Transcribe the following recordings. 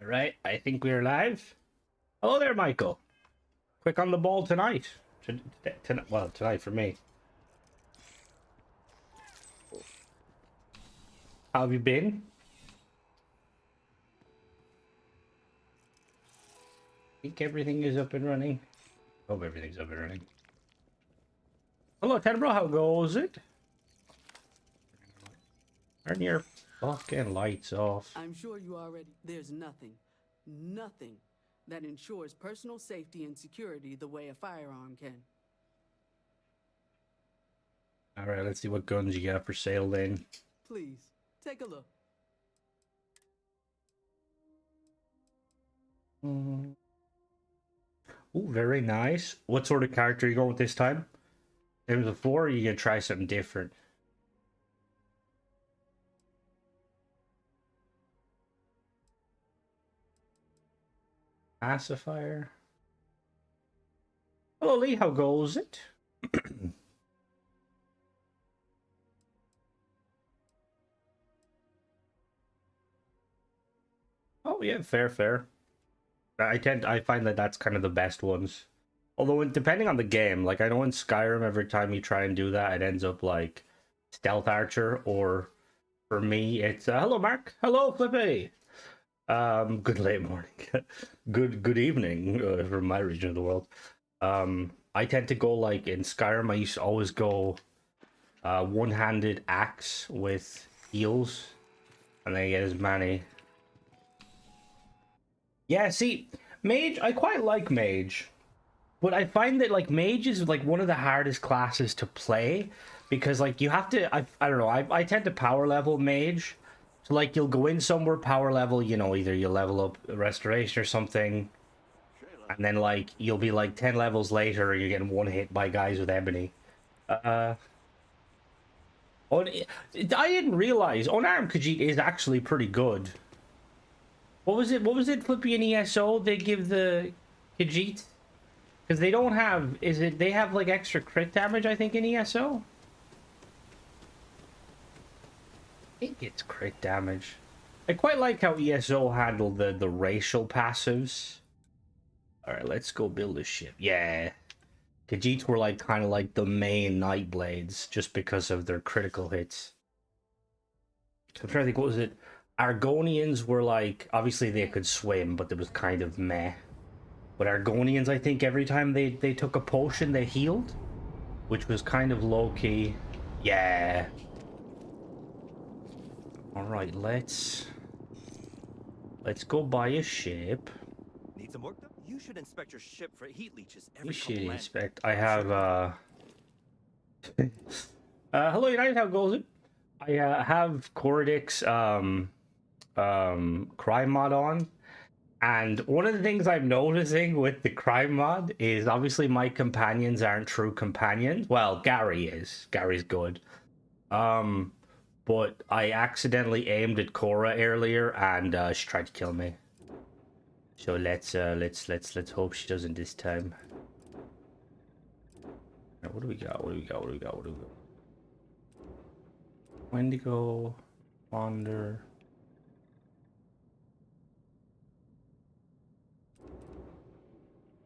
All right, I think we're live. Hello there, Michael. Quick on the ball tonight. Well, tonight for me. How have you been? I think everything is up and running. Hope everything's up and running. Hello, Tenbro. How goes it? Turn your fucking lights off. I'm sure you already. There's nothing that ensures personal safety and security the way a firearm can. All right, let's see what guns you got for sale then. Please, take a look. Oh, very nice. What sort of character are you going with this time? Same as before, or you gonna try something different? Pacifier. Hello, Lee. How goes it? Oh yeah, fair. I find that that's kind of the best ones. Although, depending on the game, like I know in Skyrim, every time you try and do that, it ends up like Stealth Archer, or for me, it's hello, Mark. Hello, Flippy. Good late morning. good evening from my region of the world. I tend to go like in Skyrim. I used to always go one-handed axe with heals, and then get as many. Yeah, see, mage, I quite like mage, but I find that like mage is like one of the hardest classes to play because like you have to. I don't know. I tend to power level mage. So like you'll go in somewhere power level, you know, either you level up restoration or something, and then like you'll be like 10 levels later and you're getting one hit by guys with ebony. I didn't realize unarmed Khajiit is actually pretty good. What was it Flippy in ESO they give the Khajiit? Because they don't have, they have like extra crit damage, I think, in ESO? I think it's crit damage. I quite like how ESO handled the racial passives. Alright, let's go build a ship. Yeah. Khajiits were like kind of like the main Nightblades just because of their critical hits. I'm trying to think, what was it? Argonians were like, obviously they could swim, but it was kind of meh. But Argonians, I think every time they took a potion, they healed, which was kind of low-key. Yeah. Alright, let's go buy a ship. Need some work done? You should inspect your ship for heat leeches every You should couple inspect. I have, hello, United, how goes it? I have Coradix, crime mod on, and one of the things I'm noticing with the crime mod is obviously my companions aren't true companions. Well, Gary is. Gary's good. But I accidentally aimed at Cora earlier and she tried to kill me. So let's hope she doesn't this time. Now, what do we got? Wendigo, Wander.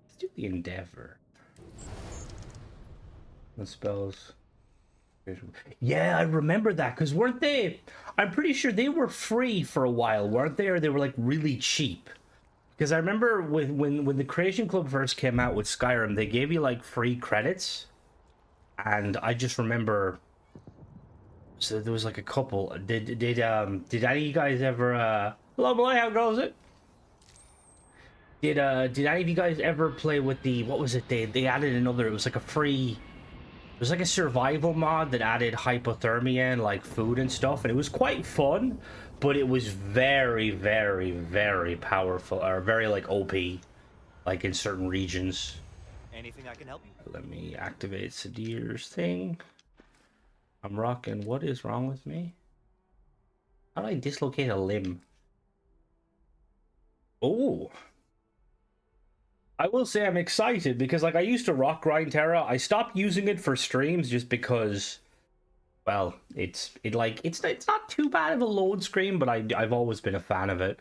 Let's do the Endeavor. The spells. Yeah, I remember that, because weren't they? I'm pretty sure they were free for a while, weren't they? Or they were like really cheap. Because I remember when the Creation Club first came out with Skyrim, they gave you like free credits, and I just remember. So there was like a couple. Did any of you guys ever? Hello, Malay. How goes it? Did any of you guys ever play with the, what was it? They added another. It was like a free. It was like a survival mod that added hypothermia and like food and stuff, and it was quite fun, but it was very powerful, or very like OP, like in certain regions. Anything I can help you? Let me activate Sadir's thing. I'm rocking. What is wrong with me? How do I dislocate a limb? Oh. I will say I'm excited because like I used to rock Grind Terra. I stopped using it for streams just because, well, it's not too bad of a load screen, but I've always been a fan of it.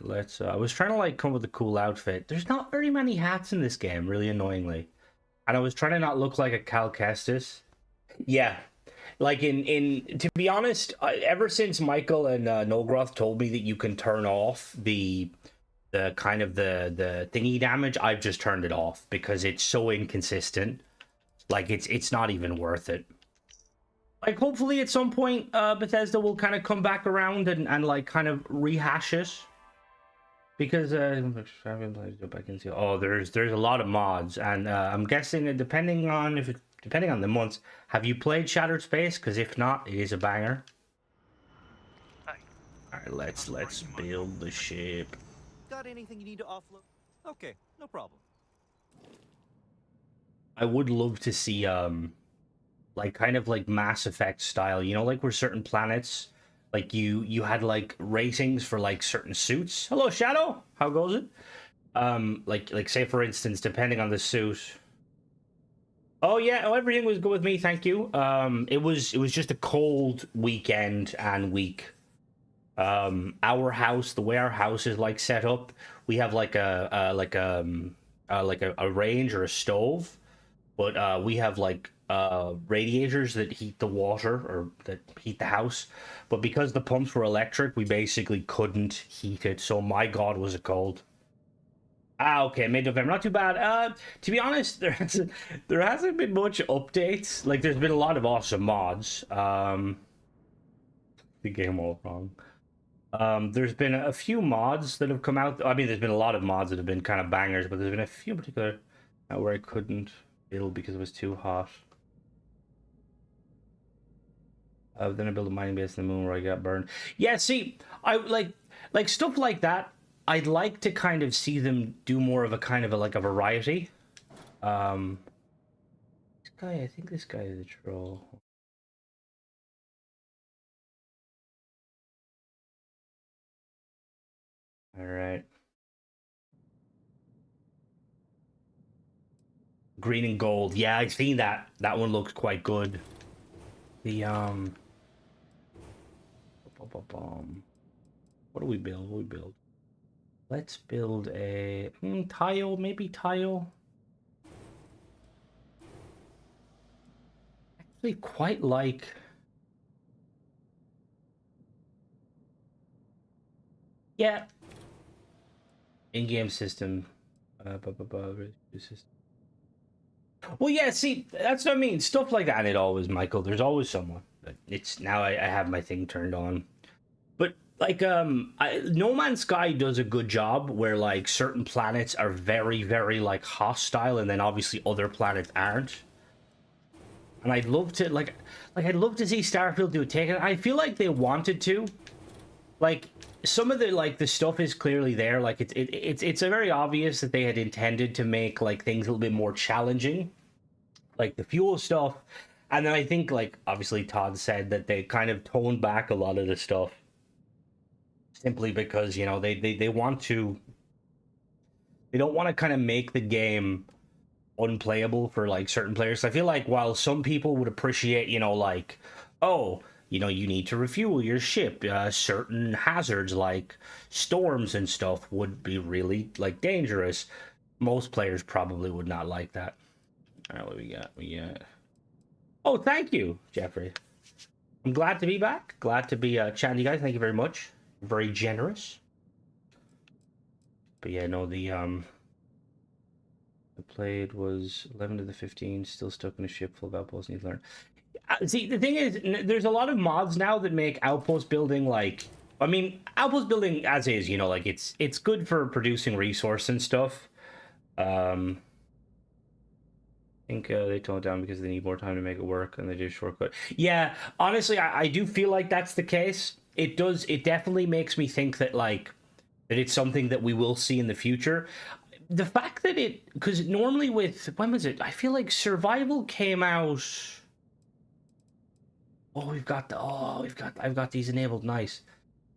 let's. I was trying to like come up with a cool outfit. There's not very many hats in this game, really annoyingly, and I was trying to not look like a Cal Kestis. Yeah, like to be honest, ever since Michael and Nolgroth told me that you can turn off the kind of the thingy damage, I've just turned it off because it's so inconsistent. Like it's not even worth it. Like hopefully at some point Bethesda will kind of come back around and like kind of rehash it. Because oh, there's a lot of mods, and I'm guessing that depending on the months, have you played Shattered Space? Because if not, it is a banger. Hi. All right, let's build the ship. Got anything you need to offload? Okay, no problem. I would love to see like kind of like Mass Effect style, you know, like where certain planets, like you had like ratings for like certain suits. Hello, Shadow. How goes it? Like say for instance, depending on the suit. Oh yeah, oh everything was good with me, thank you. It was just a cold weekend and week. Our house, the way our house is like set up, we have like a range or a stove, but we have like radiators that heat the water or that heat the house. But because the pumps were electric, we basically couldn't heat it. So my God, was it cold. Ah, okay, mid-November, not too bad. To be honest, there hasn't been much updates. Like, there's been a lot of awesome mods. The game all wrong. There's been a few mods that have come out. I mean, there's been a lot of mods that have been kind of bangers, but there's been a few in particular where I couldn't build because it was too hot. Then I built a mining base in the moon where I got burned. Yeah, see, I like stuff like that. I'd like to kind of see them do more of a kind of like a variety. This guy, I think this guy is a troll. All right. Green and gold. Yeah, I've seen that. That one looks quite good. The what do we build? What do we build? Let's build a tile, maybe tile. Actually, quite like. Yeah. In-game system. System. Well, yeah. See, that's what I mean. Stuff like that, and it always, Michael. There's always someone. It's now I have my thing turned on. But like No Man's Sky does a good job where like certain planets are very very like hostile and then obviously other planets aren't. And I'd love to like I'd love to see Starfield do a take it. I feel like they wanted to. Like some of the like the stuff is clearly there. Like it's a very obvious that they had intended to make like things a little bit more challenging. Like the fuel stuff. And then I think like obviously Todd said that they kind of toned back a lot of the stuff simply because you know they want to they don't want to kind of make the game unplayable for like certain players. I feel like while some people would appreciate you know like oh you know you need to refuel your ship, certain hazards like storms and stuff would be really like dangerous, most players probably would not like that. All right, what we got oh thank you Jeffrey, I'm glad to be back, glad to be chatting to you guys. Thank you very much, very generous. But yeah, no, the I played was 11 to the 15, still stuck in a ship full of outposts, need to learn. See, the thing is, there's a lot of mods now that make outpost building like, I mean, outpost building as is, you know, like it's good for producing resource and stuff. I think they tone it down because they need more time to make it work and they do shortcut. Yeah, honestly, I do feel like that's the case. It does, it definitely makes me think that like, that it's something that we will see in the future. The fact that it, because normally with, when was it? I feel like Survival came out. Oh, I've got these enabled. Nice.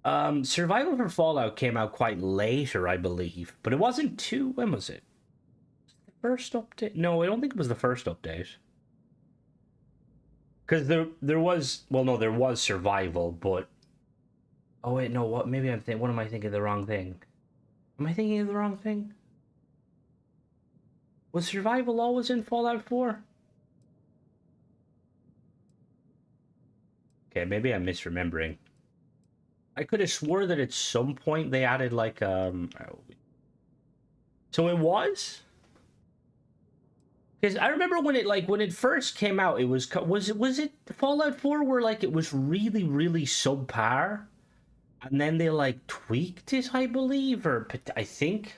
Survival for Fallout came out quite later, I believe, but it wasn't too. When was it? The first update? No, I don't think it was the first update. Because there was, well, no, there was Survival, but oh wait, no, what? Maybe I'm thinking. What am I thinking? The wrong thing. Am I thinking of the wrong thing? Was survival always in Fallout 4? Okay, maybe I'm misremembering. I could have swore that at some point they added like so it was? Because I remember when it first came out, it was it Fallout 4 where like it was really subpar, and then they like tweaked it, I believe, or I think.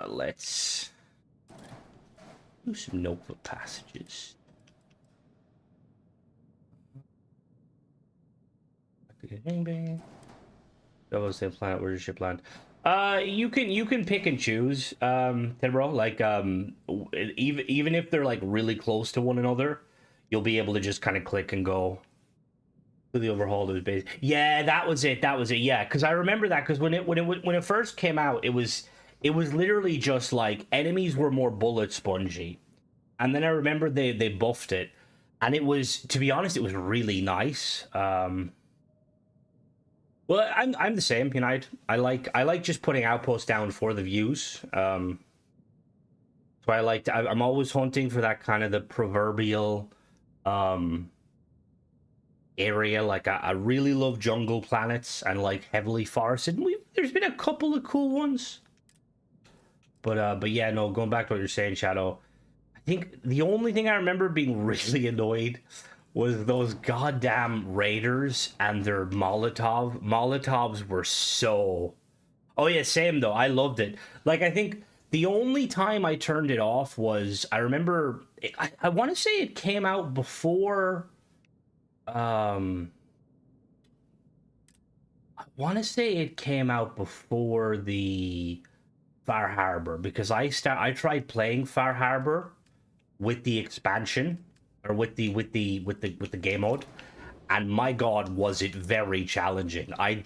Let's do some notebook passages. That was the planet. Where's your ship land? You can pick and choose, Tenbro. Like, even if they're like really close to one another, you'll be able to just kind of click and go to the overhaul of his base. Yeah, that was it. That was it. Yeah, because I remember that because when it first came out, it was literally just like enemies were more bullet spongy, and then I remember they buffed it, and it was, to be honest, it was really nice. Well, I'm the same, you know. I like just putting outposts down for the views. So I'm always hunting for that kind of the proverbial area. Like I really love jungle planets and like heavily forested. And there's been a couple of cool ones. But yeah, no, going back to what you're saying, Shadow, I think the only thing I remember being really annoyed was those goddamn raiders and their Molotovs were so... Oh yeah, same though. I loved it. Like, I think the only time I turned it off was, I remember, I want to say it came out before... I want to say it came out before the Far Harbor, because I tried playing Far Harbor with the expansion, or with the game mode, and my god, was it very challenging. I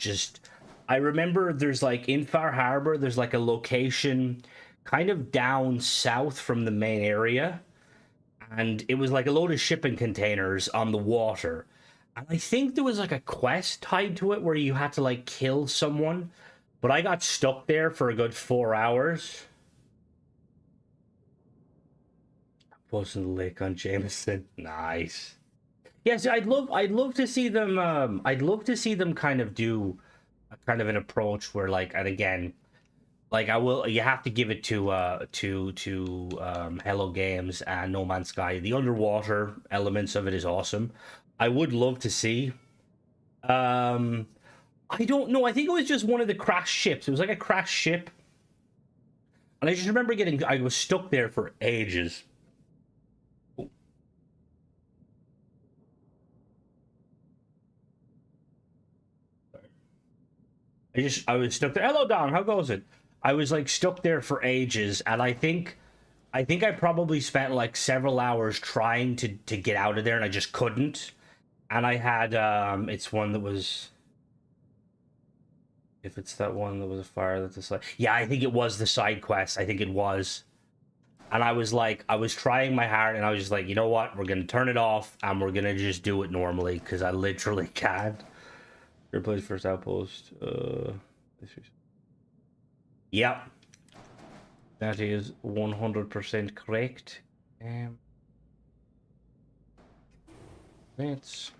remember there's like in Far Harbor, there's like a location kind of down south from the main area, and it was like a load of shipping containers on the water, and I think there was like a quest tied to it where you had to like kill someone, but I got stuck there for a good 4 hours. Was in the lake on Jameson. Nice. Yes, I'd love to see them. I'd love to see them kind of do a kind of an approach where, like, and again, like I will. You have to give it to Hello Games and No Man's Sky. The underwater elements of it is awesome. I would love to see. I don't know. I think it was just one of the crashed ships. It was like a crashed ship, and I just remember I was stuck there for ages. I was stuck there. Hello, Dong. How goes it? I was like stuck there for ages, and I think I probably spent like several hours trying to get out of there, and I just couldn't. And I had it's one that was, if it's that one that was a fire that's a side. Yeah, I think it was the side quest. I think it was. And I was like, I was trying my heart, and I was just like, you know what? We're gonna turn it off, and we're gonna just do it normally, because I literally can't. Replace first outpost. Yep. That is 100% correct. It's.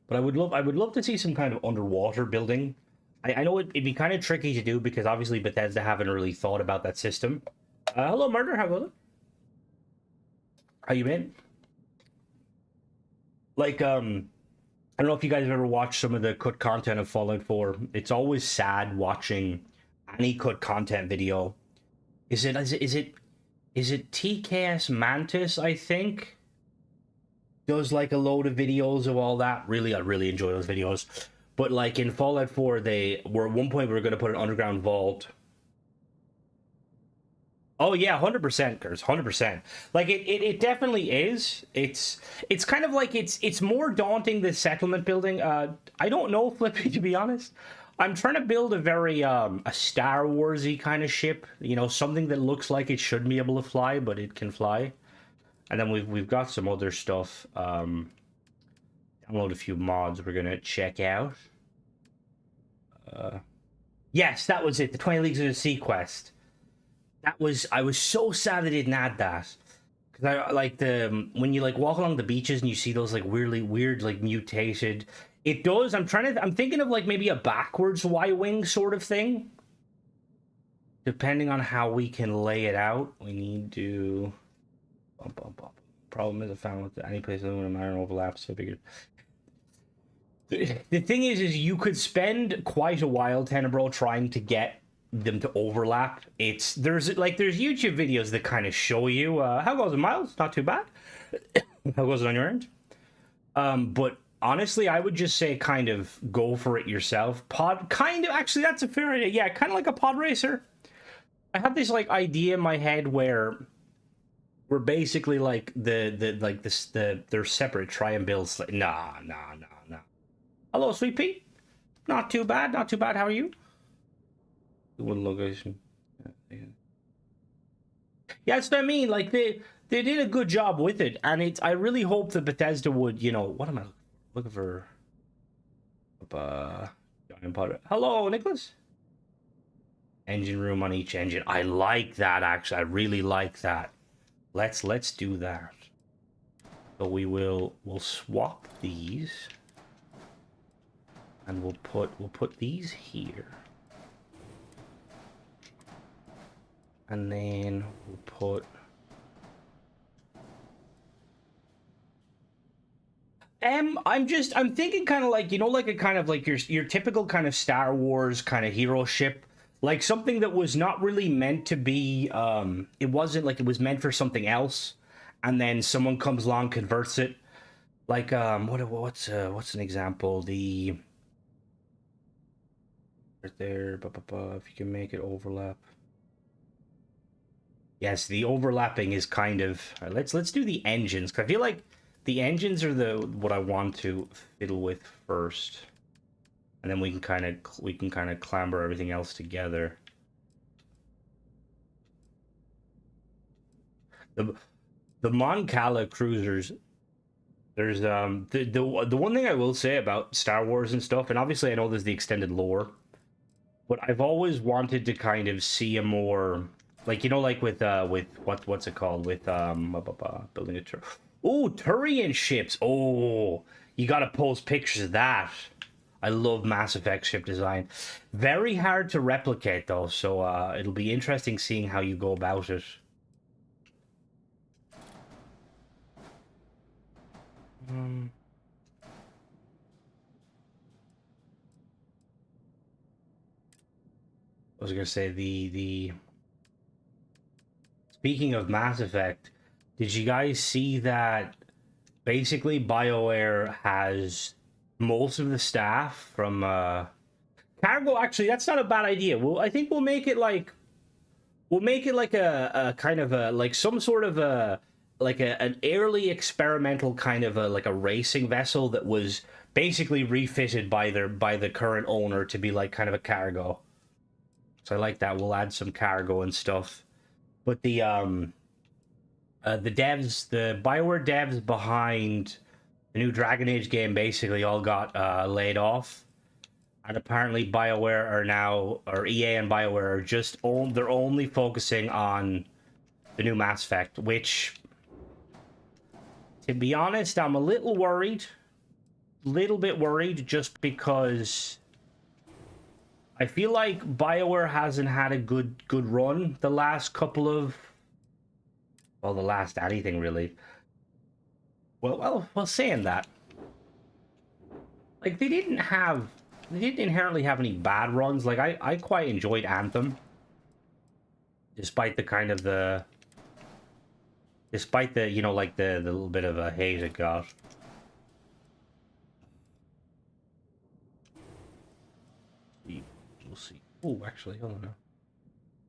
But I would love to see some kind of underwater building. I know it'd be kind of tricky to do because obviously Bethesda haven't really thought about that system. Hello, Murder. How goes it? How you been? Like, I don't know if you guys have ever watched some of the cut content of Fallout 4. It's always sad watching any cut content video. Is it TKS Mantis, I think? Does like a load of videos of all that. I really enjoy those videos. But like in Fallout 4, they were at one point we were going to put an underground vault. Oh yeah, 100%, Curse, 100%. Like it definitely is. It's kind of like it's more daunting than settlement building. I don't know, Flippy, to be honest. I'm trying to build a very a Star Warsy kind of ship. You know, something that looks like it should be able to fly, but it can fly. And then we've got some other stuff down download a few mods we're gonna check out. Yes, that was it. The 20 Leagues of the Sea quest. I was so sad they didn't add that. Because I like when you like walk along the beaches and you see those like weird like mutated. It does. I'm thinking of like maybe a backwards Y-wing sort of thing. Depending on how we can lay it out, we need to. Problem is, I found with any place other than iron overlaps. So I figured. The thing is you could spend quite a while, Tenebro, trying to get them to overlap. There's YouTube videos that kind of show you how goes it, Miles? Not too bad. How goes it on your end? But honestly, I would just say kind of go for it yourself. Actually, that's a fair idea. Yeah, kind of like a pod racer. I have this like idea in my head where we're basically like they're separate. Try and build. Nah. Hello, Sweet Pea. Not too bad. Not too bad. How are you? One location. Yeah, that's what I mean. Like they did a good job with it, and I really hope that Bethesda would. What am I looking for? Giant Potter. Hello, Nicholas. Engine room on each engine. I like that, actually. I really like that. Let's do that. So we'll swap these. And we'll put these here. And then we'll put I'm thinking kind of like, like a kind of like your typical kind of Star Wars kind of hero ship. Like something that was not really meant to be, it wasn't like it was meant for something else, and then someone comes along, converts it. Like, what's an example? The right there, if you can make it overlap. Yes, the overlapping is kind of. All right, let's do the engines, because I feel like the engines are what I want to fiddle with first. And then we can kind of clamber everything else together. The Mon Cala cruisers. There's the one thing I will say about Star Wars and stuff, and obviously I know there's the extended lore, but I've always wanted to kind of see a more like like with what's it called with building a Turian ships. Oh, you got to post pictures of that. I love Mass Effect ship design. Very hard to replicate, though, so it'll be interesting seeing how you go about it. I was gonna say the Speaking of Mass Effect, did you guys see that basically BioWare has most of the staff from cargo? Actually, that's not a bad idea. I think we'll make it like a kind of a like some sort of a like an early experimental kind of like a racing vessel that was basically refitted by the current owner to be like kind of a cargo. So I like that. We'll add some cargo and stuff. But the devs, the BioWare devs behind the new Dragon Age game basically all got laid off, and apparently BioWare are now, or EA and BioWare are they're only focusing on the new Mass Effect, which, to be honest, I'm a little bit worried, just because I feel like BioWare hasn't had a good run the last couple of, well, the last anything really. Well, saying that, like they didn't inherently have any bad runs. Like I quite enjoyed Anthem, despite the kind of like the little bit of a hate it got. We'll see. Oh, actually, hold on now.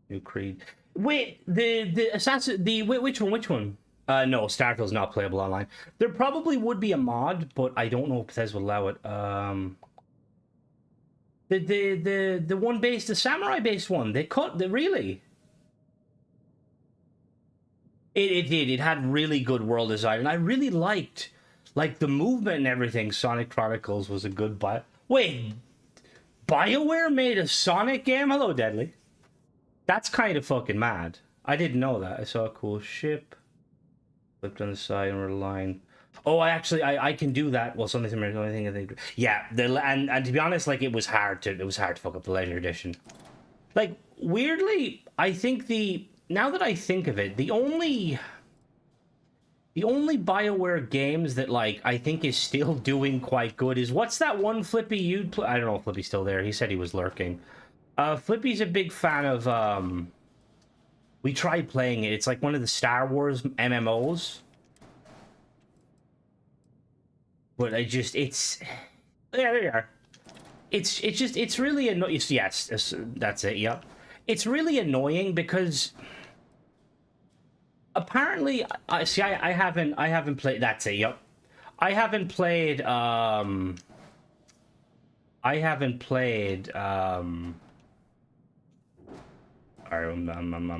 New Creed. Wait, the assassin. Which one? No, Starfield's not playable online. There probably would be a mod, but I don't know if Bethesda would allow it. The one based, the samurai based one. Really. It did. It had really good world design, and I really liked Like the movement and everything, Sonic Chronicles was a good Wait, BioWare made a Sonic game? Hello, Deadly. That's kind of fucking mad. I didn't know that. I saw a cool ship. Flipped on the side and we're line. Oh, I can do that. Well, something similar to the only thing I think. Yeah, and to be honest, like it was hard to fuck up the Legendary Edition. Like weirdly, I think now that I think of it, the only BioWare games that like I think is still doing quite good is what's that one, Flippy, you'd play? I don't know if Flippy's still there. He said he was lurking. Flippy's a big fan of we tried playing it. It's like one of the Star Wars MMOs. But it's yeah, there you are. It's really annoying. Yes, that's it. Yep. It's really annoying because apparently I haven't played. That's it. Yep. I haven't played I'm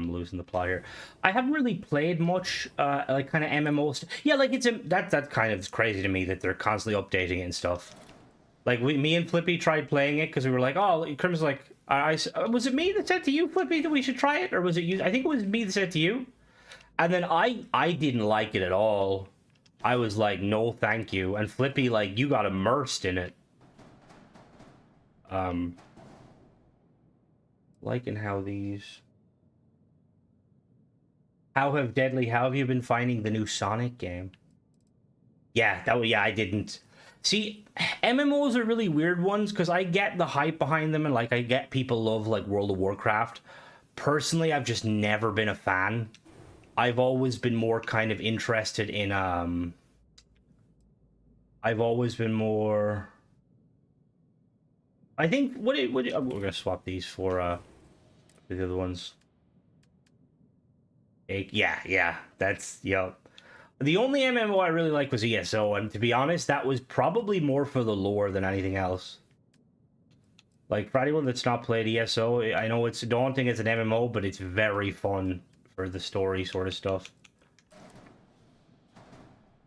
losing the plot here. I haven't really played much like kind of MMO yeah, like that's kind of crazy to me that they're constantly updating it and stuff. Like me and Flippy tried playing it because we were like, oh, Crim's like, was it me that said to you, Flippy, that we should try it, or was it you? I think it was me that said to you, and then I didn't like it at all. I was like, no, thank you, and Flippy like, you got immersed in it. Liking how how have you been finding the new Sonic game? Yeah, I didn't. See, MMOs are really weird ones because I get the hype behind them and like I get people love like World of Warcraft. Personally, I've just never been a fan. I've always been more kind of interested in I've always been more I think we're gonna swap these for the other ones. Yeah, that's yep. The only MMO I really like was ESO, and to be honest, that was probably more for the lore than anything else. Like for anyone that's not played ESO, I know it's daunting as an MMO, but it's very fun for the story sort of stuff.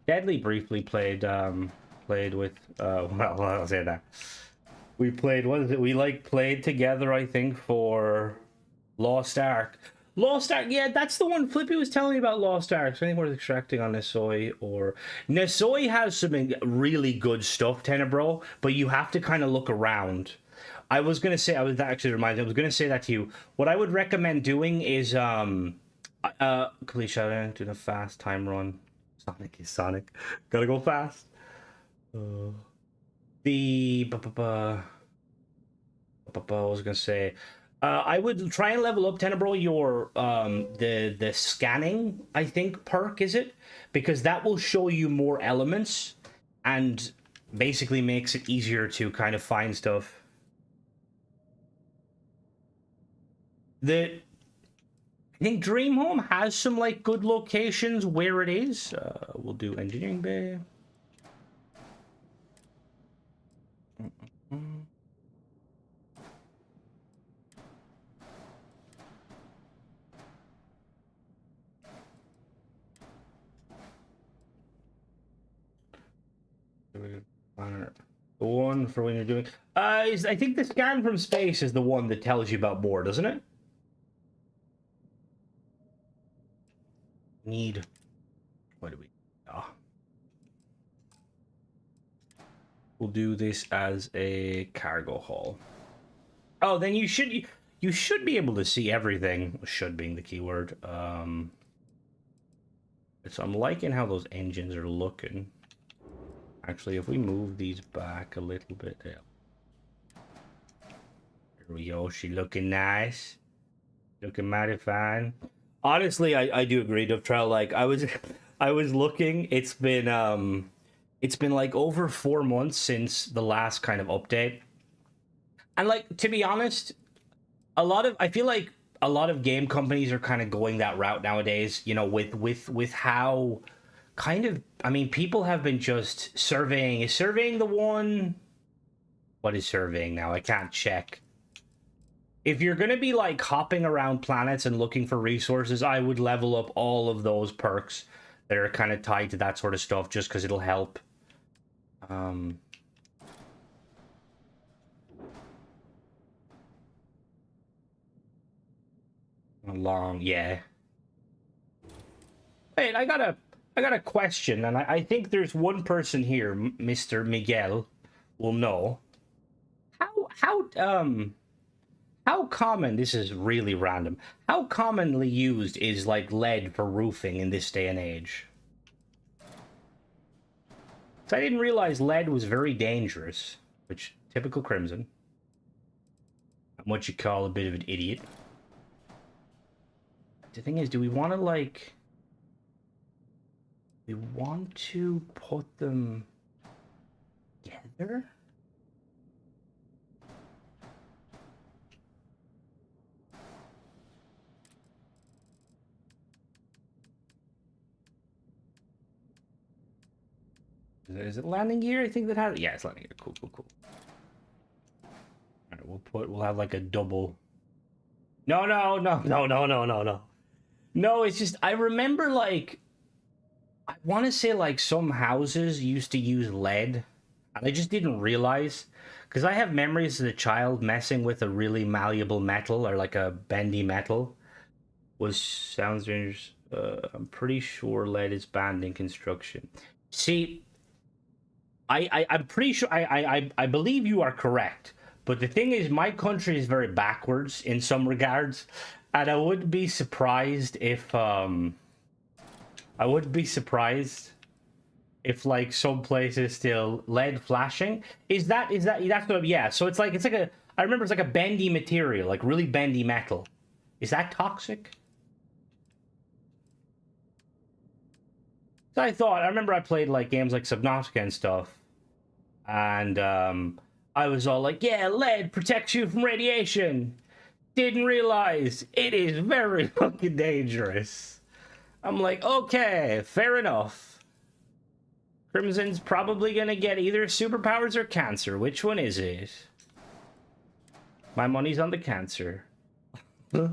Deadly briefly played with well, I'll say that. We played, what is it? We like played together, I think, for Lost Ark. Lost Ark, yeah, that's the one Flippy was telling me about. Lost Ark. So anything worth extracting on Nisoi or Nisoi has some really good stuff, Tenebro, but you have to kind of look around. I was gonna say, I was gonna say that to you. What I would recommend doing is complete shout out, doing a fast time run. Sonic is Sonic. Gotta go fast. I was gonna say, I would try and level up, Tenebro, your the scanning, I think, perk, is it? Because that will show you more elements and basically makes it easier to kind of find stuff. I think Dream Home has some like good locations where it is. We'll do Engineering Bay. The one for when you're doing I think the scan from space is the one that tells you about more, doesn't it? What do we we'll do this as a cargo haul. Oh, then you should be able to see everything. Should being the keyword. So I'm liking how those engines are looking. Actually, if we move these back a little bit, there we go. She looking nice, looking mighty fine. Honestly, I do agree, Dovtrail. Like I was looking. It's been like over 4 months since the last kind of update, and like to be honest, I feel like a lot of game companies are kind of going that route nowadays. You know, with how kind of, I mean, people have been just surveying. Is surveying the one? What is surveying now? I can't check. If you're going to be like hopping around planets and looking for resources, I would level up all of those perks that are kind of tied to that sort of stuff just because it'll help. Um, Along, yeah. Wait, I got a question, and I think there's one person here, Mr. Miguel, will know. How common, this is really random, how commonly used is like lead for roofing in this day and age? So I didn't realize lead was very dangerous, which, typical Crimson. I'm what you call a bit of an idiot. The thing is, do we want to, like... We want to put them together? Is it landing gear? I think that has... Yeah, it's landing gear. Cool, cool, cool. Alright, we'll have like a double... No. No, it's just, I remember, like... I want to say, like, some houses used to use lead, and I just didn't realize. Because I have memories as a child messing with a really malleable metal, or like a bendy metal. Sounds dangerous. I'm pretty sure lead is banned in construction. See... I'm pretty sure I believe you are correct, but the thing is, my country is very backwards in some regards, and I would be surprised if like some places still lead flashing. That's what, yeah. So it's like a, I remember it's like a bendy material, like really bendy metal. Is that toxic? So I remember I played like games like Subnautica and stuff, and I was all like, yeah, lead protects you from radiation. Didn't realize it is very fucking dangerous. I'm like, okay, fair enough. Crimson's probably gonna get either superpowers or cancer. Which one is it? My money's on the cancer. We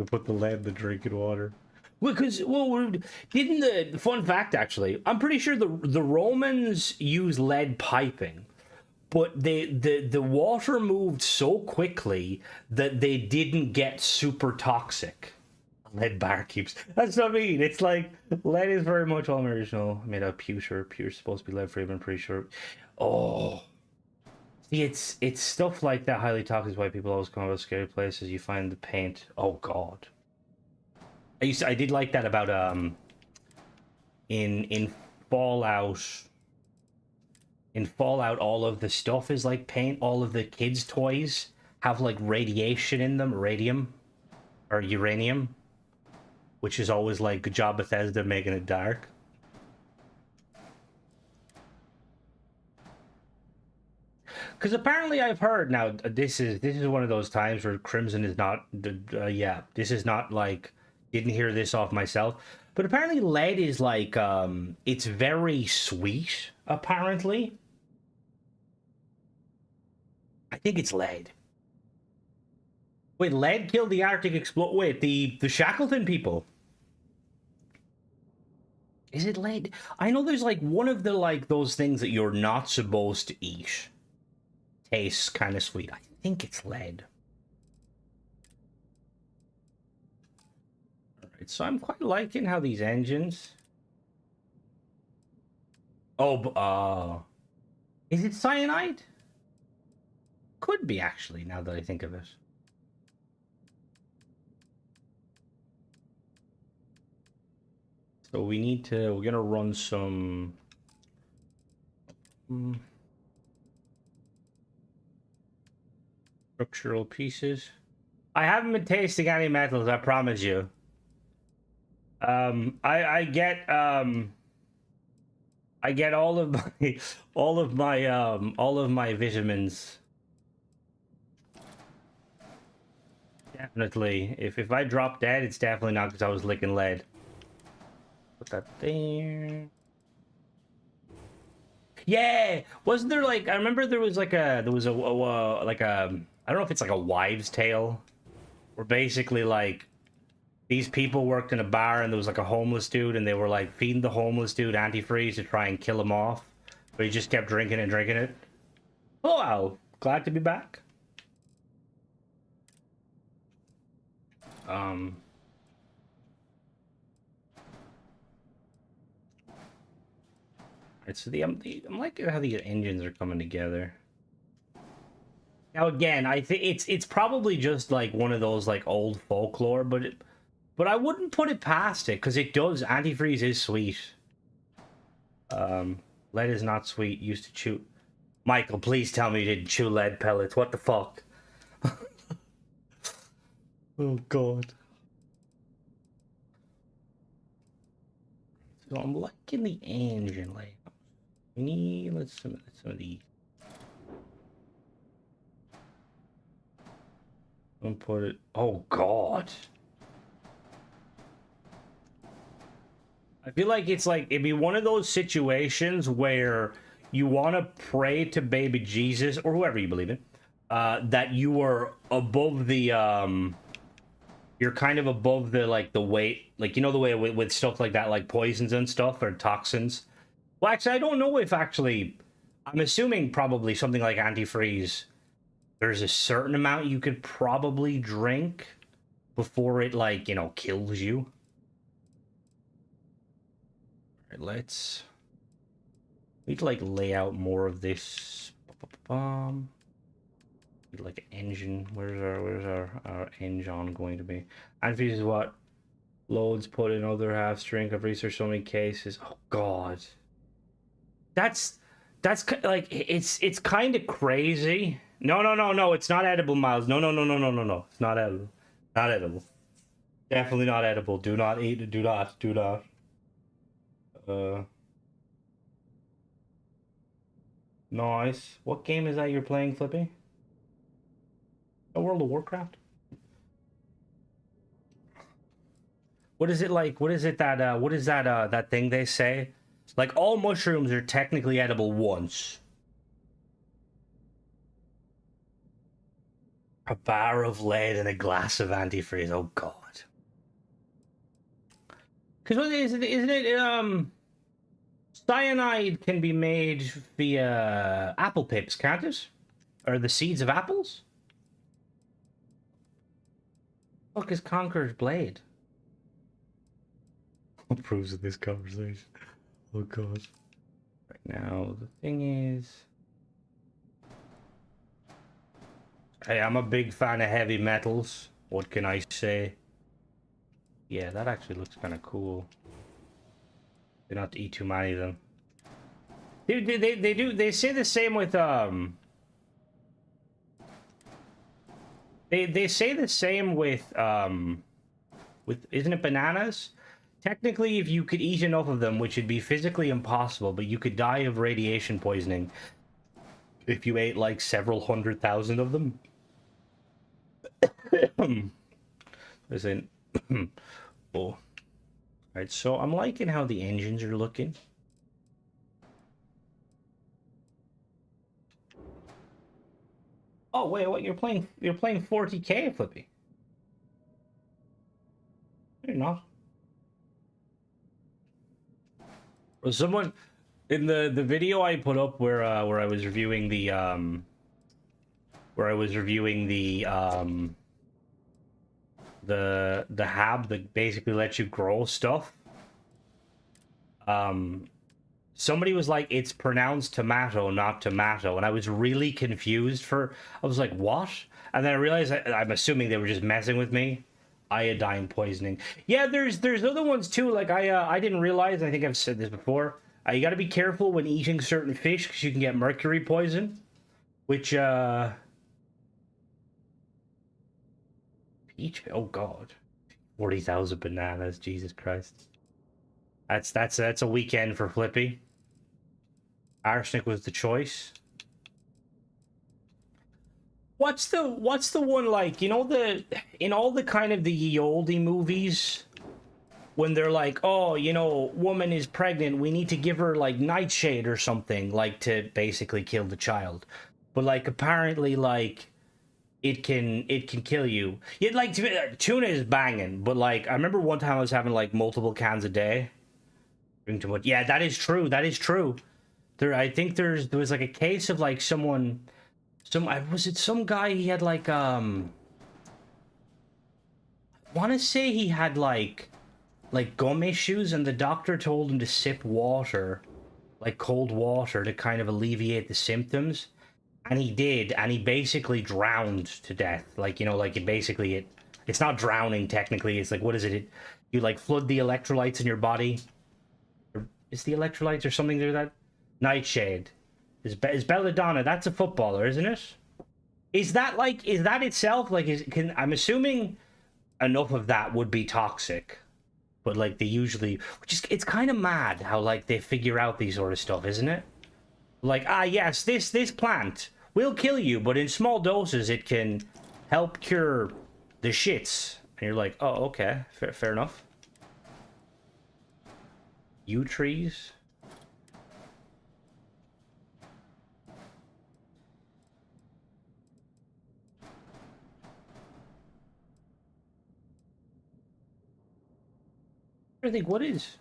put the lead in the drinking water. Well, didn't the fun fact actually? I'm pretty sure the Romans used lead piping, but the water moved so quickly that they didn't get super toxic. Lead barkeeps. That's what I mean. It's like lead is very much all original, made out of pewter. Pewter's supposed to be lead free, but I'm pretty sure. Oh, see, it's stuff like that. Highly toxic is why people always come out of scary places. You find the paint. Oh God. I did like that about in Fallout. In Fallout, all of the stuff is like paint. All of the kids' toys have like radiation in them, radium or uranium, which is always like good job Bethesda making it dark. Because apparently I've heard now this is one of those times where Crimson is not yeah, this is not like, didn't hear this off myself, but apparently lead is like it's very sweet apparently. I think it's lead. Wait, lead killed the Arctic explode. Wait, the Shackleton people. Is it lead? I know there's like one of the like those things that you're not supposed to eat. Tastes kind of sweet. I think it's lead. Alright, so I'm quite liking how these engines... Oh, is it cyanide? Could be, actually, now that I think of it. So we're gonna run some... structural pieces. I haven't been tasting any metals, I promise you. I get all of my vitamins. Definitely. If I drop dead, it's definitely not because I was licking lead. Put that there. Yeah, wasn't there like, I remember there was like a like a, I don't know if it's like a wives' tale, where basically like these people worked in a bar and there was like a homeless dude and they were like feeding the homeless dude antifreeze to try and kill him off, but he just kept drinking and drinking it. Oh wow, glad to be back. Right, so I'm liking how the engines are coming together. Now again, I think it's probably just like one of those like old folklore, but I wouldn't put it past it because it does. Antifreeze is sweet. Lead is not sweet. Used to chew. Michael, please tell me you didn't chew lead pellets. What the fuck? Oh god. So I'm liking the engine layout. We need some of these. Don't put it. Oh god. I feel like it'd be one of those situations where you want to pray to baby Jesus or whoever you believe in, that you are above the you're kind of above the like the weight, like you know the way with stuff like that, like poisons and stuff or toxins. Well, actually, I don't know if actually. I'm assuming probably something like antifreeze. There's a certain amount you could probably drink before it, like, you know, kills you. All right, let's. We need to like lay out more of this. Like engine. Where's our engine going to be? Antifreeze is what loads put in other half strength. I've researched so many cases. Oh god. That's like it's kind of crazy. No, it's not edible, Miles. No. It's not edible. Not edible. Definitely not edible. Do not eat it. Do not. Nice. What game is that you're playing, Flippy? A World of Warcraft? What is it like? What is it that what is that that thing they say? Like all mushrooms are technically edible once. A bar of lead and a glass of antifreeze. Oh god. Because what is it? Isn't it? Cyanide can be made via apple pips, can't it? Or the seeds of apples? Fuck is Conqueror's blade? What proves of this conversation? Oh god. Right now, the thing is... Hey, I'm a big fan of heavy metals. What can I say? Yeah, that actually looks kind of cool. They not to eat too many of them. They say the same with They say the same with isn't it bananas? Technically, if you could eat enough of them, which would be physically impossible, but you could die of radiation poisoning if you ate like several 100,000 of them. Listen. Oh. Alright, so I'm liking how the engines are looking. Oh wait, what? You're playing 40K, Flippy? You're not. Well, someone in the video I put up where I was reviewing the the hab that basically lets you grow stuff. Somebody was like, it's pronounced tomato, not tomato, and I was really confused I was like, what? And then I realized I'm assuming they were just messing with me. Iodine poisoning. Yeah, there's other ones too. Like I didn't realize. I think I've said this before. You got to be careful when eating certain fish because you can get mercury poison, which peach. Oh god, 40,000 bananas. Jesus Christ. That's a weekend for Flippy. Arsenic was the choice. What's the one like, you know, in all the kind of the ye olde movies when they're like, oh, you know, woman is pregnant, we need to give her like nightshade or something, like to basically kill the child. But like apparently like it can kill you. You'd like tuna is banging, but like I remember one time I was having like multiple cans a day. Drink too much. Yeah, that is true. That is true. I think there was like a case of like someone, was it some guy, he had like I want to say he had like gum issues, and the doctor told him to sip water, like cold water, to kind of alleviate the symptoms. And he did, and he basically drowned to death. Like, like it's not drowning technically. It's like, what is it? You like flood the electrolytes in your body. Is the electrolytes or something like that? Nightshade. Is Belladonna? That's a footballer, isn't it? Is that itself like I'm assuming enough of that would be toxic, but like they usually, it's kind of mad how like they figure out these sort of stuff, isn't it? Like, yes, this plant will kill you, but in small doses it can help cure the shits. And you're like, oh, okay, fair enough. Yew trees. I think what is.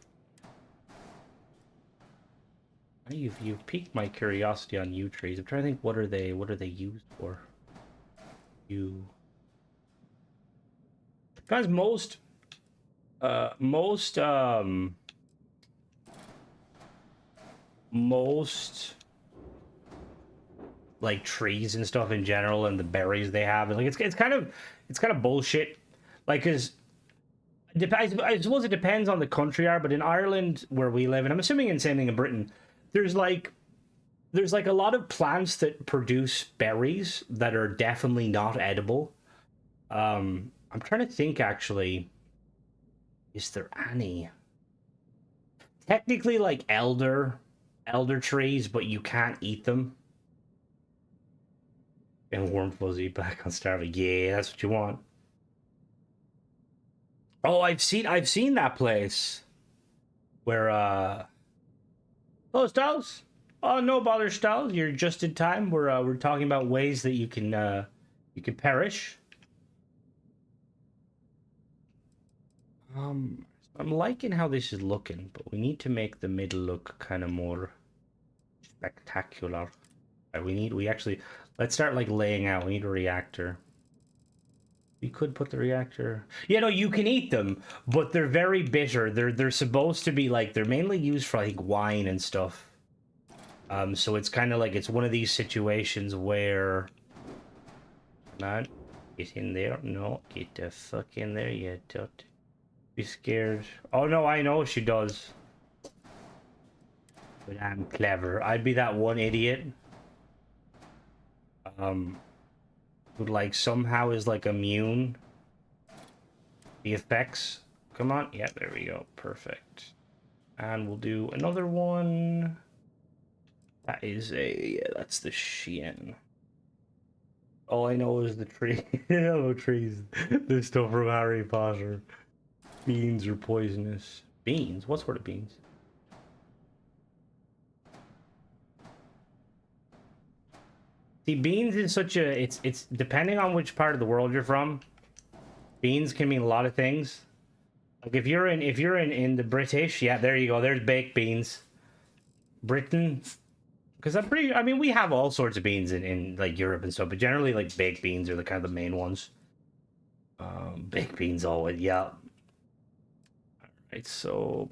You've piqued my curiosity on yew trees. I'm trying to think, what are they used for? Guys, most like trees and stuff in general, and the berries they have, and like it's kind of bullshit. Like, cause I suppose it depends on the country, but in Ireland where we live, and I'm assuming the same thing in Britain, there's like a lot of plants that produce berries that are definitely not edible. I'm trying to think, actually, is there any? Technically, like elder trees, but you can't eat them. And warm fuzzy back on Starfield. Yeah, that's what you want. Oh, I've seen that place where oh, Styles. Oh, no bother, Styles. You're just in time. We're talking about ways that you can perish. I'm liking how this is looking, but we need to make the middle look kind of more spectacular. Let's start like laying out. We need a reactor. We could put the reactor. Yeah, no, you can eat them, but they're very bitter. They're supposed to be like, they're mainly used for like wine and stuff. So it's kind of like, it's one of these situations where, not get in there. No, get the fuck in there. You don't be scared. Oh no, I know she does. But I'm clever. I'd be that one idiot. Who like somehow is like immune the effects. Come on. Yeah, there we go. Perfect. And we'll do another one. That is that's the Shen. All I know is the tree. Hello, trees. The stuff from Harry Potter. Beans are poisonous. Beans? What sort of beans? See, beans is such a, it's depending on which part of the world you're from, beans can mean a lot of things. Like if you're in the British, yeah, there you go. There's baked beans. Britain, because I mean, we have all sorts of beans in like Europe and stuff, but generally like baked beans are the kind of the main ones. Baked beans always, yeah. All right, so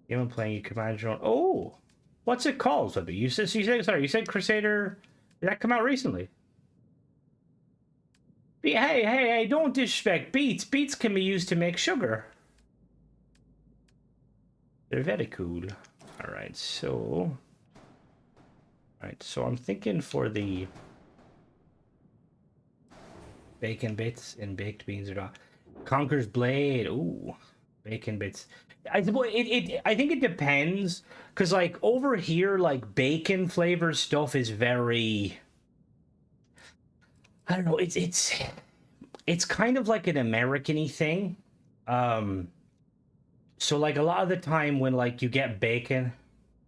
game I'm playing, you command your own. Oh, what's it called? You said Crusader. Did that come out recently? Hey, don't disrespect beets. Beets can be used to make sugar. They're very cool. Alright, so I'm thinking for the bacon bits and baked beans or not. Conker's Blade. Ooh, bacon bits. I suppose I think it depends, because like over here, like bacon flavored stuff is very, I don't know, it's kind of like an American-y thing. So like a lot of the time when like you get bacon,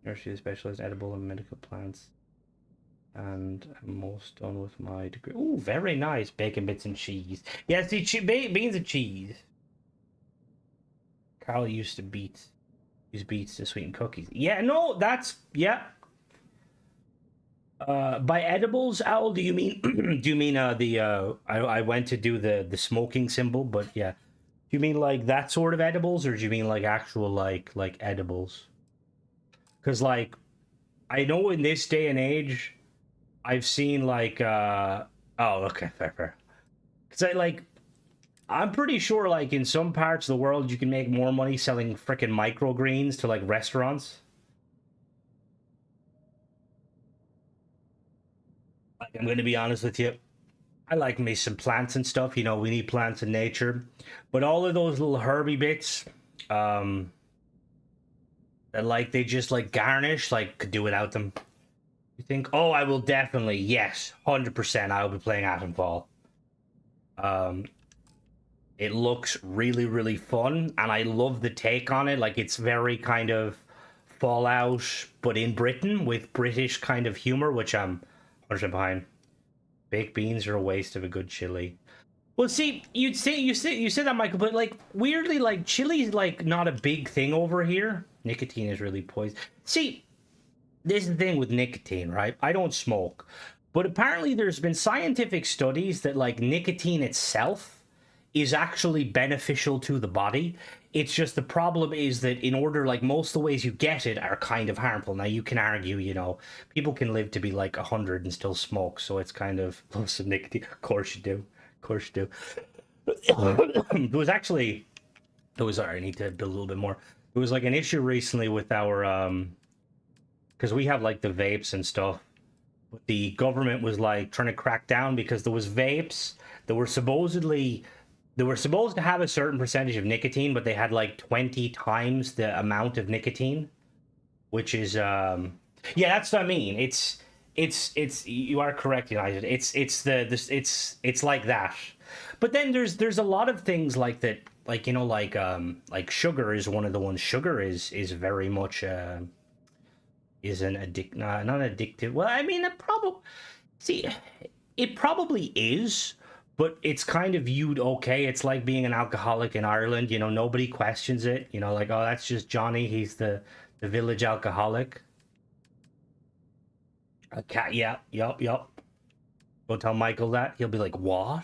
nursery specialist, edible and medical plants. And I'm almost done with my degree. Ooh, very nice. Bacon bits and cheese. Yeah, see, beans and cheese. Carl used to use beets to sweeten cookies. Yeah, no, that's, yeah. By edibles, Owl, do you mean, do you mean, I went to do the smoking symbol, but yeah. Do you mean like that sort of edibles, or do you mean like actual, like edibles? Because, like, I know in this day and age, I've seen like oh, okay, fair. Because I'm pretty sure like in some parts of the world you can make more money selling freaking microgreens to like restaurants. Like, I'm gonna be honest with you, I like me some plants and stuff. You know, we need plants in nature, but all of those little herby bits, that like they just like garnish, like could do without them. You think? Oh, I will definitely, yes, 100%. I will be playing Atomfall. It looks really, really fun, and I love the take on it. Like, it's very kind of Fallout, but in Britain with British kind of humor, which I'm 100% behind. Baked beans are a waste of a good chili. Well, see, you said that, Michael, but like weirdly, like chili's like not a big thing over here. Nicotine is really poison. See, this is the thing with nicotine, right? I don't smoke, but apparently there's been scientific studies that like nicotine itself is actually beneficial to the body. It's just the problem is that in order, like most of the ways you get it are kind of harmful. Now you can argue, you know, people can live to be like 100 and still smoke, so it's kind of lots of nicotine. Of course you do. Of course you do. There was actually, sorry, I need to build a little bit more. There was like an issue recently with our because we have like the vapes and stuff, but the government was like trying to crack down because there was vapes that were supposed to have a certain percentage of nicotine, but they had like 20 times the amount of nicotine, which is yeah, that's what I mean. It's you are correct, United. It's like that. But then there's a lot of things like that, like, you know, like sugar is one of the ones. Sugar is very much is an not addictive. Well, I mean, it probably is, but it's kind of viewed okay. It's like being an alcoholic in Ireland. You know, nobody questions it. You know, like, oh, that's just Johnny. He's the village alcoholic. A cat. Yeah. Yup. Go tell Michael that. He'll be like, what?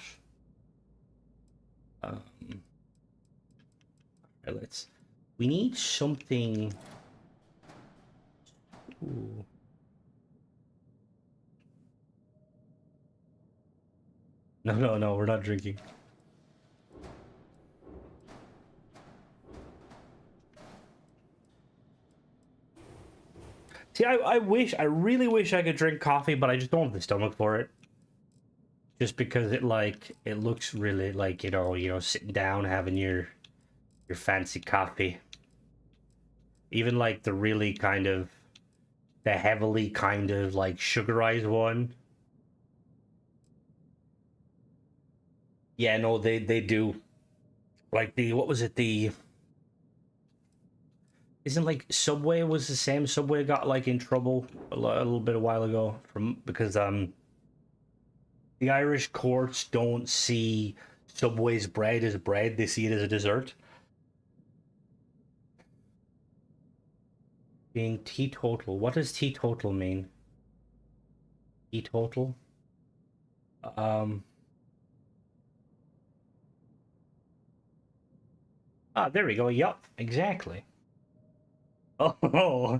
Um, we need something. Ooh. No, we're not drinking. See, I really wish I could drink coffee, but I just don't have the stomach for it. Just because it looks really like, you know, sitting down having your fancy coffee. Even like the really kind of the heavily kind of like sugarized one. Yeah, no, they do. Like what was it? Isn't like Subway was the same? Subway got like in trouble a little bit a while ago because the Irish courts don't see Subway's bread as bread; they see it as a dessert. Being teetotal. What does teetotal mean? Teetotal. Um. Ah, there we go. Yup, exactly. Oh,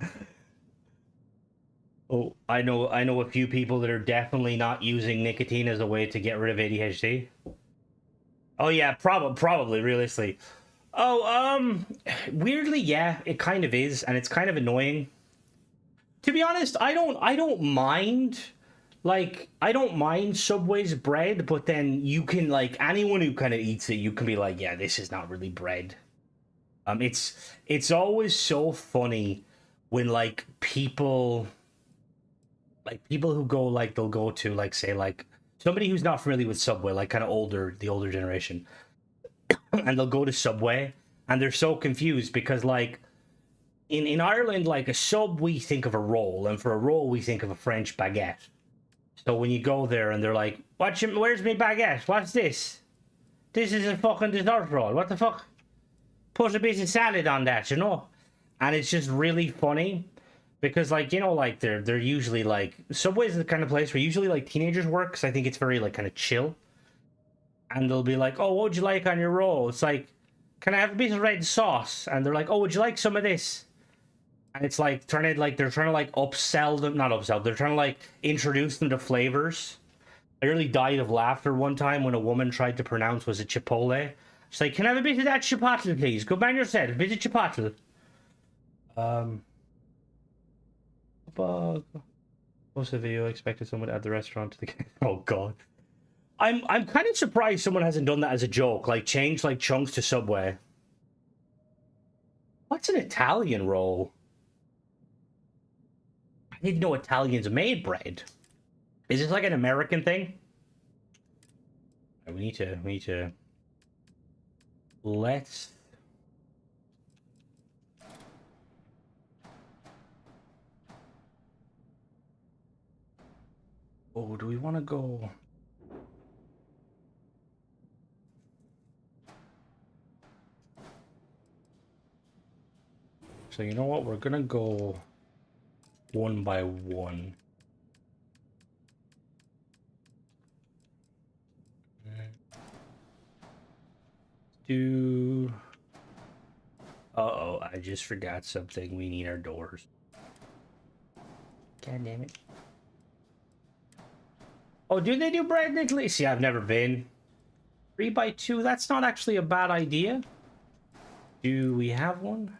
oh, I know a few people that are definitely not using nicotine as a way to get rid of ADHD. Oh yeah, probably realistically. Oh, weirdly, yeah, it kind of is, and it's kind of annoying. To be honest, I don't mind. Like, I don't mind Subway's bread, but then you can, like, anyone who kind of eats it, you can be like, yeah, this is not really bread. It's always so funny when people who go like they'll go to like say like somebody who's not familiar with Subway, like kind of the older generation, and they'll go to Subway and they're so confused because like in Ireland, like a sub we think of a roll, and for a roll we think of a French baguette. So when you go there and they're like, where's my baguette? What's this? This is a fucking dessert roll. What the fuck? Put a bit of salad on that, you know? And it's just really funny because, like, you know, like they're usually like Subway's the kind of place where usually like teenagers work, because I think it's very like kind of chill. And they'll be like, "Oh, what would you like on your roll?" It's like, "Can I have a bit of red sauce?" And they're like, "Oh, would you like some of this?" And it's like they're trying to like upsell them, not upsell. They're trying to like introduce them to flavors. I nearly died of laughter one time when a woman tried to pronounce, was it Chipotle? She's like, "Can I have a bit of that chipotle, please? Go man yourself, a bit of chipotle." Post the video, expected someone at the restaurant to the oh god. I'm kind of surprised someone hasn't done that as a joke, like change like chunks to Subway. What's an Italian roll? I didn't know Italians made bread. Is this like an American thing? We need to let's oh, do we want to go? So you know what? We're gonna go one by one. Do uh-oh, I just forgot something. We need our doors. God damn it. Oh, do they do bread in Italy? See, I've never been. 3x2, that's not actually a bad idea. Do we have one?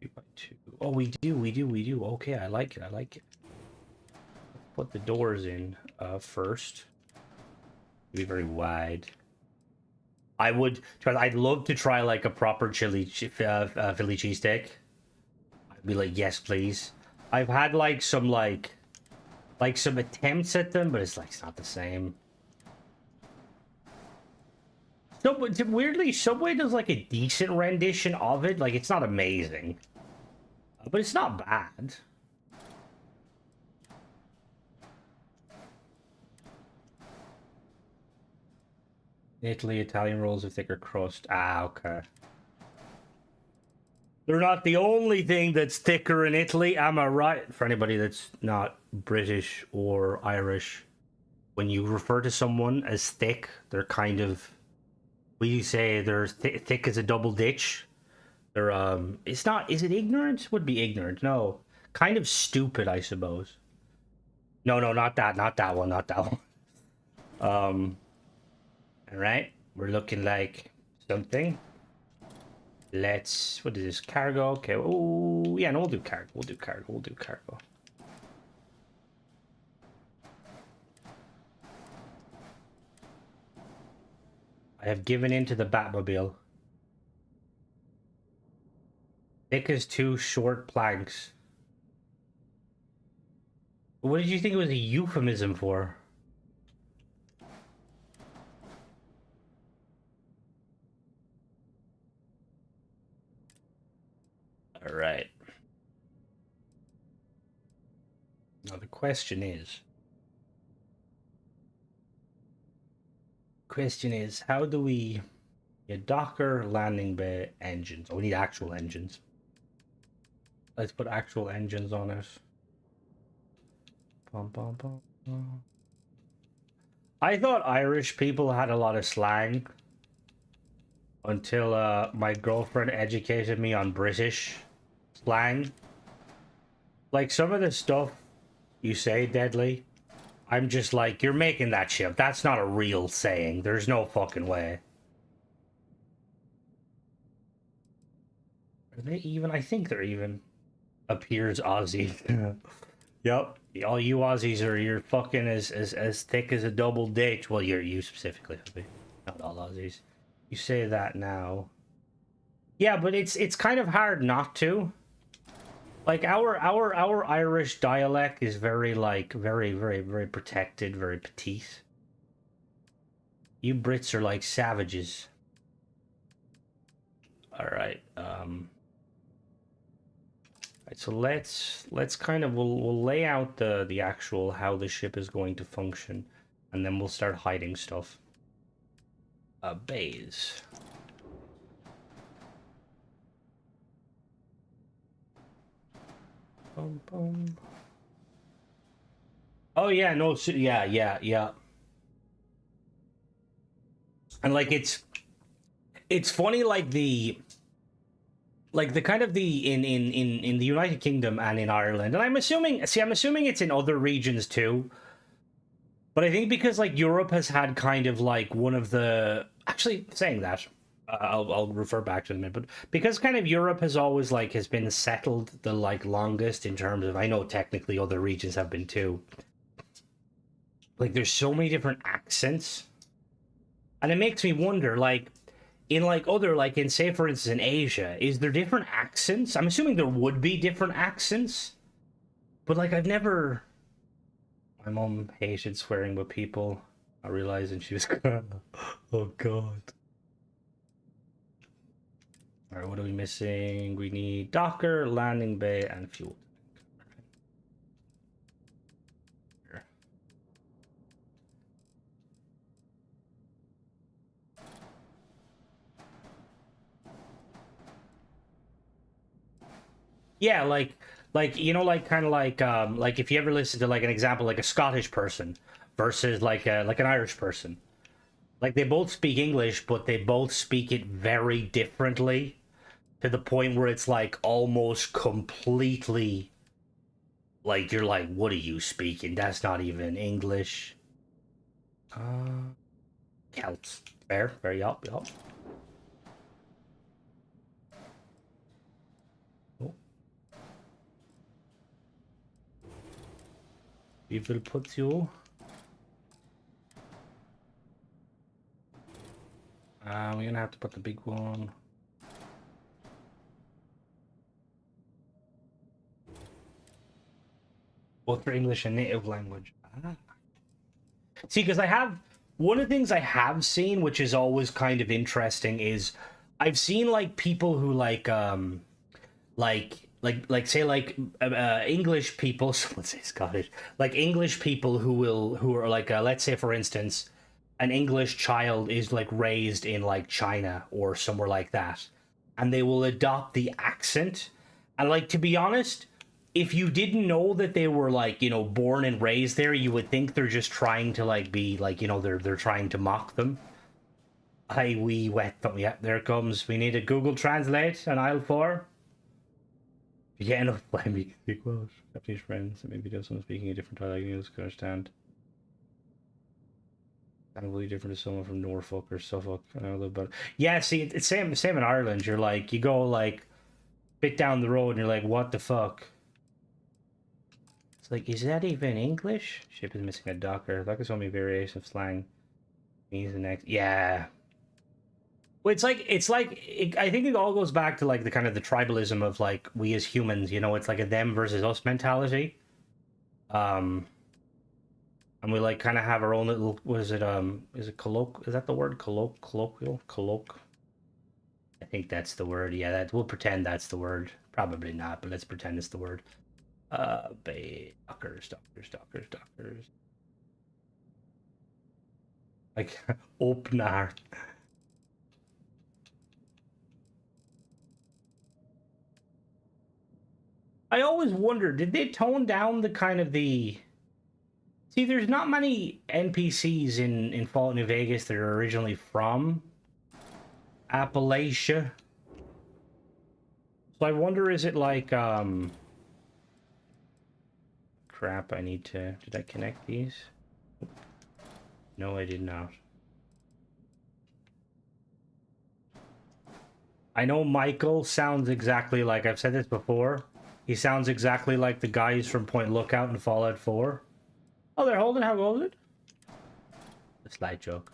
3x2. Oh, we do. Okay, I like it. Let's put the doors in first. Be very wide. I'd love to try like a proper Philly cheesesteak. I'd be like, yes, please. I've had like some attempts at them, but it's not the same. So, but weirdly, Subway does like a decent rendition of it. Like, it's not amazing, but it's not bad. In Italy, Italian rolls have thicker crust. Ah, okay. They're not the only thing that's thicker in Italy, am I right? For anybody that's not British or Irish, when you refer to someone as thick, they're kind of, we say they're thick as a double ditch. They're it's not. Is it ignorant? Would be ignorant. No, kind of stupid, I suppose. No, not that. Not that one. Not that one. All right, we're looking like something. Let's. What is this? Cargo. Okay. Oh, yeah. No, we'll do cargo. We'll do cargo. I have given in to the Batmobile. Thick as two short planks. What did you think it was a euphemism for? All right. Now the question is, how do we get Docker, landing bay, engines? Oh, we need actual engines. Let's put actual engines on it. Bum, bum, bum, bum. I thought Irish people had a lot of slang until my girlfriend educated me on British slang. Like, some of the stuff you say, Deadly, I'm just like, you're making that shit up. That's not a real saying. There's no fucking way. Are they even? I think they're even. Appears Aussie. Yep. All you Aussies you're fucking as thick as a double ditch. Well, you specifically, not all Aussies. You say that now. Yeah, but it's kind of hard not to. Like, our Irish dialect is very very protected, very petite. You Brits are like savages. All right. So let's kind of we'll lay out the actual how the ship is going to function, and then we'll start hiding stuff. Bays. Boom, boom. Oh yeah, no, so, yeah. And like it's funny, like the kind of the in the United Kingdom and in Ireland, and I'm assuming it's in other regions too. But I think because like Europe has had kind of like one of the actually saying that I'll refer back to it in a minute, but because kind of Europe has always like has been settled the like longest in terms of, I know technically other regions have been too. Like there's so many different accents, and it makes me wonder like in like other like in say for instance in Asia, is there different accents? I'm assuming there would be different accents, but like I've never. My mom hated swearing with people. I realizing she was gonna. Oh god. Alright, what are we missing? We need docker, landing bay, and fuel. Yeah, like you know, like kind of like if you ever listen to like an example, like a Scottish person versus like an Irish person, like they both speak English, but they both speak it very differently, to the point where it's like almost completely like you're like, what are you speaking? That's not even English. Celts. Fair, very up. Oh. We will put you. We're gonna have to put the big one. Both for English and native language. See, because I have one of the things I have seen, which is always kind of interesting, is I've seen like people who like say like English people, so let's say Scottish, like English people who are like let's say for instance, an English child is like raised in like China or somewhere like that, and they will adopt the accent, and like to be honest, if you didn't know that they were like, you know, born and raised there, you would think they're just trying to like be like, you know, they're trying to mock them. Hi, we wet them. Yeah, there it comes. We need a Google Translate on aisle 4. If you get enough blame, you can speak Welsh. Japanese friends, and maybe there's someone speaking a different dialect you can understand. Probably different to someone from Norfolk or Suffolk. I know a little bit. Yeah, see, it's same in Ireland. You're like, you go like bit down the road, and you're like, what the fuck? It's like, is that even English? Ship is missing a docker. That is only variation of slang. Means the next. Yeah. Well, I think it all goes back to like the kind of the tribalism of like we as humans. You know, it's like a them versus us mentality. And we like kind of have our own little. What is it? Is it colloquial? Is that the word? Colloquial? I think that's the word. Yeah, that we'll pretend that's the word. Probably not, but let's pretend it's the word. Dockers. Like, opener. I always wonder, did they tone down the kind of the... See, there's not many NPCs in Fallout New Vegas that are originally from Appalachia. So I wonder, is it like, crap, I need to... Did I connect these? No, I did not. I know Michael sounds exactly like... I've said this before. He sounds exactly like the guys from Point Lookout in Fallout 4. Oh, they're holding? How old is it? A slight joke.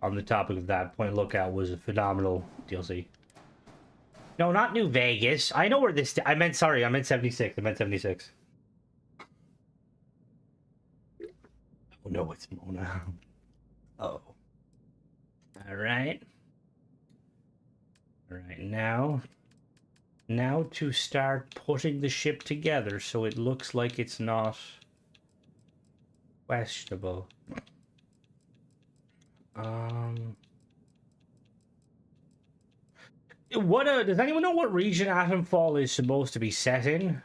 On the topic of that, Point Lookout was a phenomenal DLC. No, not New Vegas. I know where this... I meant 76. I meant 76. Oh, no, it's Mona. Oh. All right. All right, now to start putting the ship together so it looks like it's not questionable. Does anyone know what region Atomfall is supposed to be set in?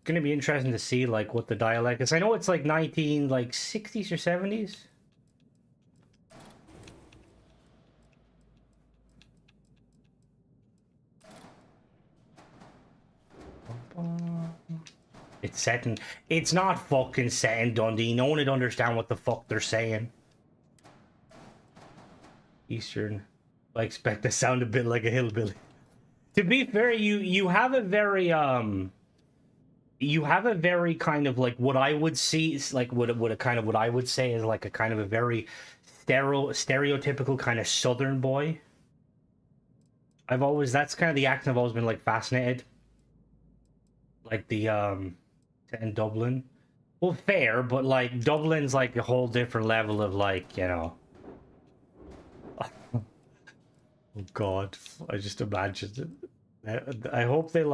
Gonna be interesting to see like what the dialect is. I know it's like 60s or 70s. It's set in. It's not fucking set in Dundee. No one would understand what the fuck they're saying. Eastern. I expect to sound a bit like a hillbilly. To be fair, you have a very kind of like what I would see is like what I would say is like a kind of a very stereotypical kind of southern boy. That's kind of the accent I've always been like fascinated. Like the in Dublin. Well, fair, but like Dublin's like a whole different level of like, you know. Oh God, I just imagined it. I hope they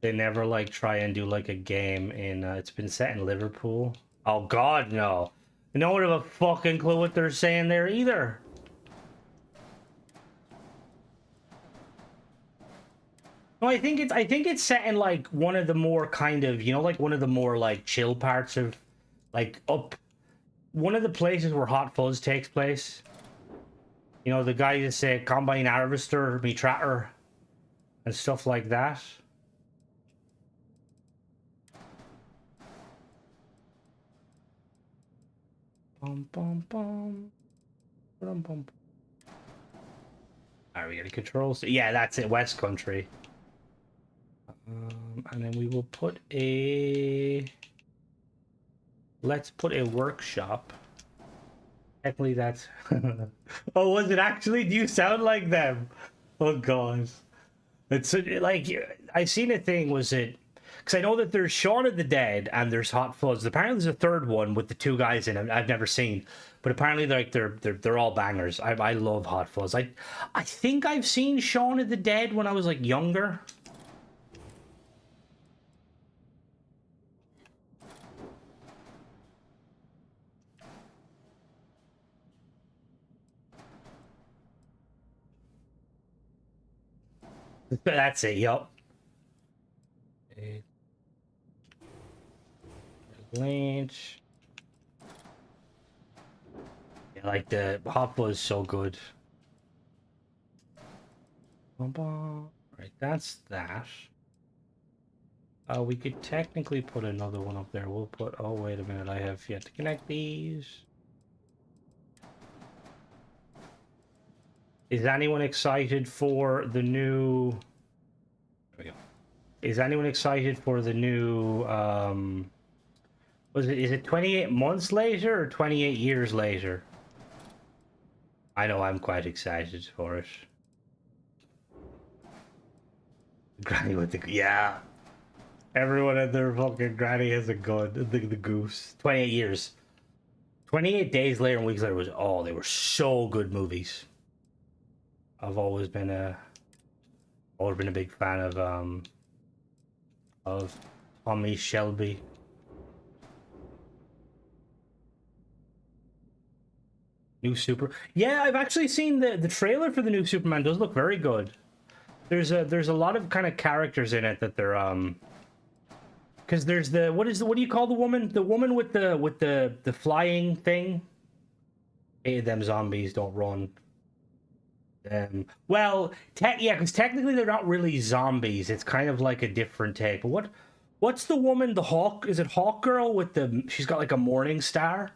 never like try and do like a game in it's been set in Liverpool. Oh God, no. No one have a fucking clue what they're saying there either. No, I think it's set in like one of the more kind of, you know, like one of the more like chill parts of like up one of the places where Hot Fuzz takes place. You know, the guy that say Combine Harvester, me Tratter, and stuff like that. Bum bum bum. Bum bum. Alright, we got a control. So yeah, that's it. West Country. And then we will put a. Let's put a workshop. Technically, that's. Oh, was it actually? Do you sound like them? Oh God. It's like I seen a thing. Was it? Because I know that there's Shaun of the Dead and there's Hot Fuzz. Apparently, there's a third one with the two guys in it. I've never seen, but apparently, they're all bangers. I love Hot Fuzz. I think I've seen Shaun of the Dead when I was like younger. That's it. Yup. Lynch. Yeah, like the Hot Fuzz is so good. Right, that's that. We could technically put another one up there. We'll put. Oh wait a minute, I have yet to connect these. Is anyone excited for the new? There we go. Is anyone excited for the new? Is it 28 months later or 28 years later? I know I'm quite excited for it. Granny with the yeah. Everyone and their fucking granny has a gun. The goose. 28 years. 28 days later and weeks later they were so good movies. I've always been a big fan of Tommy Shelby. New Super. Yeah, I've actually seen the trailer for the new Superman. Does look very good. There's a lot of kind of characters in it that they're because there's what do you call the woman? The woman with the flying thing. Hey, them zombies don't run. Well, yeah, because technically they're not really zombies. It's kind of like a different take. But what's the woman? The Hawk? Is it Hawk Girl with the? She's got like a morning star.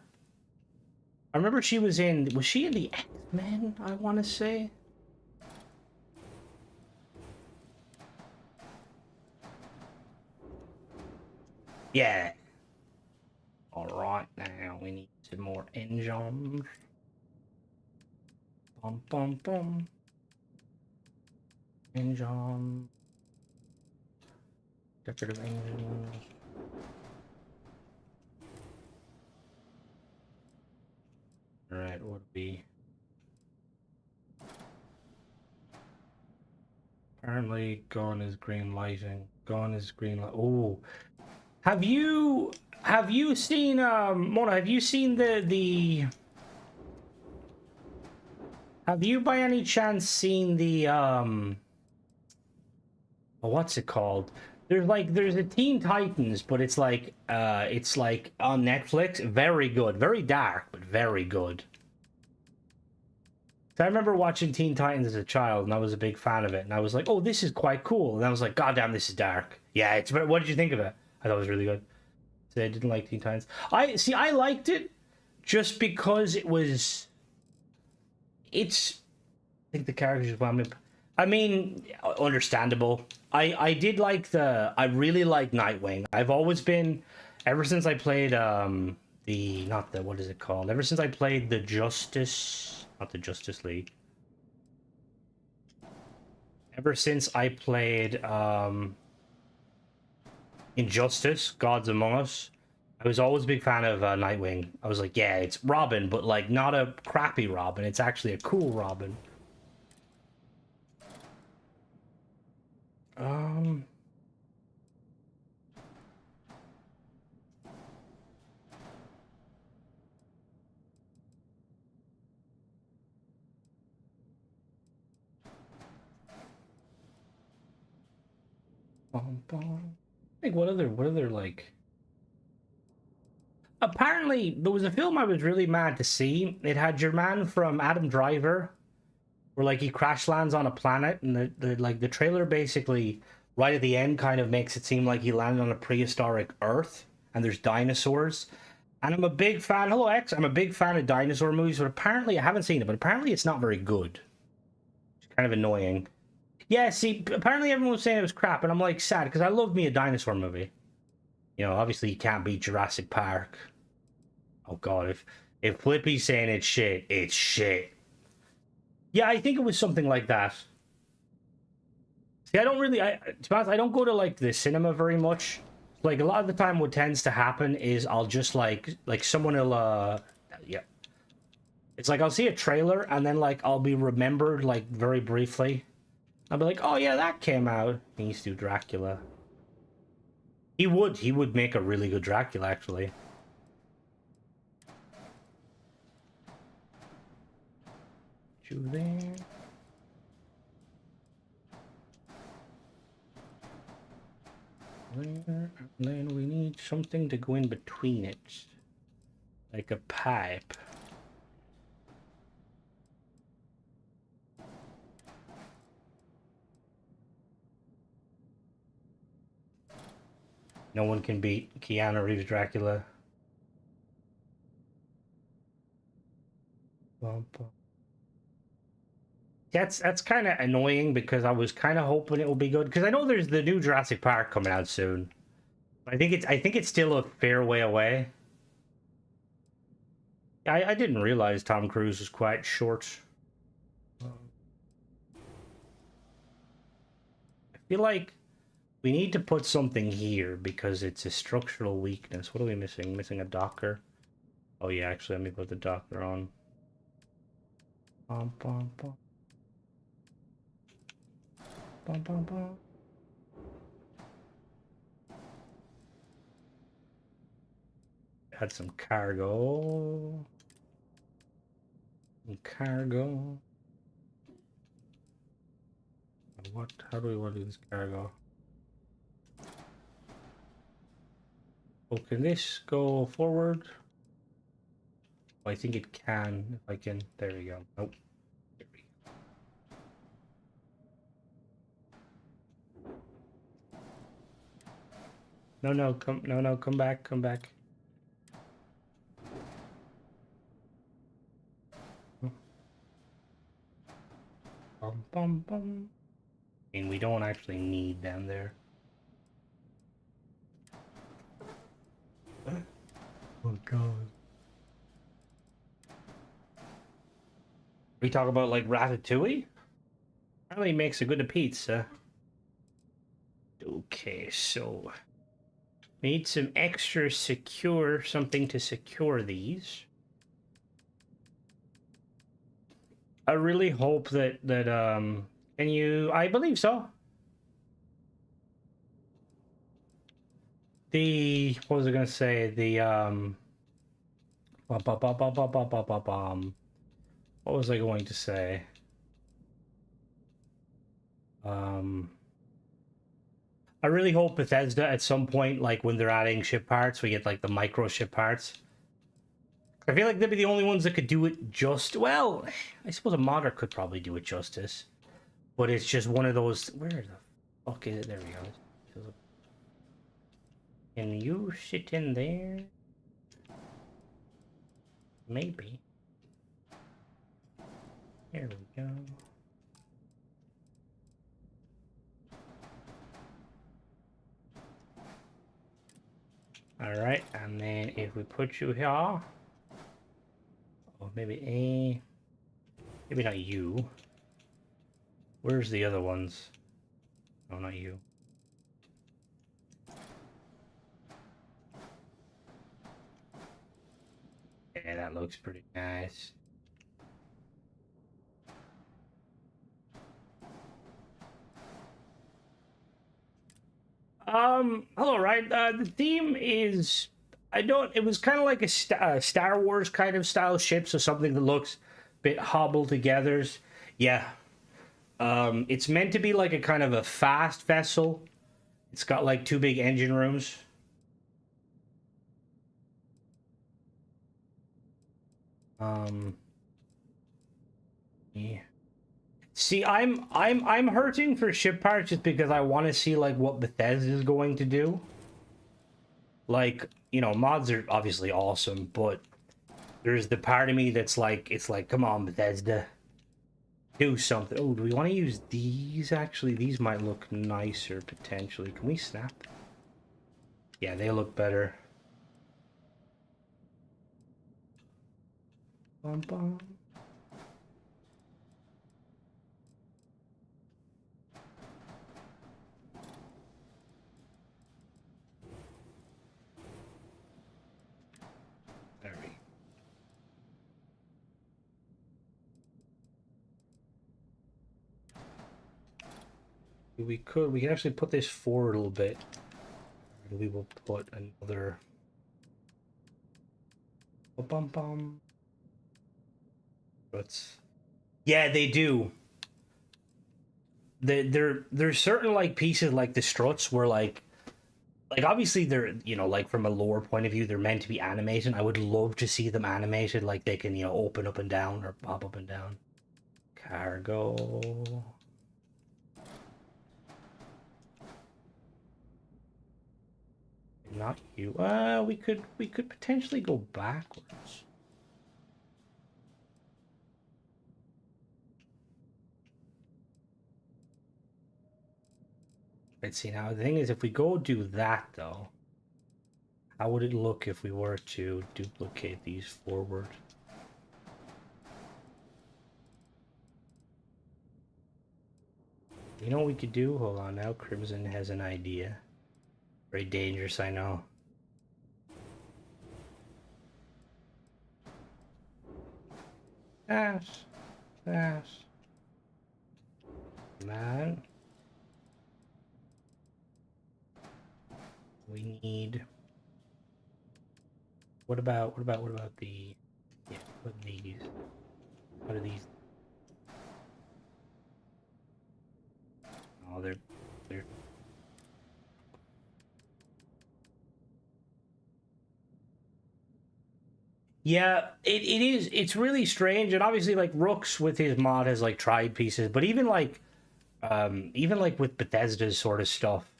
I remember she was in. Was she in the X-Men? I want to say. Yeah. All right, now we need some more engines. Bum bum bum. Engine. Decorative engines. All right, what would be? Apparently, gone is green lighting. Gone is green light. Oh, have you seen Mona? Have you seen the? Have you by any chance seen the oh, what's it called? There's a Teen Titans, but it's like on Netflix. Very good, very dark, but very good. So I remember watching Teen Titans as a child, and I was a big fan of it. And I was like, "Oh, this is quite cool." And I was like, "God damn, this is dark." Yeah, it's. What did you think of it? I thought it was really good. So I didn't like Teen Titans. I liked it just because it was. It's. I think the characters. I mean, understandable. I did like the. I really like Nightwing. I've always been, ever since I played the not the what is it called? Ever since I played the Justice, not the Justice League. Ever since I played Injustice, Gods Among Us, I was always a big fan of Nightwing. I was like, yeah, it's Robin, but like not a crappy Robin. It's actually a cool Robin. Um. Bum, bum. Like what other like apparently there was a film I was really mad to see. It had your man from Adam Driver where like he crash lands on a planet and the trailer basically right at the end kind of makes it seem like he landed on a prehistoric Earth and there's dinosaurs. And I'm a big fan. Hello X. I'm a big fan of dinosaur movies, but apparently I haven't seen it, but apparently it's not very good. It's kind of annoying. Yeah, see, apparently everyone was saying it was crap, and I'm like sad because I love me a dinosaur movie. You know, obviously you can't beat Jurassic Park. Oh god, if Flippy's saying it's shit, it's shit. Yeah, I think it was something like that. See, I don't really, to be honest, I don't go to like the cinema very much. Like a lot of the time, what tends to happen is I'll just like someone will yeah. It's like I'll see a trailer and then like I'll be remembered like very briefly. I'll be like, oh yeah, that came out. He used to do Dracula. He would make a really good Dracula, actually. You there? There, and then we need something to go in between it. Like a pipe. No one can beat Keanu Reeves Dracula. That's kind of annoying because I was kind of hoping it will be good because I know there's the new Jurassic Park coming out soon. I think it's still a fair way away. I didn't realize Tom Cruise was quite short. I feel like we need to put something here because it's a structural weakness. What are we missing? Missing a docker. Oh yeah, actually, let me put the docker on. Bum, bum, bum. Bum, bum, bum. Add some cargo. Cargo. What? How do we want to do this cargo? Oh, can this go forward? Oh, I think it can. If I can. There we go. Nope. There we go. No, come back, come back. Bum, bum, bum. I mean, we don't actually need them there. Oh god. We talk about like Ratatouille? Apparently makes a good pizza. Okay, so we need some extra something to secure these. I really hope that can you, I believe so. The what was I gonna say? The what was I going to say? I really hope Bethesda at some point, like when they're adding ship parts, we get like the micro ship parts. I feel like they'd be the only ones that could do it just well. I suppose a modder could probably do it justice, but it's just one of those. Where the fuck is it? There we go. Can you sit in there? Maybe. There we go. Alright, and then if we put you here, or maybe maybe not you. Where's the other ones? Oh, not you. Yeah, that looks pretty nice. Hello, right? The theme is, it was kind of like a Star Wars kind of style ship, so something that looks a bit hobbled together. Yeah. It's meant to be like a kind of a fast vessel. It's got like 2 big engine rooms. Yeah. See, I'm hurting for ship parts just because I want to see like what Bethesda is going to do. Like, you know, mods are obviously awesome, but there's the part of me that's like, it's like, come on, Bethesda, do something. Oh, do we want to use these? Actually, these might look nicer potentially. Can we snap? Yeah, they look better. Bum, bum. There we can actually put this forward a little bit. We will put another bum bum. But yeah, they do. There's certain like pieces like the struts where like obviously they're, you know, like from a lore point of view they're meant to be animated. I would love to see them animated, like they can, you know, open up and down or pop up and down. Cargo. Not you. We could potentially go backwards. Let's see, now the thing is, if we go do that though, how would it look if we were to duplicate these forward? You know what we could do? Hold on, now Crimson has an idea. Very dangerous, I know. Yes. Man. We need... What about the... Yeah, what these? What are these? Oh, they're... Yeah, it is. It's really strange, and obviously, like Rooks with his mod has like tried pieces, but even like with Bethesda's sort of stuff,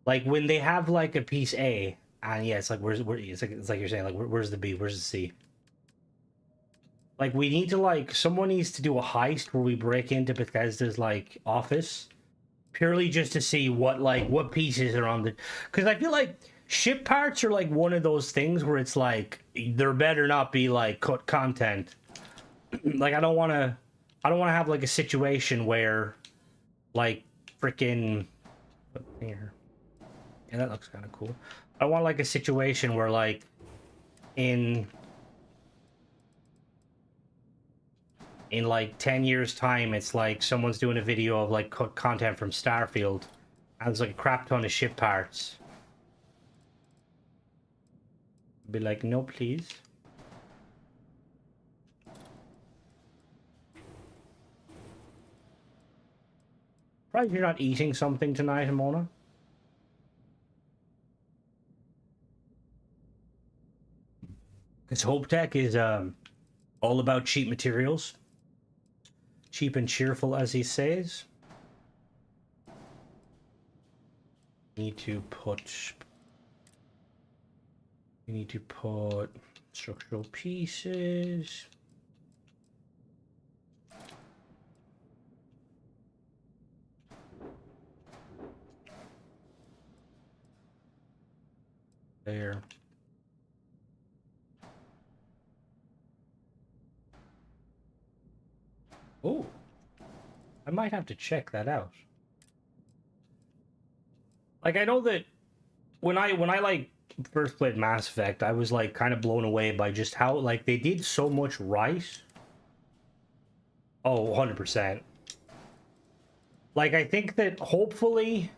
like when they have like a piece A, and yeah, it's like it's like you're saying, like where's the B, where's the C? Like we need to someone needs to do a heist where we break into Bethesda's like office, purely just to see what pieces are on the, because I feel like ship parts are like one of those things where it's like there better not be like cut content. Like I don't want to have like a situation where like freaking here. Yeah, that looks kind of cool. I want like a situation where like in like 10 years time it's like someone's doing a video of like cut content from Starfield and there's like a crap ton of ship parts. Be like, no, please. Surprised you're not eating something tonight, Mona. Because Hope Tech is all about cheap materials. Cheap and cheerful, as he says. We need to put structural pieces. There. Oh, I might have to check that out. Like, I know that when I like first played Mass Effect, I was like kind of blown away by just how like they did so much right. Oh, 100%. Like, I think that hopefully,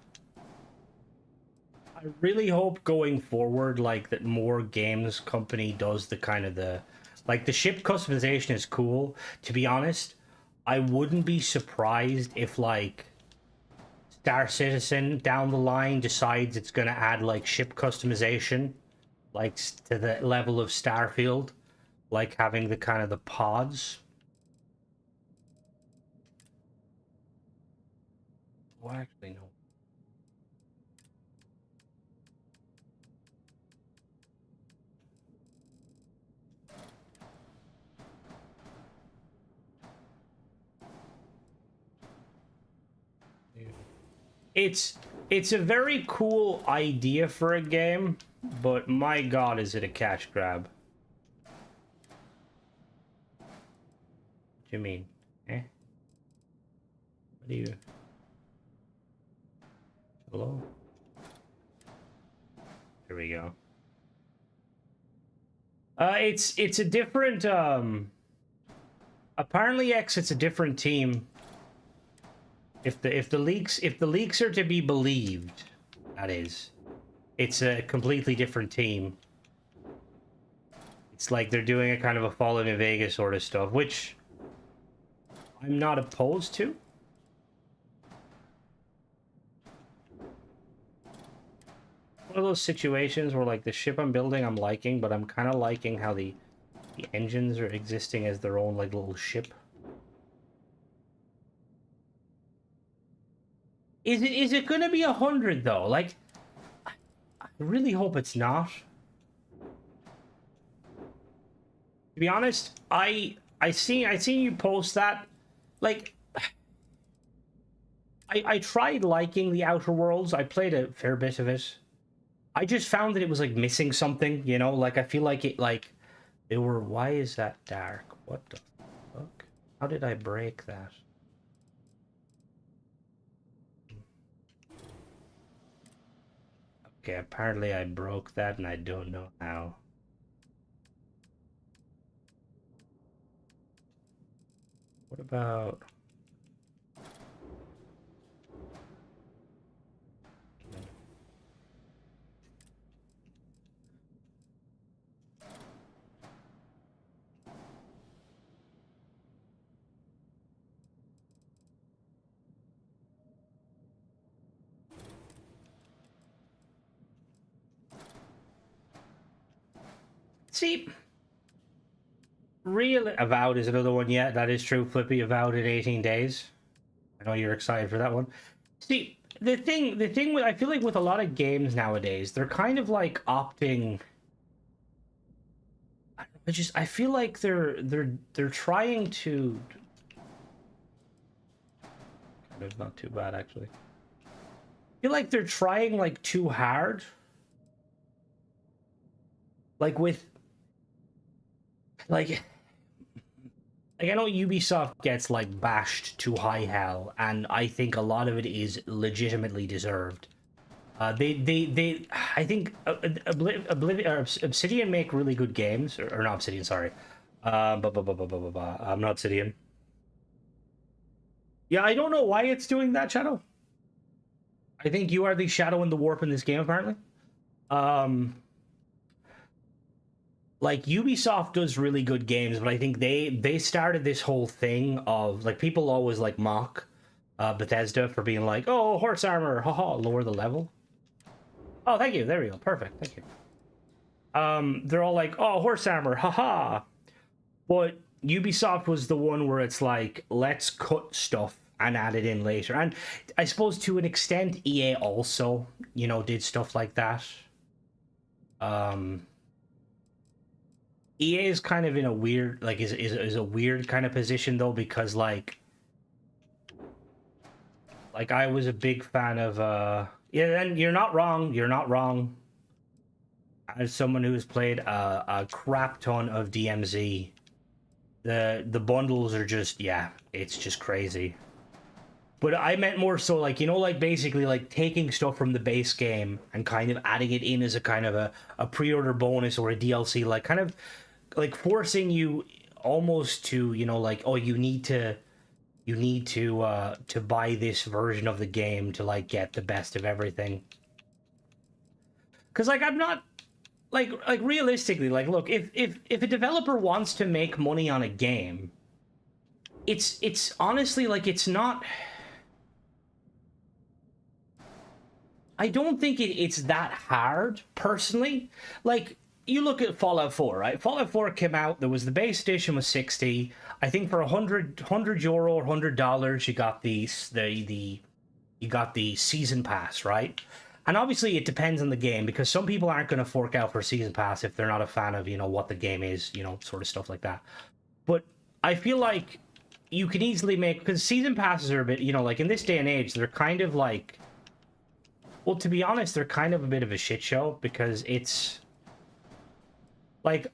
I really hope going forward, like, that more games company does the kind of like, the ship customization is cool. To be honest, I wouldn't be surprised if, like, Star Citizen down the line decides it's gonna add, like, ship customization, like, to the level of Starfield, like having the kind of the pods. Well, actually, no. It's a very cool idea for a game, but my god, is it a cash grab? What do you mean? Eh? What do you... Hello? Here we go. It's a different, apparently it's a different team. If the leaks are to be believed, that is, it's a completely different team. It's like they're doing a kind of a Fallout New Vegas sort of stuff, which I'm not opposed to. One of those situations where, like, the ship I'm building I'm liking, but I'm kind of liking how the engines are existing as their own, like, little ship. Is it gonna be 100 though? Like, I really hope it's not. To be honest, I seen you post that. Like, I tried liking the Outer Worlds. I played a fair bit of it. I just found that it was like missing something, you know? Like, I feel like they were, why is that dark? What the fuck? How did I break that? Okay, apparently I broke that and I don't know how. What about... See, real Avowed is another one. Yeah, that is true. Flippy, Avowed in 18 days. I know you're excited for that one. See, the thing with, I feel like with a lot of games nowadays, they're kind of like opting. I feel like they're trying to. It's not too bad actually. I feel like they're trying like too hard. Like with. Like I know Ubisoft gets like bashed to high hell, and I think a lot of it is legitimately deserved. I think Obsidian make really good games, or not Obsidian, sorry. I'm not Obsidian. Yeah, I don't know why it's doing that, Shadow. I think you are the shadow in the warp in this game, apparently. like Ubisoft does really good games, but I think they started this whole thing of like people always like mock Bethesda for being like, oh, horse armor, haha, lower the level. Oh, thank you. There we go. Perfect. Thank you. They're all like, oh, horse armor, haha. But Ubisoft was the one where it's like, let's cut stuff and add it in later. And I suppose to an extent, EA also, you know, did stuff like that. EA is kind of in a weird, like, is a weird kind of position though, because like I was a big fan of, yeah, and you're not wrong. You're not wrong. As someone who has played a crap ton of DMZ, the bundles are just, yeah, it's just crazy. But I meant more so like, you know, like basically like taking stuff from the base game and kind of adding it in as a kind of a pre-order bonus or a DLC, like kind of like forcing you almost to, you know, like, oh, you need to buy this version of the game to like get the best of everything. Because like I'm not like realistically, like, look, if a developer wants to make money on a game, it's honestly like it's not. I don't think it's that hard, personally. Like, you look at Fallout 4, right? Fallout 4 came out, there was the base edition was 60. I think for €100 or $100, you got you got the season pass, right? And obviously it depends on the game, because some people aren't going to fork out for a season pass if they're not a fan of, you know, what the game is, you know, sort of stuff like that. But I feel like you can easily make, because season passes are a bit, you know, like in this day and age, they're kind of like, well, to be honest, they're kind of a bit of a shit show, because it's like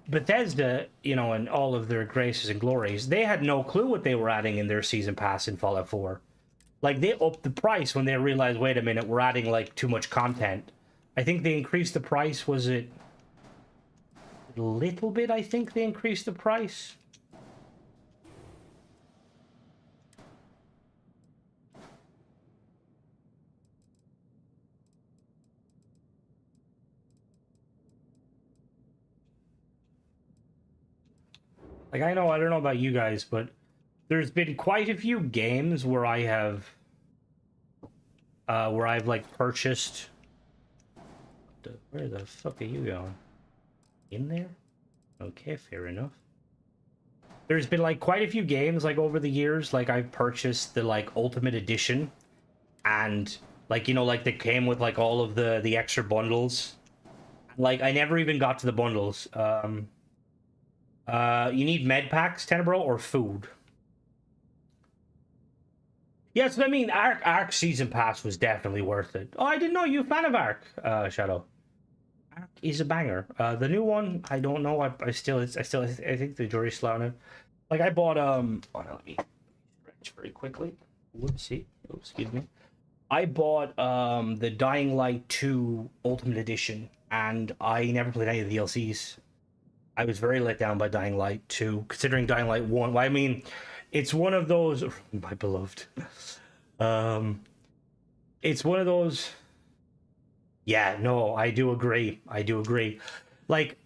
Bethesda, you know, and all of their graces and glories, they had no clue what they were adding in their season pass in Fallout 4. Like, they upped the price when they realized, wait a minute, we're adding like too much content. I think they increased the price, was it a little bit? I think they increased the price. Like, I don't know about you guys, but there's been quite a few games where I have, where I've like purchased. Where the fuck are you going? In there? Okay, fair enough. There's been like quite a few games like over the years, like I've purchased the like Ultimate Edition, and like, you know, like they came with like all of the extra bundles. Like I never even got to the bundles. You need med packs, Tenebro, or food. Yeah, so I mean, Ark Season Pass was definitely worth it. Oh, I didn't know you were a fan of Ark, Shadow. Ark is a banger. The new one, I don't know. I think the jury's still on it. Like I bought oh, no, let me stretch very quickly. Whoopsie. Oh, excuse me. I bought the Dying Light 2 Ultimate Edition, and I never played any of the DLCs. I was very let down by Dying Light 2, considering Dying Light 1. Well, I mean, it's one of those, my beloved. It's one of those. Yeah, no, I do agree. I do agree. Like,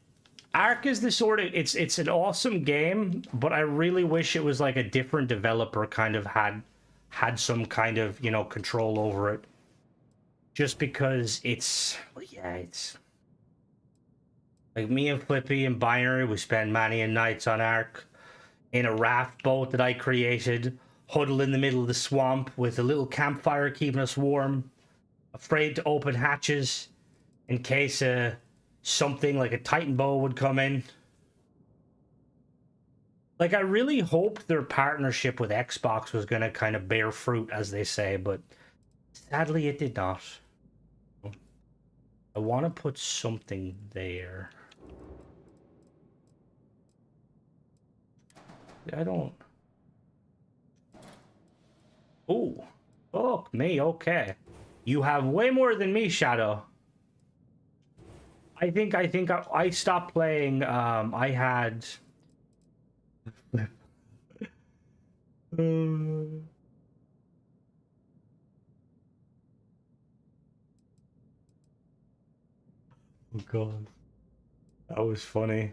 Ark is the sort of, it's an awesome game, but I really wish it was like a different developer kind of had some kind of, you know, control over it. Just because it's, well, yeah, it's like me and Flippy and Binary, we spend many nights on Ark in a raft boat that I created, huddled in the middle of the swamp with a little campfire keeping us warm, afraid to open hatches in case something like a Titan bow would come in. Like, I really hope their partnership with Xbox was going to kind of bear fruit, as they say, but sadly it did not. I want to put something there. I don't... Oh, fuck me, okay. You have way more than me, Shadow. I think I stopped playing, I had... oh god. That was funny.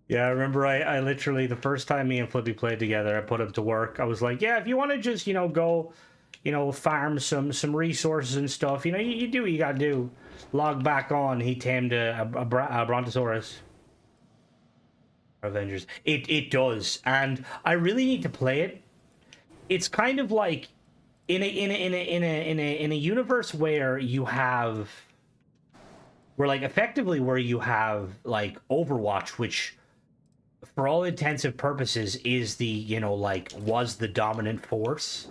Yeah, I remember I literally, the first time me and Flippy played together, I put him to work. I was like, yeah, if you want to just, go, farm some resources and stuff, you do what you gotta do. Log back on, he tamed a Brontosaurus. Avengers. It does, and I really need to play it. It's kind of like in a universe where you have effectively where you have like Overwatch, which for all intensive purposes is the was the dominant force.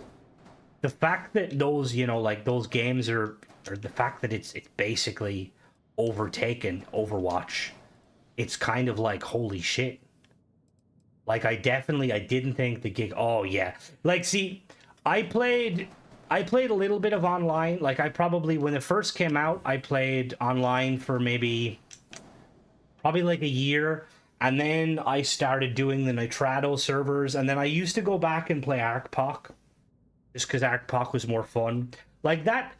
The fact that those those games are, or the fact that it's basically overtaken Overwatch, it's kind of like holy shit. Like I didn't think the gig. Oh yeah, like see, I played a little bit of online. Like I probably, when it first came out, I played online for probably like a year, and then I started doing the Nitrado servers, and then I used to go back and play ArcPoc, just because ArcPoc was more fun. Like that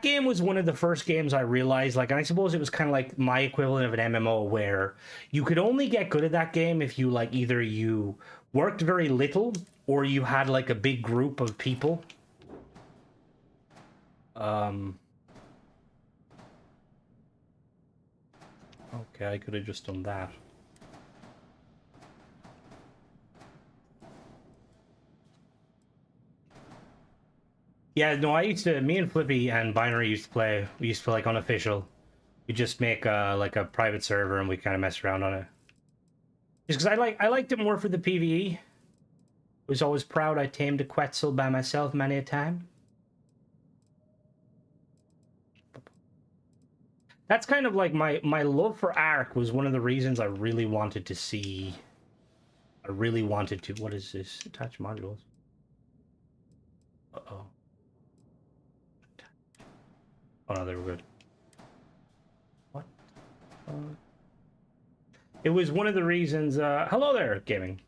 game was one of the first games I realized, like, and I suppose it was kind of like my equivalent of an MMO, where you could only get good at that game if you like either you worked very little or you had like a big group of people. Okay, I could have just done that. Yeah, no, me and Flippy and Binary used to play. We used to like unofficial. We just make like a private server and we kind of mess around on it. Just because I liked it more for the PvE. Was always proud I tamed a Quetzal by myself many a time. That's kind of like my love for Ark was one of the reasons I really wanted to see. I really wanted to. What is this? Attach modules. Uh-oh. Oh no, they were good. What? It was one of the reasons. Hello there, gaming.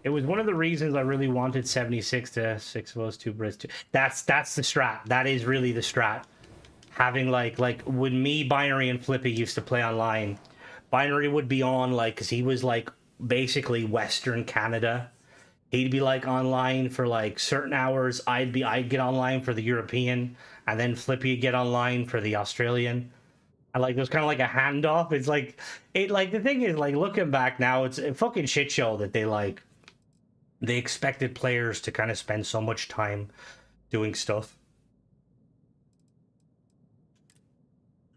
It was one of the reasons I really wanted 76 to 6 of us, 2 Brits. That's the strat. That is really the strat. Having like when me, Binary, and Flippy used to play online, Binary would be on like, because he was like basically Western Canada. He'd be like online for like certain hours. I'd get online for the European, and then Flippy would get online for the Australian. And like there's kind of like a handoff. It's like the thing is, like, looking back now, it's a fucking shit show that they expected players to kind of spend so much time doing stuff.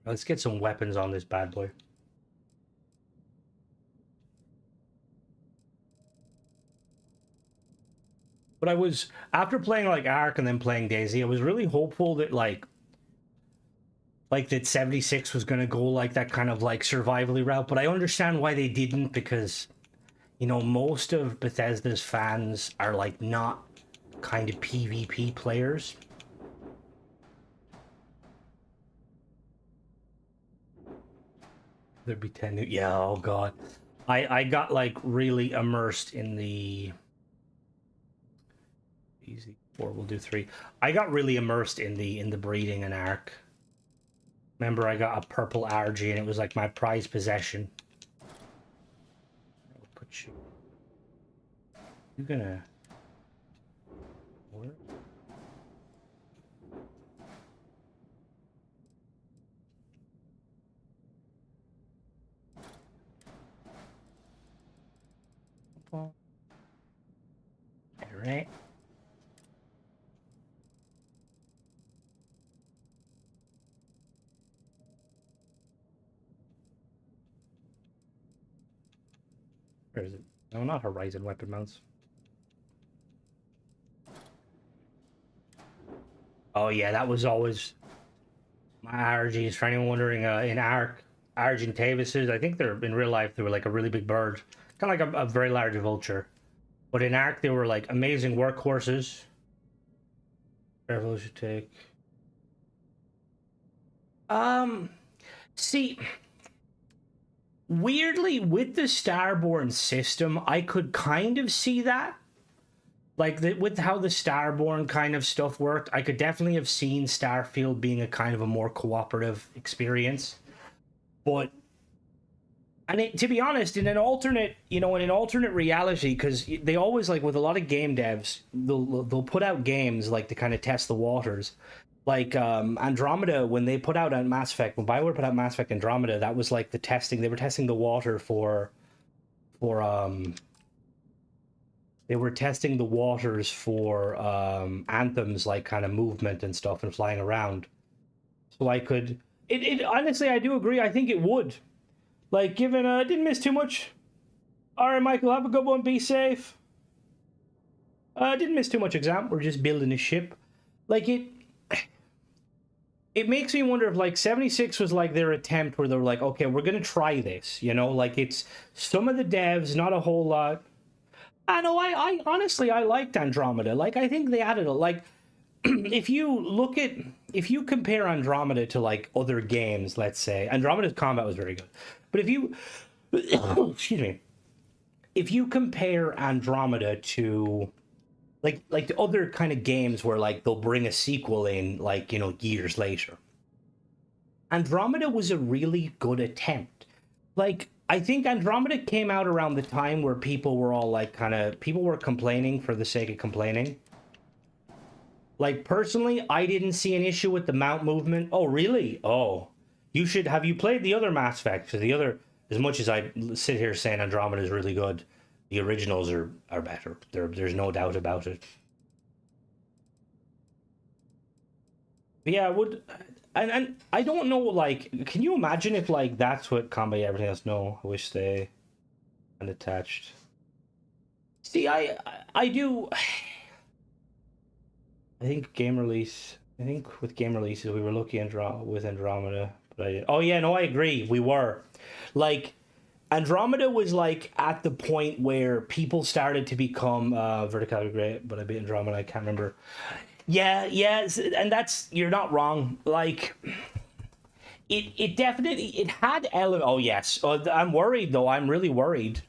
Let's get some weapons on this bad boy. But I was, after playing like Ark and then playing Daisy, I was really hopeful that like that 76 was going to go like that kind of like survivally route. But I understand why they didn't, because most of Bethesda's fans are like not kind of PvP players. There'd be 10 new, yeah, oh god. I got like really immersed in the easy 4, we'll do 3. I got really immersed in the breeding in Ark. Remember, I got a purple RG and it was like my prized possession. I'll put you. You're gonna. Where? All right. Where is it? No, not Horizon weapon mounts. Oh yeah, that was always my RGs. For anyone wondering, in Ark, Argentavises, I think they're in real life they were like a really big bird, kind of like a very large vulture. But in Ark, they were like amazing workhorses. Careful, you should take. See, weirdly, with the Starborn system, I could kind of see that. Like, with how the Starborn kind of stuff worked, I could definitely have seen Starfield being a kind of a more cooperative experience. But And to be honest, in an alternate, in an alternate reality, because they always like with a lot of game devs, they'll put out games like to kind of test the waters. Like Andromeda, when they put out Mass Effect, when Bioware put out Mass Effect Andromeda, that was like the testing. They were testing the water for they were testing the waters for Anthem's like kind of movement and stuff and flying around. So I could. It honestly, I do agree. I think it would. Like, given didn't miss too much. All right, Michael, have a good one. Be safe. Didn't miss too much exam. We're just building a ship. Like it makes me wonder if like 76 was like their attempt where they were like, okay, we're gonna try this. Like it's some of the devs, not a whole lot. I know. I honestly I liked Andromeda. Like I think they added like. If you compare Andromeda to like other games, let's say Andromeda's combat was very good, but if you excuse me, if you compare Andromeda to like the other kind of games where like they'll bring a sequel in like years later, Andromeda was a really good attempt. Like I think Andromeda came out around the time where people were all like people were complaining for the sake of complaining. Like, personally, I didn't see an issue with the mount movement. Oh, really? Oh. Have you played the other Mass Effect? So the other, as much as I sit here saying Andromeda is really good, the originals are better. There's no doubt about it. But yeah, and I don't know, like, can you imagine if, like, that's what combat everything else? No, I wish they unattached. See, I do... I think with game releases we were lucky with Andromeda, but oh yeah, no, I agree. We were like Andromeda was like at the point where people started to become vertically great, but I beat Andromeda. I can't remember. Yeah, and you're not wrong. Like it definitely it had element. Oh yes, I'm worried though. I'm really worried.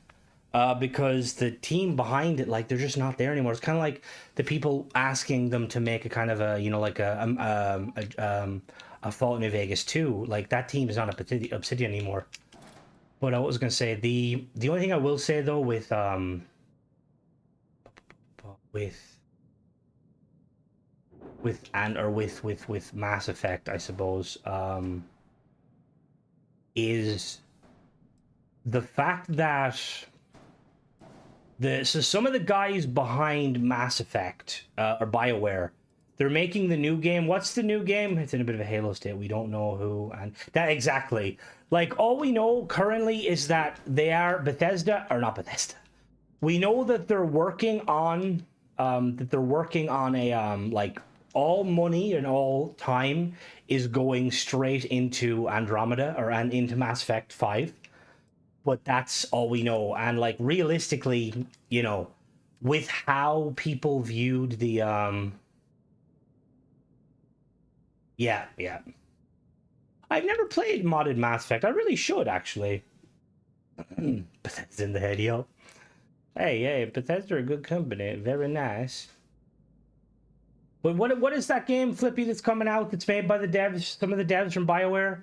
Because the team behind it, like, they're just not there anymore. It's kind of like the people asking them to make a kind of a, like a Fallout New Vegas 2. Like, that team is not Obsidian anymore. But I was going to say, the only thing I will say, though, with Mass Effect, I suppose, is the fact that so some of the guys behind Mass Effect or BioWare, they're making the new game. What's the new game? It's in a bit of a Halo state. We don't know who, and that exactly. Like, all we know currently is that they are Bethesda, or not Bethesda. We know that they're working on a like all money and all time is going straight into Andromeda and into Mass Effect 5. But that's all we know. And like realistically, with how people viewed the yeah. I've never played modded Mass Effect. I really should actually. Bethesda in the head, yo. Hey, Bethesda are a good company. Very nice. But what is that game, Flippy, that's coming out that's made by the devs, some of the devs from BioWare?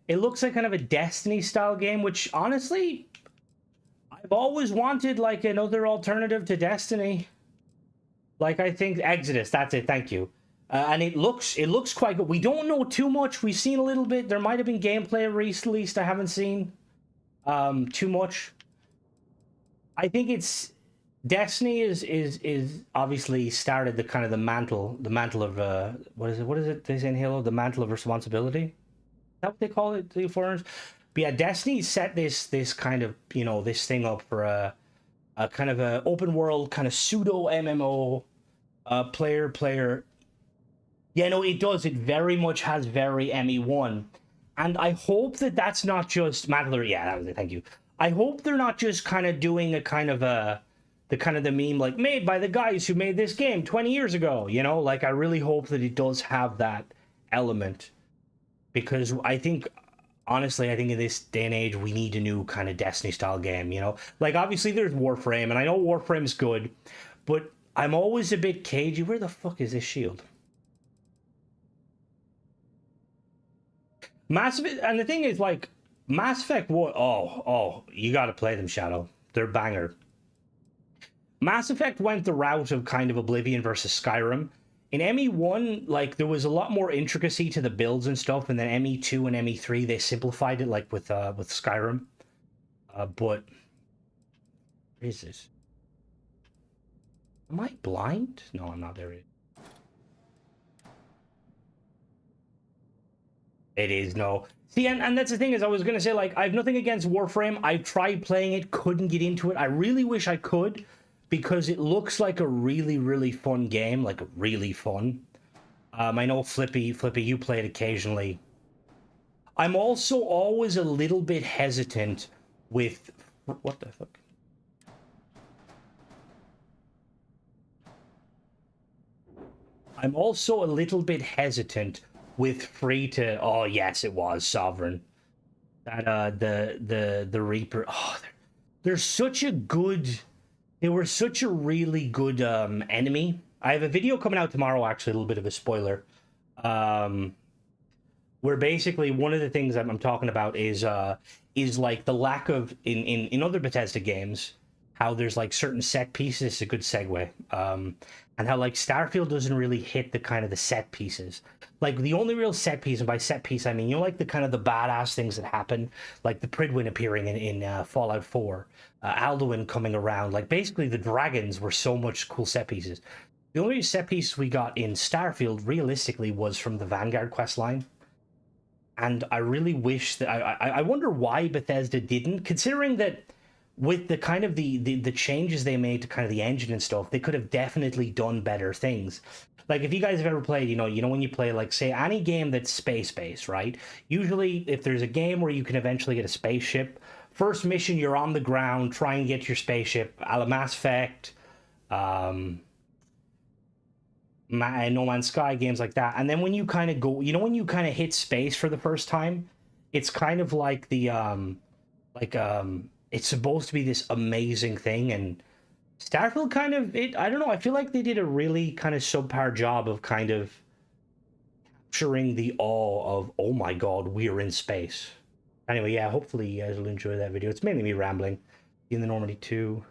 It looks like kind of a Destiny style game, which honestly, I've always wanted like another alternative to Destiny. Like I think Exodus, that's it. Thank you. And it looks quite good. We don't know too much. We've seen a little bit. There might have been gameplay released. I haven't seen too much. I think it's Destiny is obviously started the kind of the mantle of what is it they say in Halo, the mantle of responsibility. Is that what they call it, the foreigners? But yeah, Destiny set this kind of, this thing up for a kind of a open world kind of pseudo MMO player. Yeah, no, it does. It very much has very ME1. And I hope that that's not just Mantle. Yeah, that was it. Thank you. I hope they're not just kind of doing a kind of the meme like made by the guys who made this game 20 years ago, like I really hope that it does have that element. Because honestly, I think in this day and age, we need a new kind of Destiny-style game, Like, obviously, there's Warframe, and I know Warframe's good, but I'm always a bit cagey. Where the fuck is this shield? Massive, and the thing is, like, Mass Effect what? Oh, you got to play them, Shadow. They're banger. Mass Effect went the route of kind of Oblivion versus Skyrim. In ME1, like, there was a lot more intricacy to the builds and stuff, and then ME2 and ME3, they simplified it, like, with Skyrim. But... What is this? Am I blind? No, I'm not. There it is. It is, no. See, and that's the thing is, I was going to say, like, I have nothing against Warframe. I've tried playing it, couldn't get into it. I really wish I could, because it looks like a really, really fun game, like, really fun. I know Flippy, you play it occasionally. I'm also always a little bit hesitant with... What the fuck? I'm also a little bit hesitant with free to... Oh, yes, it was Sovereign. That, the Reaper... Oh, they're such a good... They were such a really good enemy. I have a video coming out tomorrow, actually, a little bit of a spoiler. Where basically one of the things I'm talking about is like the lack of... In other Bethesda games, how there's like certain set pieces. It's a good segue. And how like Starfield doesn't really hit the kind of the set pieces. Like the only real set piece, and by set piece I mean, you know, like the kind of the badass things that happen, like the Pridwin appearing in Fallout 4, Alduin coming around, like basically the dragons were so much cool set pieces. The only set piece we got in Starfield realistically was from the Vanguard quest line. And I really wish that I wonder why Bethesda didn't, considering that with the kind of the changes they made to kind of the engine and stuff, they could have definitely done better things. Like if you guys have ever played, you know when you play like say any game that's space-based, right? Usually if there's a game where you can eventually get a spaceship, first mission you're on the ground, try and get your spaceship, a la Mass Effect, No Man's Sky, games like that. And then when you kind of go, you know when you kind of hit space for the first time, it's kind of like the it's supposed to be this amazing thing, and Starfield kind of, I don't know, I feel like they did a really kind of subpar job of kind of capturing the awe of, oh my god, we're in space. Anyway, yeah, hopefully you guys will enjoy that video. It's mainly me rambling. In the Normandy 2.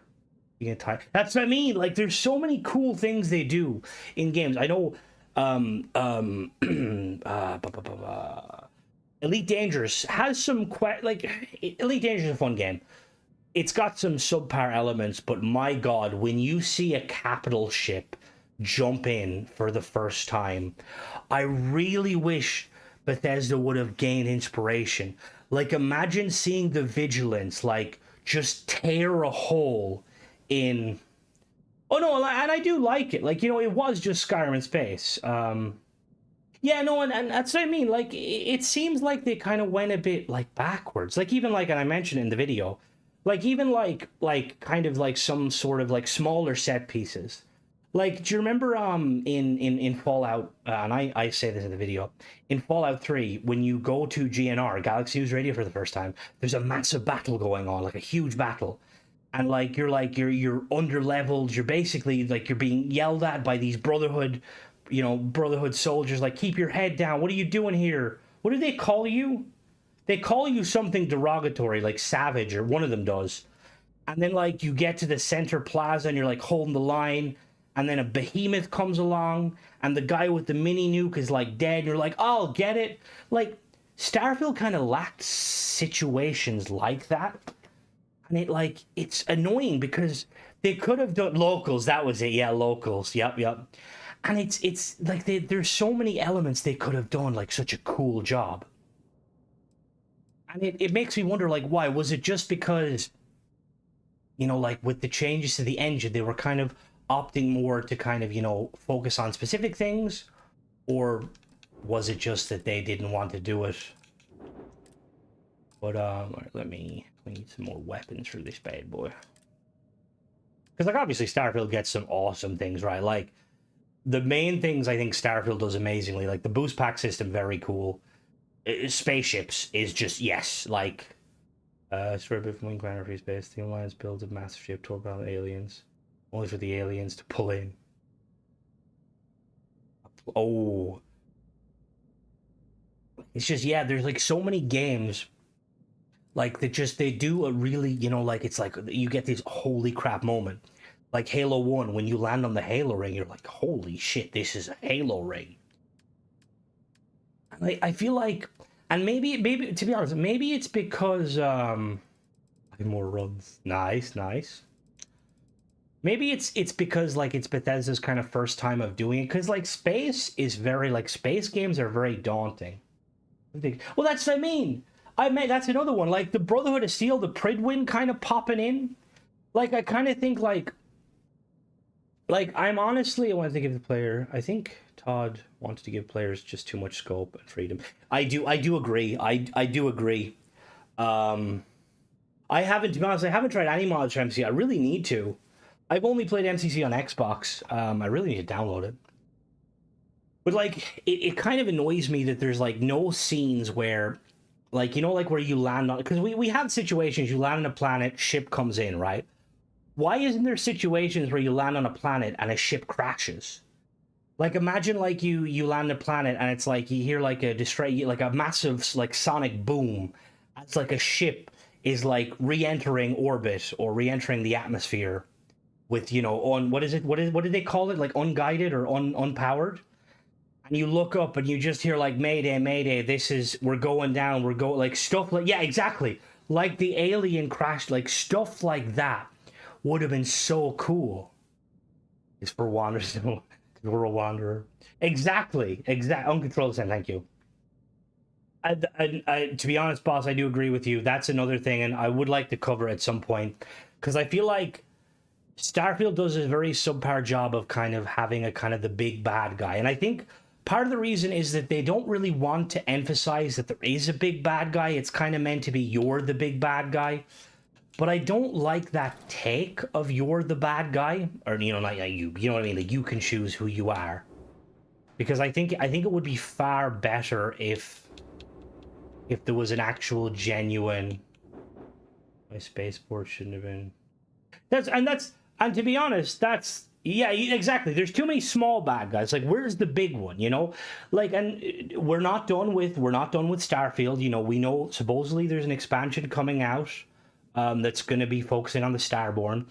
You get tired. That's what I mean, like there's so many cool things they do in games. I know Elite Dangerous has some Elite Dangerous is a fun game. It's got some subpar elements, but my god, when you see a capital ship jump in for the first time, I really wish Bethesda would have gained inspiration. Like imagine seeing the Vigilance like just tear a hole in... Oh no, and I do like it. Like, you know, it was just Skyrim in space. Yeah, no, and that's what I mean. Like, it seems like they kind of went a bit like backwards. Like even like, and I mentioned in the video, like even like kind of like some sort of like smaller set pieces. Like, do you remember in Fallout, and I say this in the video, in Fallout 3, when you go to GNR, Galaxy News Radio, for the first time, there's a massive battle going on, like a huge battle. And like you're under leveled, you're basically like you're being yelled at by these Brotherhood soldiers, like, keep your head down, what are you doing here? What do they call you? They call you something derogatory, like savage, or one of them does. And then like you get to the center plaza and you're like holding the line, and then a behemoth comes along and the guy with the mini nuke is like dead, and you're like, oh, I'll get it. Like Starfield kind of lacked situations like that. And it's annoying because they could have done locals. That was it. Yeah, locals. Yep. And it's like there's so many elements they could have done like such a cool job. And it makes me wonder, like, why? Was it just because, you know, like with the changes to the engine, they were kind of opting more to kind of, you know, focus on specific things? Or was it just that they didn't want to do it? But, we need some more weapons for this bad boy. Because, like, obviously Starfield gets some awesome things, right? Like, the main things I think Starfield does amazingly, like the boost pack system, very cool. Spaceships is just, yes, like... Story bit from Wing Commander Free Space. The Alliance builds a massive ship to battle aliens. Only for the aliens to pull in. Oh. It's just, yeah, there's like so many games Like they do a really, you know, like it's like you get this holy crap moment. Like Halo 1, when you land on the Halo ring, you're like, holy shit, this is a Halo ring. And I feel like, and maybe to be honest, maybe it's because more runs. Nice, nice. Maybe it's because like it's Bethesda's kind of first time of doing it, because like space is very like space games are very daunting. Well, that's what I mean. That's another one. Like the Brotherhood of Steel, the Pridwin kind of popping in. Like I kind of think like I'm honestly, I want to give the player. I think Todd wants to give players just too much scope and freedom. I do agree. I do agree. I haven't, to be honest, I haven't tried any mods for MCC. I really need to. I've only played MCC on Xbox. I really need to download it. But like, it kind of annoys me that there's like no scenes where, like, you know, like where you land on, because we have situations, you land on a planet, ship comes in, right? Why isn't there situations where you land on a planet and a ship crashes? Like imagine like you land a planet and it's like you hear like like a massive like sonic boom. It's like a ship is like re-entering orbit or re-entering the atmosphere with, you know, on what did they call it, like unguided or unpowered? And you look up and you just hear like mayday, mayday, we're going down, we're going, like stuff like, yeah, exactly, like the alien crash, like stuff like that would have been so cool. It's for Wanderers. We're a wanderer. Exactly. Uncontrolled Sin, thank you. To be honest, boss, I do agree with you. That's another thing, and I would like to cover at some point, because I feel like Starfield does a very subpar job of kind of having a kind of the big bad guy. And I think part of the reason is that they don't really want to emphasize that there is a big bad guy. It's kind of meant to be you're the big bad guy. But I don't like that take of you're the bad guy, or, you know, not you know what I mean? Like you can choose who you are. Because I think it would be far better if there was an actual genuine, my spaceport shouldn't have been. And to be honest, that's, yeah, exactly. There's too many small bad guys. Like, where's the big one, you know? Like, and we're not done with Starfield. You know, we know supposedly there's an expansion coming out that's going to be focusing on the Starborn.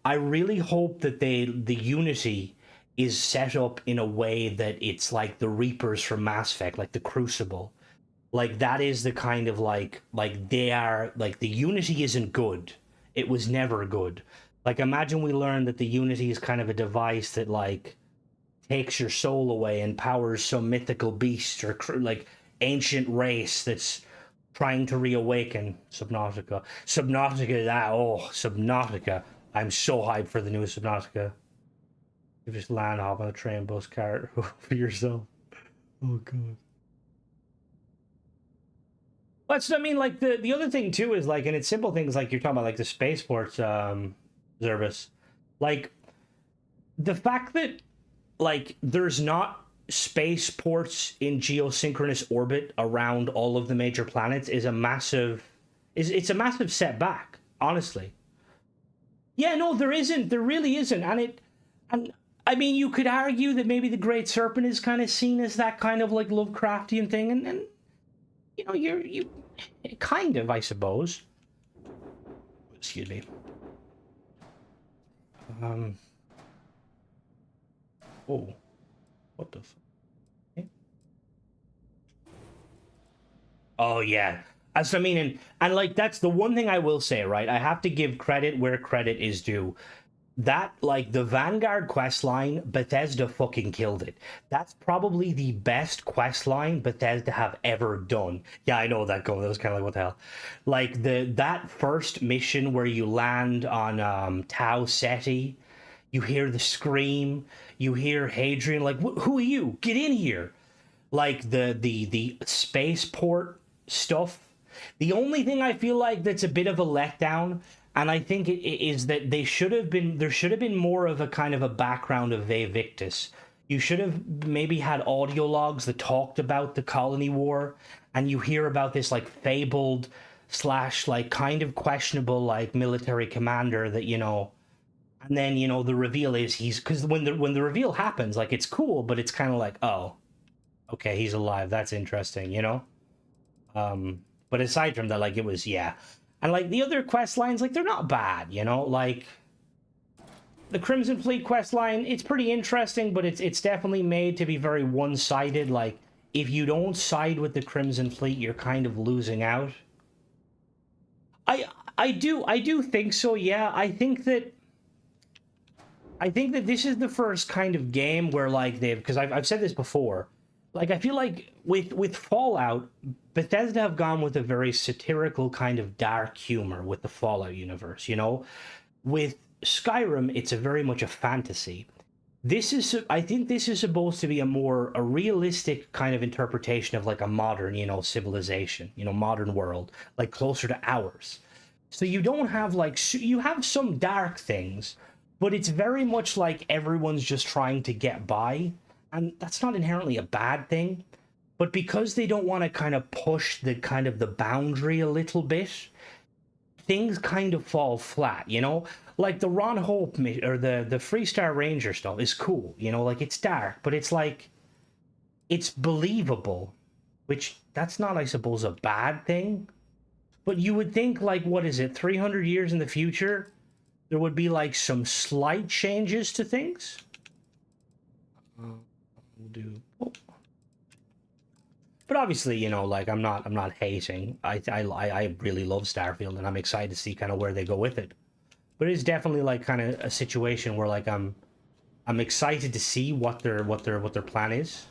I really hope that the Unity is set up in a way that it's like the Reapers from Mass Effect, like the Crucible. Like that is the kind of like they are, like the Unity isn't good. It was never good. Like imagine we learn that the Unity is kind of a device that like takes your soul away and powers some mythical beast or like ancient race that's trying to reawaken. Subnautica, Subnautica. I'm so hyped for the new Subnautica. You just land, hop on a train, bus, car for yourself. Oh god. That's, I mean, like the other thing too is like, and it's simple things like you're talking about, like the spaceports, service, like the fact that like there's not spaceports in geosynchronous orbit around all of the major planets is a massive, it's a massive setback, honestly. Yeah, no, there isn't. There really isn't, and I mean, you could argue that maybe the Great Serpent is kind of seen as that kind of like Lovecraftian thing, and you know, you kind of, I suppose. Excuse me. Oh, what the? Oh yeah, that's what I mean, and like that's the one thing I will say, right? I have to give credit where credit is due. That, like, the Vanguard quest line, Bethesda fucking killed it. That's probably the best quest line Bethesda have ever done. Yeah, I know that going. That was kind of like, what the hell? Like, that first mission where you land on Tau Ceti, you hear the scream, you hear Hadrian, like, who are you? Get in here. Like, the spaceport stuff. The only thing I feel like that's a bit of a letdown, and I think it is that there should have been more of a kind of a background of Vae Victis. You should have maybe had audio logs that talked about the colony war, and you hear about this like fabled / like kind of questionable like military commander that, you know, and then, you know, the reveal is because when the reveal happens, like, it's cool, but it's kind of like, oh, okay, he's alive, that's interesting, you know. But aside from that, like, it was, yeah. And like the other quest lines, like, they're not bad, you know, like the Crimson Fleet quest line, it's pretty interesting, but it's definitely made to be very one-sided. Like, if you don't side with the Crimson Fleet, you're kind of losing out. I do think so, yeah. I think that this is the first kind of game where, like, because I've said this before, like, I feel like with Fallout, Bethesda have gone with a very satirical kind of dark humor with the Fallout universe, you know? With Skyrim, it's a very much a fantasy. I think this is supposed to be a realistic kind of interpretation of like a modern, you know, civilization, you know, modern world, like closer to ours. So you don't have like, you have some dark things, but it's very much like everyone's just trying to get by. And that's not inherently a bad thing. But because they don't want to kind of push the kind of the boundary a little bit, things kind of fall flat, you know? Like the Ron Hope or the Freestar Ranger stuff is cool, you know, like it's dark, but it's like it's believable, which that's not, I suppose, a bad thing. But you would think, like, what is it, 300 years in the future, there would be like some slight changes to things. We'll do. Oh. But obviously, you know, like I'm not hating. I really love Starfield, and I'm excited to see kind of where they go with it. But it's definitely like kind of a situation where like I'm excited to see what their plan is.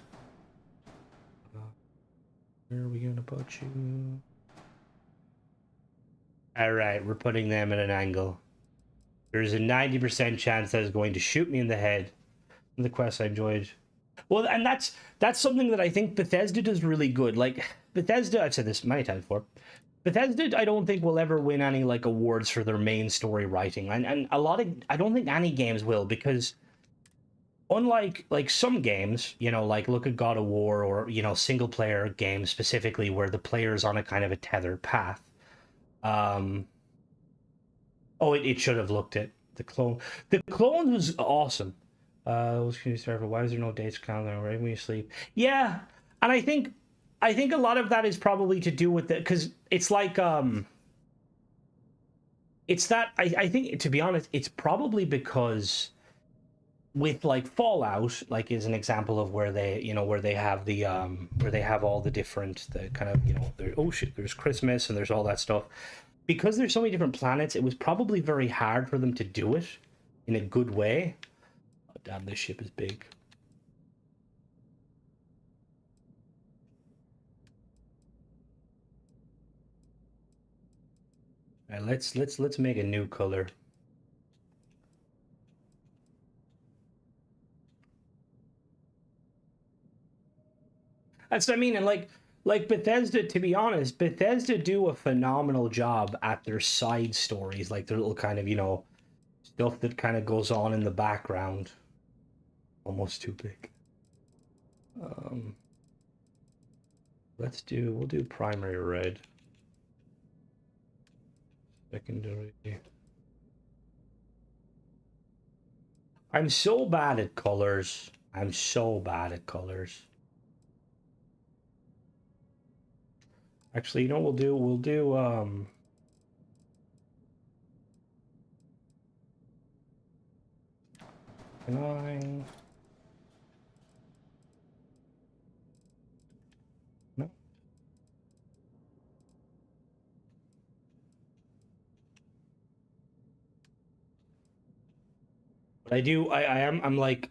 Where are we gonna put you? All right, we're putting them at an angle. There's a 90% chance that it's going to shoot me in the head. The quest I enjoyed. Well, and that's something that I think Bethesda does really good. Like, Bethesda, I've said this many times before, Bethesda, I don't think will ever win any, like, awards for their main story writing. And a lot of, I don't think any games will, because unlike, like, some games, you know, like, look at God of War or, you know, single-player games specifically where the player's on a kind of a tethered path. Oh, it should have looked at the clone. The clone was awesome. Why is there no dates calendar right when you sleep? Yeah, and I think a lot of that is probably to do with it, because it's like it's that I think, to be honest, it's probably because with like Fallout, like, is an example of where they, you know, where they have the where they have all the different, the kind of, you know, oh shit, there's Christmas and there's all that stuff. Because there's so many different planets, it was probably very hard for them to do it in a good way. Oh, damn, this ship is big. All right, let's make a new color. That's what I mean, and like Bethesda, to be honest, Bethesda do a phenomenal job at their side stories, like their little kind of, you know, stuff that kind of goes on in the background. Almost too big. We'll do primary red. Secondary. I'm so bad at colors. I'm so bad at colors. Actually, you know what we'll do can I? No. But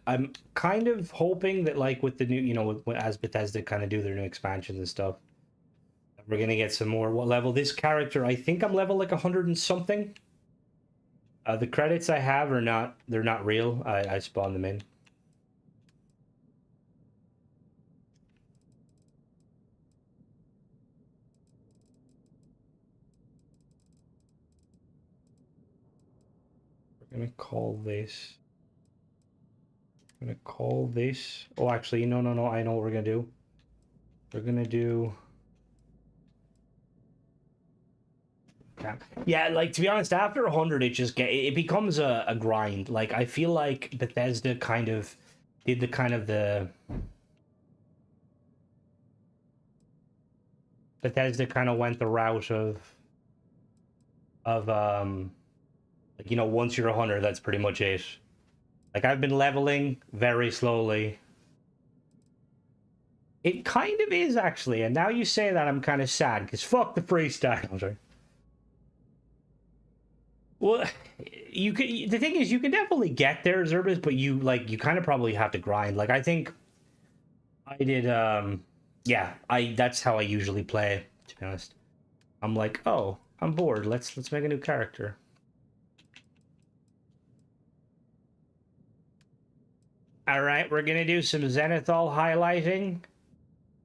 I'm kind of hoping that, like, with the new, you know, as Bethesda kind of do their new expansions and stuff, we're gonna get some more. What level? This character, I think I'm level like 100 and something. The credits I have are not, they're not real. I spawned them in. We're gonna call this. I'm gonna call this. Oh, actually, no. I know what we're gonna do. We're gonna do. Yeah, like, to be honest, after 100, it becomes a grind. Like, I feel like Bethesda kind of did the, Bethesda kind of went the route of like, you know, once you're a hunter, that's pretty much it. Like, I've been leveling very slowly. It kind of is, actually, and now you say that, I'm kind of sad, because fuck the freestyle. I'm sorry. Well, you could. The thing is, you can definitely get there, Zerbis, but you kind of probably have to grind. Like, I think I did. Yeah, that's how I usually play. To be honest, I'm like, oh, I'm bored. Let's make a new character. All right, we're gonna do some zenithal highlighting,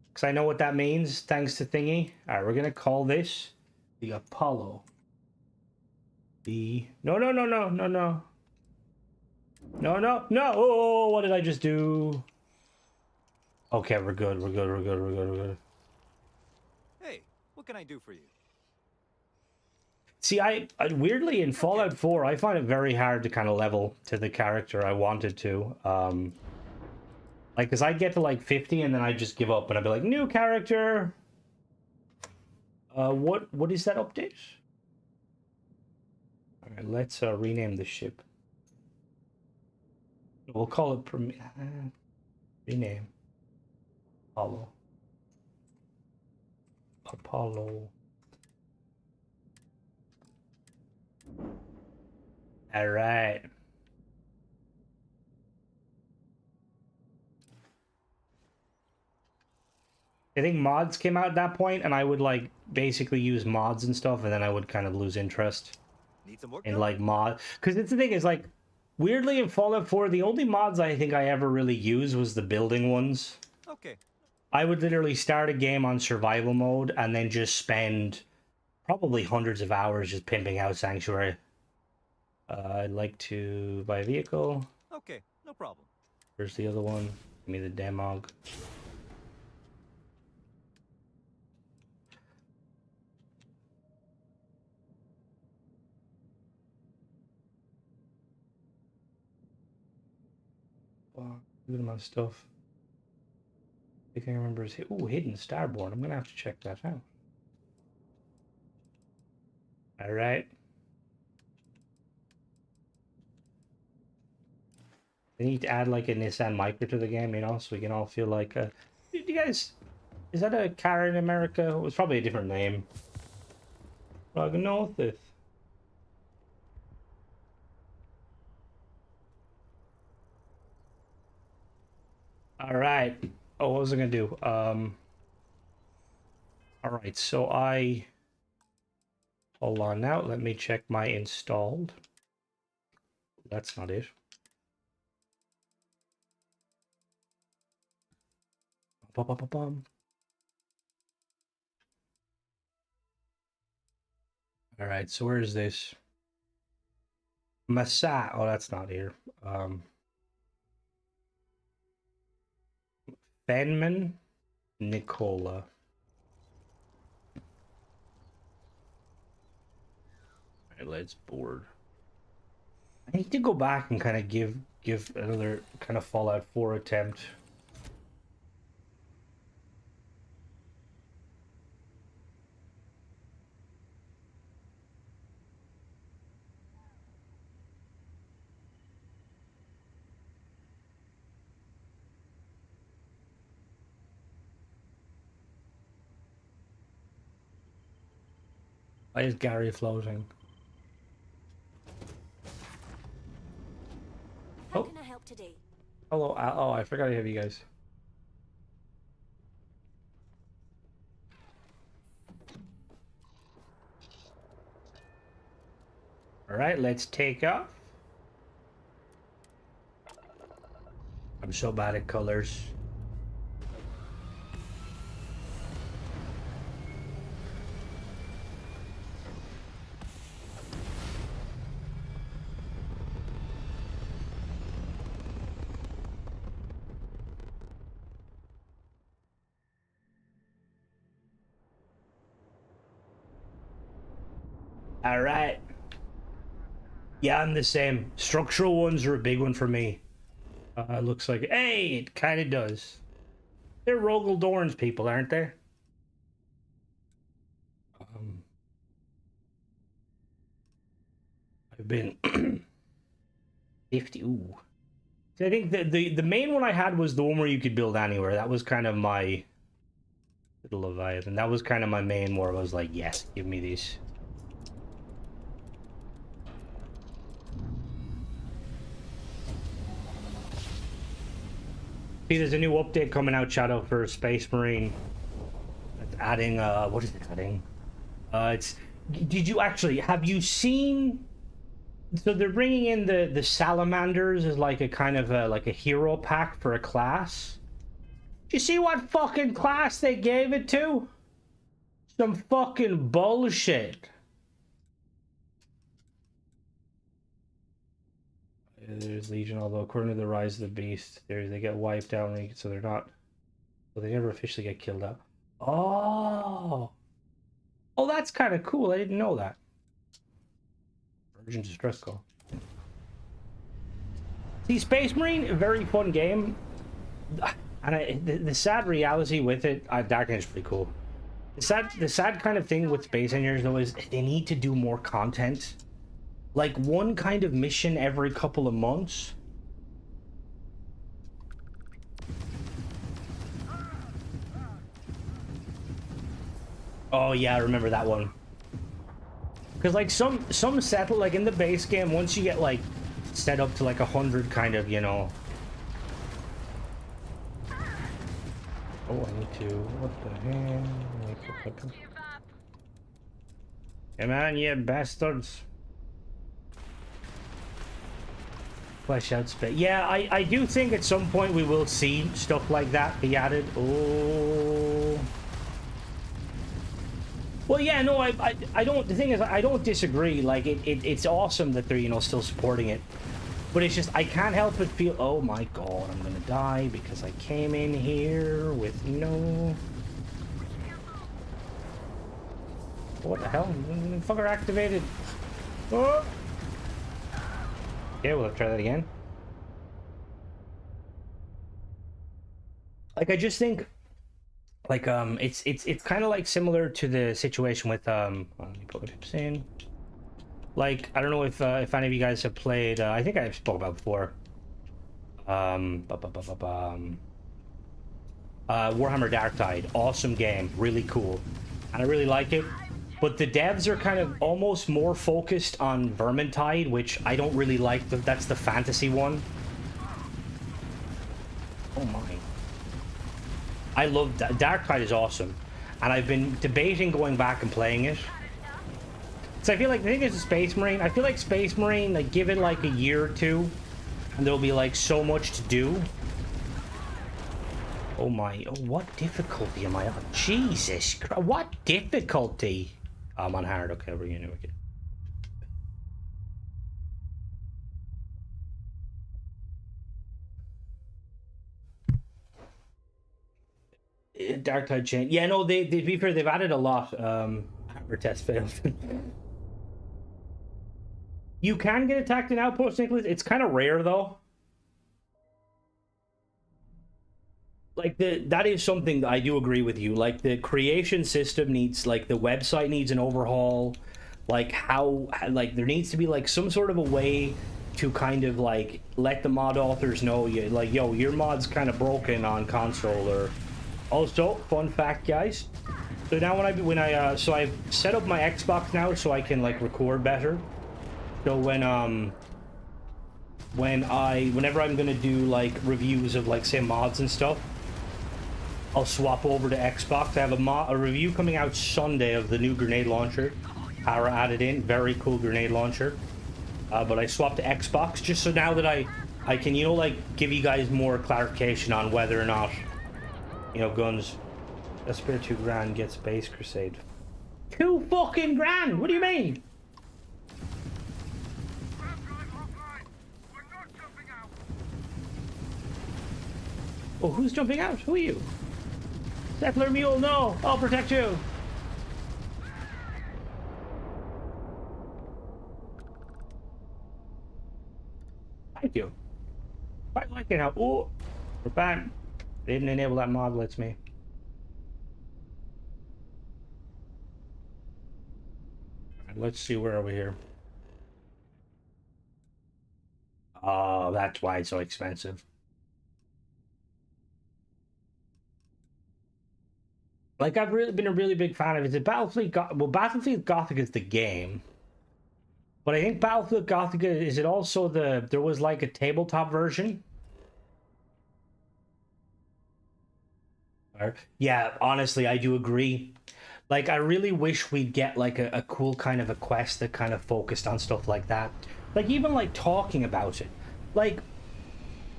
because I know what that means. Thanks to Thingy. All right, we're gonna call this the Apollo. No. Oh, what did I just do? Okay, we're good. We're good. Hey, what can I do for you? See, I weirdly in Fallout 4, I find it very hard to kind of level to the character I wanted to. Like, because I'd get to like 50 and then I'd just give up and I'd be like, new character. What is that update? All right, let's rename the ship. We'll call it rename Apollo. All right. I think mods came out at that point, and I would like basically use mods and stuff, and then I would kind of lose interest Need some work in done? like mod. Because it's the thing is like, weirdly in Fallout 4, the only mods I think I ever really used was the building ones. Okay. I would literally start a game on survival mode and then just spend probably hundreds of hours just pimping out Sanctuary. I'd like to buy a vehicle. Okay, no problem. Where's the other one? Give me the Demog. Look at my stuff. I think I remember is Hidden Starborn. I'm gonna have to check that out. All right. They need to add like a Nissan Micra to the game, you know, so we can all feel like. Do you guys? Is that a car in America? It was probably a different name. Ragnothith. All right. Oh, what was I gonna do? All right. So hold on now. Let me check my installed. That's not it. Bum. All right. So where is this? Massa. Oh, that's not here. Fenman Nicola. Alright, let's board. I need to go back and kind of give another kind of Fallout 4 attempt. Why is Gary floating? How Oh. can I help today? Hello. Oh, I forgot to have you guys. All right, let's take off. I'm so bad at colors. All right. Yeah, I'm the same. Structural ones are a big one for me. Looks like, hey, it kind of does. They're Rogel Dorn's people, aren't they? have been 50. Ooh. So I think the main one I had was the one where you could build anywhere. That was kind of my little Leviathan. That was kind of my main where I was like, yes, give me these. See, there's a new update coming out, Shadow, for Space Marine. It's adding, what is it adding? Did you actually, have you seen, so they're bringing in the Salamanders as like a kind of like a hero pack for a class. Do you see what fucking class they gave it to? Some fucking bullshit. There's Legion, although according to the Rise of the Beast, they get wiped out, so they're not. Well, they never officially get killed out. Oh, oh, that's kind of cool. I didn't know that. Urgent distress call. See, Space Marine, a very fun game, and the sad reality with it, Darknet is pretty cool. The sad kind of thing with Space Engineers though is they need to do more content. Like one kind of mission every couple of months. Oh yeah, I remember that one. Because like some settle, like in the base game, once you get like set up to like 100 kind of, you know. Oh, I need to, what the hell? Come on, you bastards. Flesh out space. Yeah, I do think at some point we will see stuff like that be added. Oh. Well, yeah, no, I don't. The thing is, I don't disagree. Like, it's awesome that they're, you know, still supporting it. But it's just, I can't help but feel, oh my god, I'm gonna die because I came in here with no. What the hell? Fucker activated. Oh. Okay, we'll try that again. Like, I just think, like, it's kind of like similar to the situation with let me put my tips in. Like, I don't know if any of you guys have played. I think I've spoke about before. Warhammer Darktide, awesome game, really cool, and I really like it. But the devs are kind of almost more focused on Vermintide, which I don't really like. That's the fantasy one. Oh my. I love that. Darktide is awesome. And I've been debating going back and playing it. So I feel like, the thing is, Space Marine, I feel like Space Marine, like, give it like a year or two, and there'll be like so much to do. Oh my, oh, what difficulty am I on? Jesus Christ, what difficulty? I'm on hard, okay, we're gonna okay. Darktide chain. Yeah, no, they to be fair, they've added a lot. Hammer test failed. You can get attacked in Outpost, Nicholas. It's kind of rare though. Like, that is something that I do agree with you. Like, the creation system needs, like, the website needs an overhaul. Like, how, like, there needs to be like some sort of a way to kind of like let the mod authors know, you like, yo, your mod's kind of broken on console. Or also, fun fact, guys, so now so I've set up my Xbox now so I can like record better. So whenever I'm gonna do like reviews of like say mods and stuff, I'll swap over to Xbox. I have a review coming out Sunday of the new grenade launcher. Power added in, very cool grenade launcher. But I swapped to Xbox just so now that I can, you know, like give you guys more clarification on whether or not, you know, guns. A spare $2,000 gets Space Crusade. $2 fucking grand? What do you mean? Oh, who's jumping out? Who are you? Settler Mule, no! I'll protect you! Thank you. Quite like it how. Oh! We're back. Didn't enable that mod, lets me. Alright, let's see, where are we here? Oh, that's why it's so expensive. Like, I've really been a really big fan of it. The Battlefield Gothic is the game, but I think Battlefield Gothic is it also there was like a tabletop version. Yeah, honestly, I do agree. Like, I really wish we'd get like a cool kind of a quest that kind of focused on stuff like that. Like, even like talking about it. Like,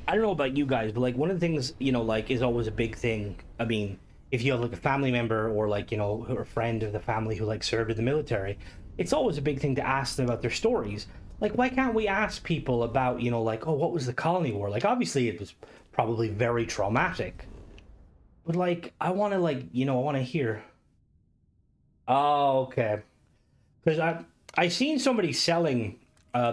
I don't know about you guys, but like one of the things, like is always a big thing. I mean, if you have like a family member or like, a friend of the family who like served in the military, it's always a big thing to ask them about their stories. Like, why can't we ask people about, like, oh, what was the colony war? Like, obviously it was probably very traumatic. But like, I want to like, I want to hear. Oh, okay. Because I seen somebody selling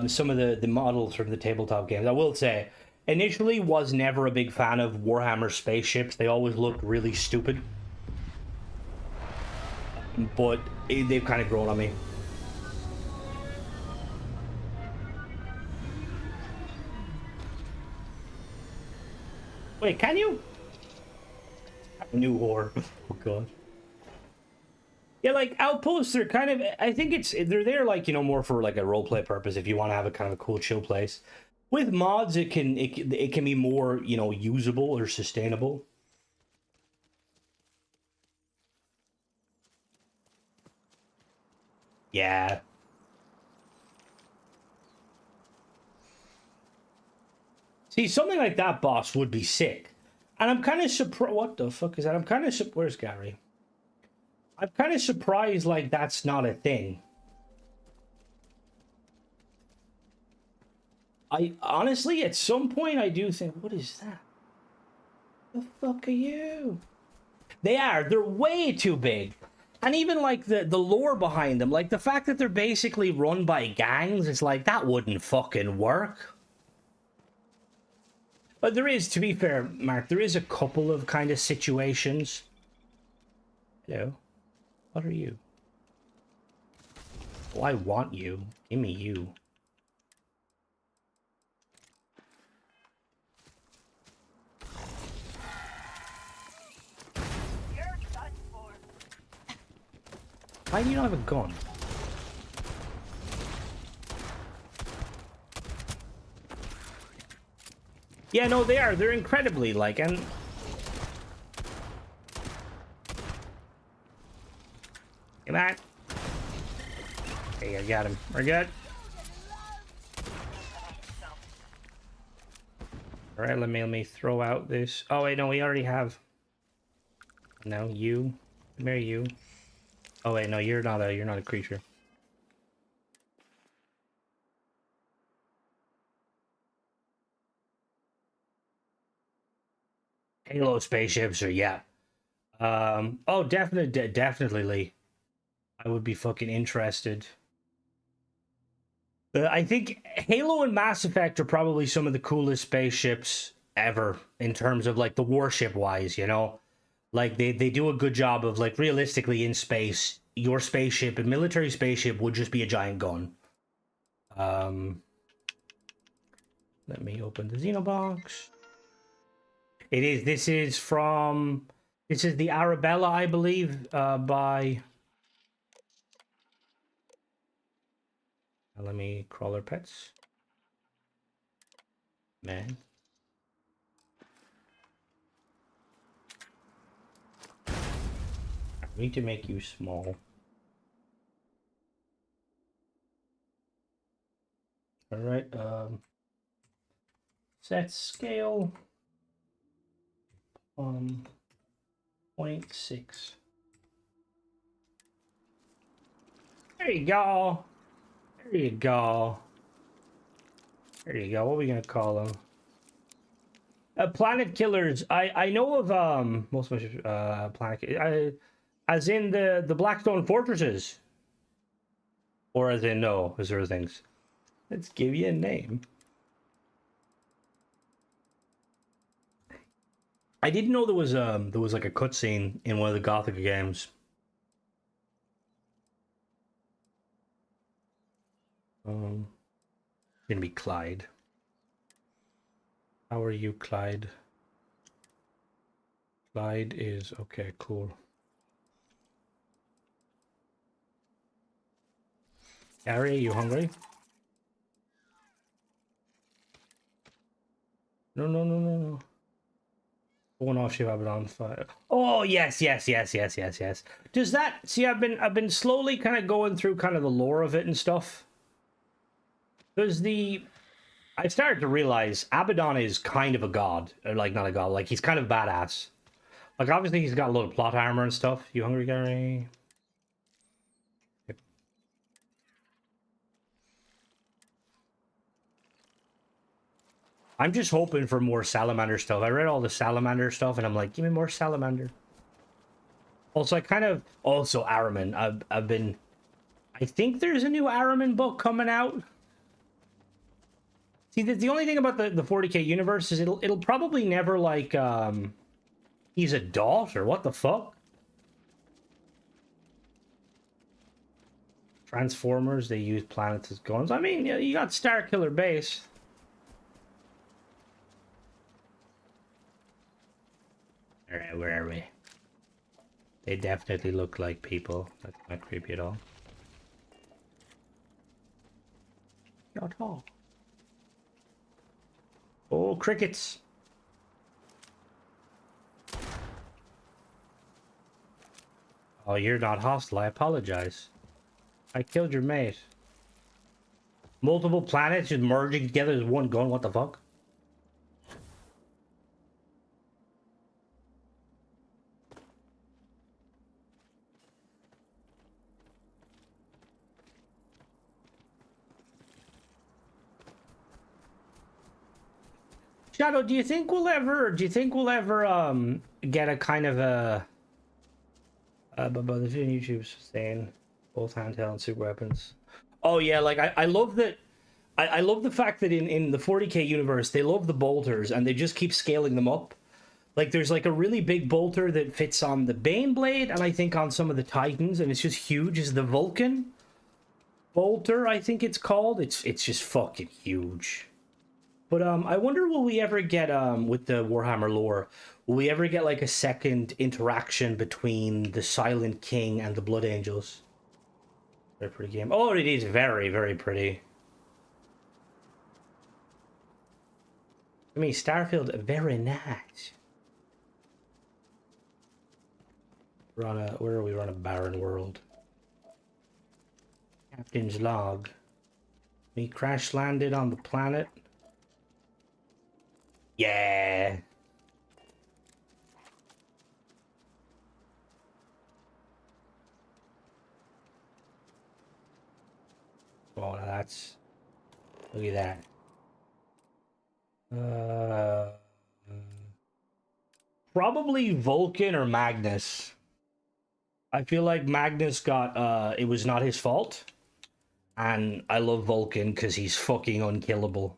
some of the models from the tabletop games. I will say, initially was never a big fan of Warhammer spaceships. They always looked really stupid. But they've kind of grown on me. Wait, can you? New horror. Oh god. Yeah, like outposts are kind of. I think they're there like more for like a role play purpose. If you want to have a kind of a cool chill place, with mods it can be more usable or sustainable. Yeah. See, something like that boss would be sick, and I'm kind of surprised. What the fuck is that? I'm kind of where's Gary? I'm kind of surprised like that's not a thing. I honestly, at some point, I do think, what is that? The fuck are you? They're way too big. And even like the lore behind them, like the fact that they're basically run by gangs, it's like that wouldn't fucking work. But there is, to be fair, Mark, there is a couple of kind of situations. Hello? What are you? Oh, I want you. Give me you. Why do you not have a gun? Yeah, no, they are. They're incredibly like, and come on. Okay, I got him. We're good. All right, let me throw out this. Oh wait, no, we already have. No, you. Come here, you. Oh wait, no, you're not a creature. Halo spaceships are yeah. Oh, definitely. I would be fucking interested. I think Halo and Mass Effect are probably some of the coolest spaceships ever in terms of like the warship wise, Like they do a good job of like realistically in space, your spaceship, a military spaceship would just be a giant gun. Let me open the Xenobox. This is the Arabella, I believe, by let me crawler pets. Man. I need to make you small. Alright, set scale 0.6. There you go. There you go. There you go. What are we gonna call them? Planet killers. I know of most of planet as in the Blackstone fortresses, or as in no, is there things? Let's give you a name. I didn't know there was like a cutscene in one of the Gothic games. Gonna be Clyde. How are you, Clyde? Clyde is okay, cool. Gary, are you hungry? No, no, no, no, no. Going off ship, I've been on fire. Oh yes, yes, yes, yes, yes, yes. Does that see? I've been slowly kind of going through kind of the lore of it and stuff. There's the I started to realize Abaddon is kind of a god, or like not a god, like he's kind of badass. Like obviously he's got a lot of plot armor and stuff. You hungry, Gary? Yep. I'm just hoping for more salamander stuff. I read all the salamander stuff and I'm like, give me more salamander. Also, I kind of also Araman. I've been I think there's a new Araman book coming out. See, the only thing about the 40k universe is it'll probably never like he's a dot or what the fuck? Transformers, they use planets as guns. I mean, you got Starkiller Base. Alright, where are we? They definitely look like people. That's not creepy at all. Not at all. Oh, crickets. Oh, you're not hostile. I apologize. I killed your mate. Multiple planets just merging together as one gun. What the fuck? Shadow, do you think we'll ever get a kind of a but the video YouTube's saying both handheld and super weapons. Oh yeah, like I love that. I love the fact that in the 40k universe they love the bolters and they just keep scaling them up. Like there's like a really big bolter that fits on the Baneblade and I think on some of the Titans and it's just huge. Is the Vulcan bolter? I think it's called. It's just fucking huge. But I wonder will we ever get with the Warhammer lore, will we ever get like a second interaction between the Silent King and the Blood Angels? Very pretty game. Oh, it is very, very pretty. I mean, Starfield, very nice. We're on a, where are we? We're on a barren world. Captain's log. We crash landed on the planet. Yeah. Oh, that's... Look at that. Probably Vulcan or Magnus. I feel like Magnus got, it was not his fault. And I love Vulcan because he's fucking unkillable.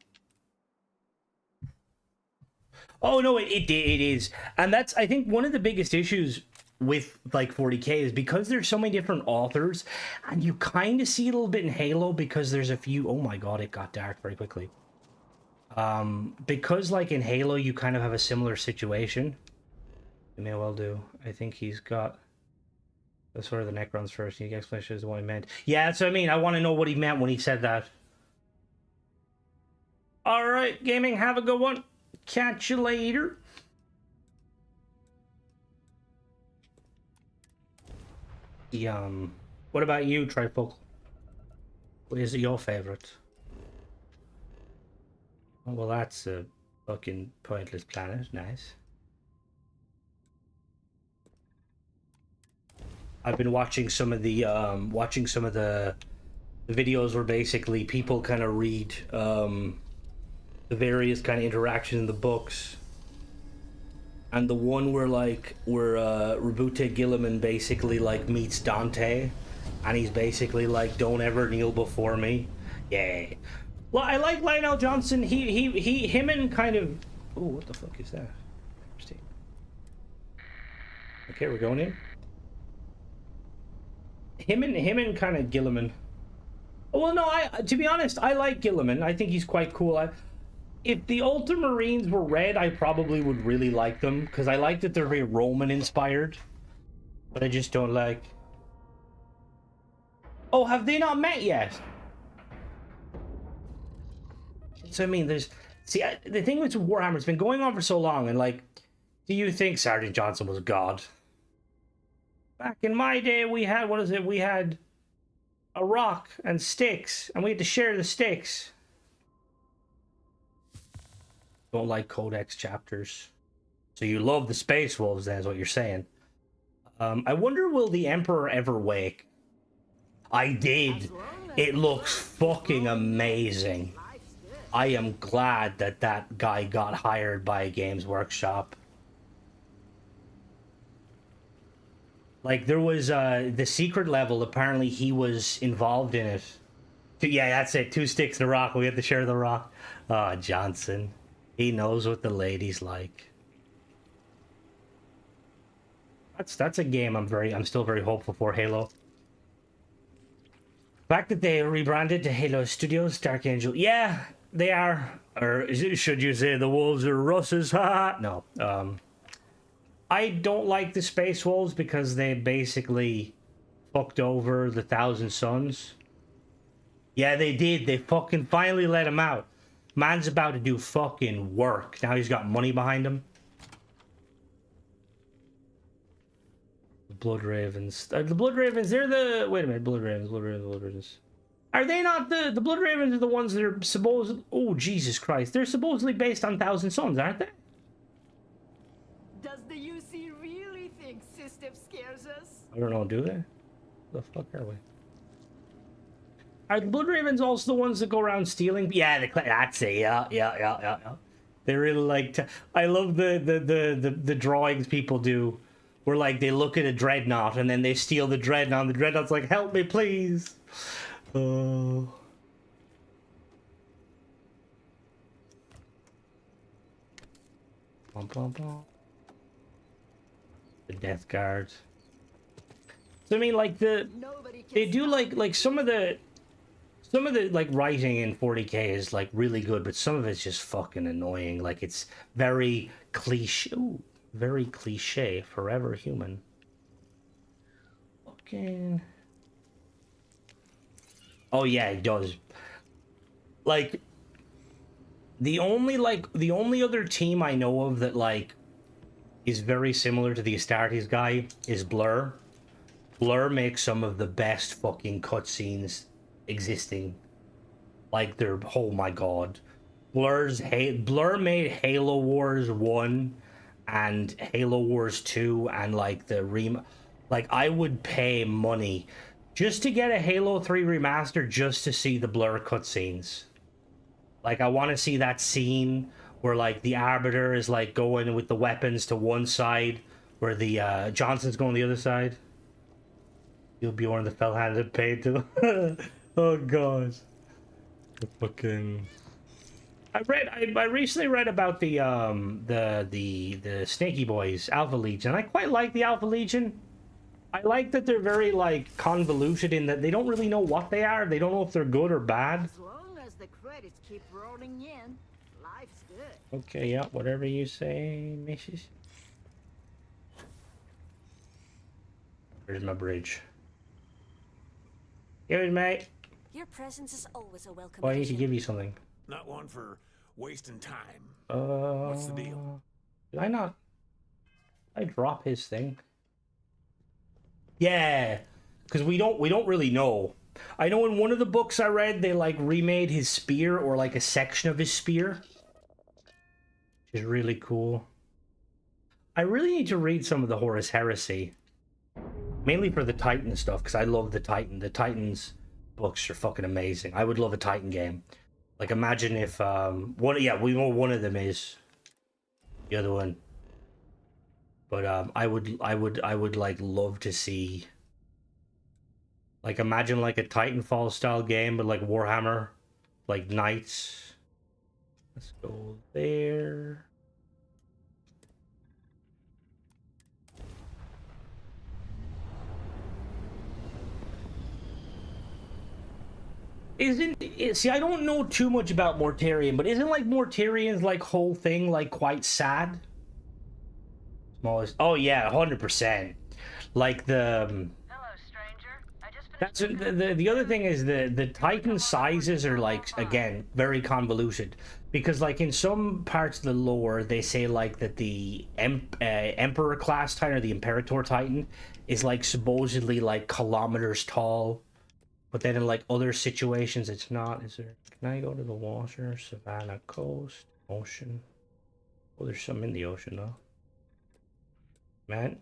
Oh no, it is, and that's I think one of the biggest issues with like 40k is because there's so many different authors, and you kind of see a little bit in Halo because there's a few. Oh my god, it got dark very quickly. Because like in Halo, you kind of have a similar situation. You may well do. I think he's got. That's sort of the Necrons first. You get explanation is what he meant. Yeah, that's what I mean. I want to know what he meant when he said that. All right, gaming. Have a good one. Catch you later. What about you, Trifocal? What is your favorite? Oh, well, that's a fucking pointless planet. Nice. I've been watching some of the videos where basically people kind of read the various kind of interactions in the books, and the one where Rabute Gilliman basically like meets Dante, and he's basically like, "Don't ever kneel before me." Yeah. Well, I like Lionel Johnson. Him and kind of. Oh, what the fuck is that? Interesting. Okay, we're going in. Him and kind of Gilliman. Well, no, to be honest, I like Gilliman. I think he's quite cool. If the Ultramarines were red, I probably would really like them, because I like that they're very Roman-inspired. But I just don't like... Oh, have they not met yet? So, I mean, there's... See, the thing with Warhammer, it's been going on for so long, and, like, do you think Sergeant Johnson was God? Back in my day, we had, what is it? We had a rock and sticks, and we had to share the sticks. Don't like Codex chapters. So you love the Space Wolves, then, is what you're saying. I wonder, will the Emperor ever wake? I did. It looks fucking amazing. I am glad that that guy got hired by Games Workshop. Like, there was the secret level, apparently he was involved in it. Yeah, that's it. 2 sticks and a rock. We have to share the rock. Oh, Johnson. He knows what the ladies like. That's a game I'm still very hopeful for, Halo. The fact that they rebranded to Halo Studios, Dark Angel. Yeah, they are. Or should you say the wolves are Russ's? Ha! No. I don't like the Space Wolves because they basically fucked over the Thousand Suns. Yeah, they did. They fucking finally let him out. Man's about to do fucking work. Now he's got money behind him. The Blood Ravens. The Blood Ravens, they're the... Wait a minute. Blood Ravens. Are they not the Blood Ravens are the ones that are supposed... Oh, Jesus Christ. They're supposedly based on Thousand Suns, aren't they? Does the UC really think System scares us? I don't know, do they? The fuck are we? Are the Blood Ravens also the ones that go around stealing? Yeah, that's it. Yeah. They really like to... I love the drawings people do, where like they look at a dreadnought and then they steal the dreadnought. And the dreadnought's like, "Help me, please." Oh. Bum, bum, bum. The Death Guard. So I mean, like they do like some of the like writing in 40K is like really good, but some of it's just fucking annoying. Like it's very cliche. Ooh, very cliche. Forever human. Fucking. Oh yeah, it does. Like the only other team I know of that like is very similar to the Astartes guy is Blur. Blur makes some of the best fucking cutscenes existing. Like they're, oh my god. Blur made Halo Wars 1 and Halo Wars 2 and like like I would pay money just to get a Halo 3 remaster just to see the Blur cutscenes. Like I want to see that scene where like the Arbiter is like going with the weapons to one side, where the Johnson's going the other side. You'll be one of the fell-handed paid to. Oh god. The fucking. I recently read about the Snaky Boys Alpha Legion. I quite like the Alpha Legion. I like that they're very like convoluted in that they don't really know what they are. They don't know if they're good or bad. As long as the credits keep rolling in, life's good. Okay, yeah, whatever you say, Mrs. Where's my bridge? Here's mate. Your presence is always a welcome. Oh, I need to addition. give you something. Not one for wasting time. What's the deal? Did I not? I drop his thing. Yeah, because we don't really know. I know in one of the books I read, they like remade his spear or like a section of his spear, which is really cool. I really need to read some of the Horus Heresy, mainly for the Titan stuff, because I love the Titan. The Titans books are fucking amazing. I would love a Titan game. Like imagine if we know one of them is the other one. But I would like love to see, like imagine like a Titanfall style game, but like Warhammer, like Knights. Let's go there. See, I don't know too much about Mortarion, but isn't like Mortarion's like whole thing like quite sad? Smallest. Oh yeah, 100%. Like the. Hello, stranger. I just That's finished. the other thing is the Titan sizes are like again very convoluted because like in some parts of the lore they say like that the Emperor class Titan or the Imperator Titan is like supposedly like kilometers tall, but then in like other situations it's not. Is there? Can I go to the water? Savannah coast, ocean. Oh, there's some in the ocean though. Man.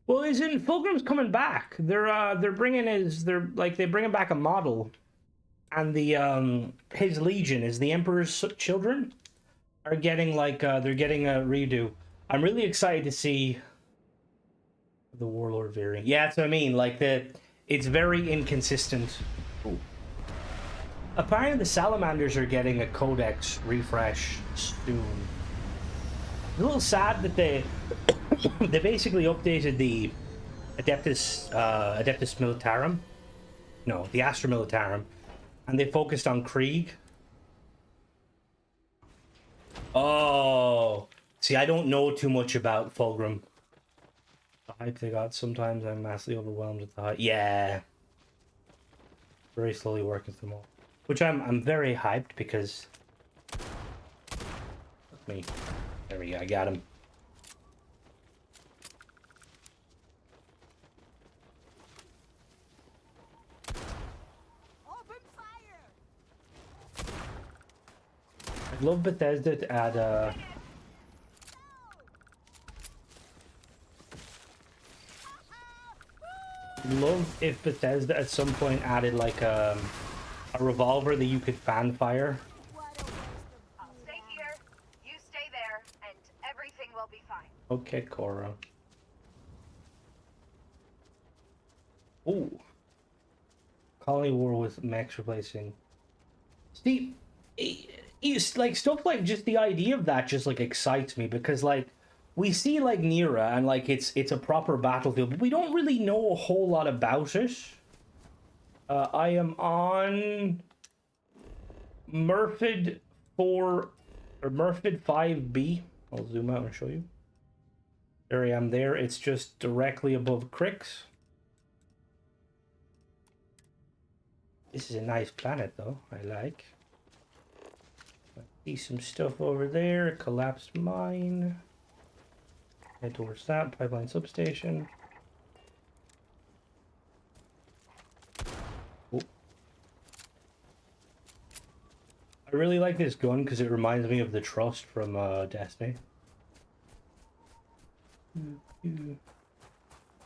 Well, isn't Fulgrim's coming back? They're bringing they're bringing back a model, and the his legion is the Emperor's children are getting like they're getting a redo. I'm really excited to see the Warlord variant. Yeah, that's what I mean. Like it's very inconsistent. Ooh. Apparently, the Salamanders are getting a Codex refresh soon. It's a little sad that they they basically updated the Adeptus Militarum. No, the Astra Militarum, and they focused on Krieg. Oh, see, I don't know too much about Fulgrim. The hype they got. Sometimes I'm massively overwhelmed with the hype. Yeah, very slowly working through them all, which I'm very hyped because. Let me. There we go. I got him. Open fire! I'd love Bethesda to add love if Bethesda at some point added like a revolver that you could fan fire. I'll stay here. You stay there, and everything will be fine. Okay, Cora. Ooh. Colony War with mechs replacing. See, it's like stuff like just the idea of that just like excites me because like we see like Nira and like it's a proper battlefield, but we don't really know a whole lot about it. I am on Murfid 4 or Murfid 5B. I'll zoom out and show you. There I am there. It's just directly above Crix. This is a nice planet though, I like. I see some stuff over there. Collapsed mine. Head towards that. Pipeline substation. Oh. I really like this gun because it reminds me of the Trust from Destiny.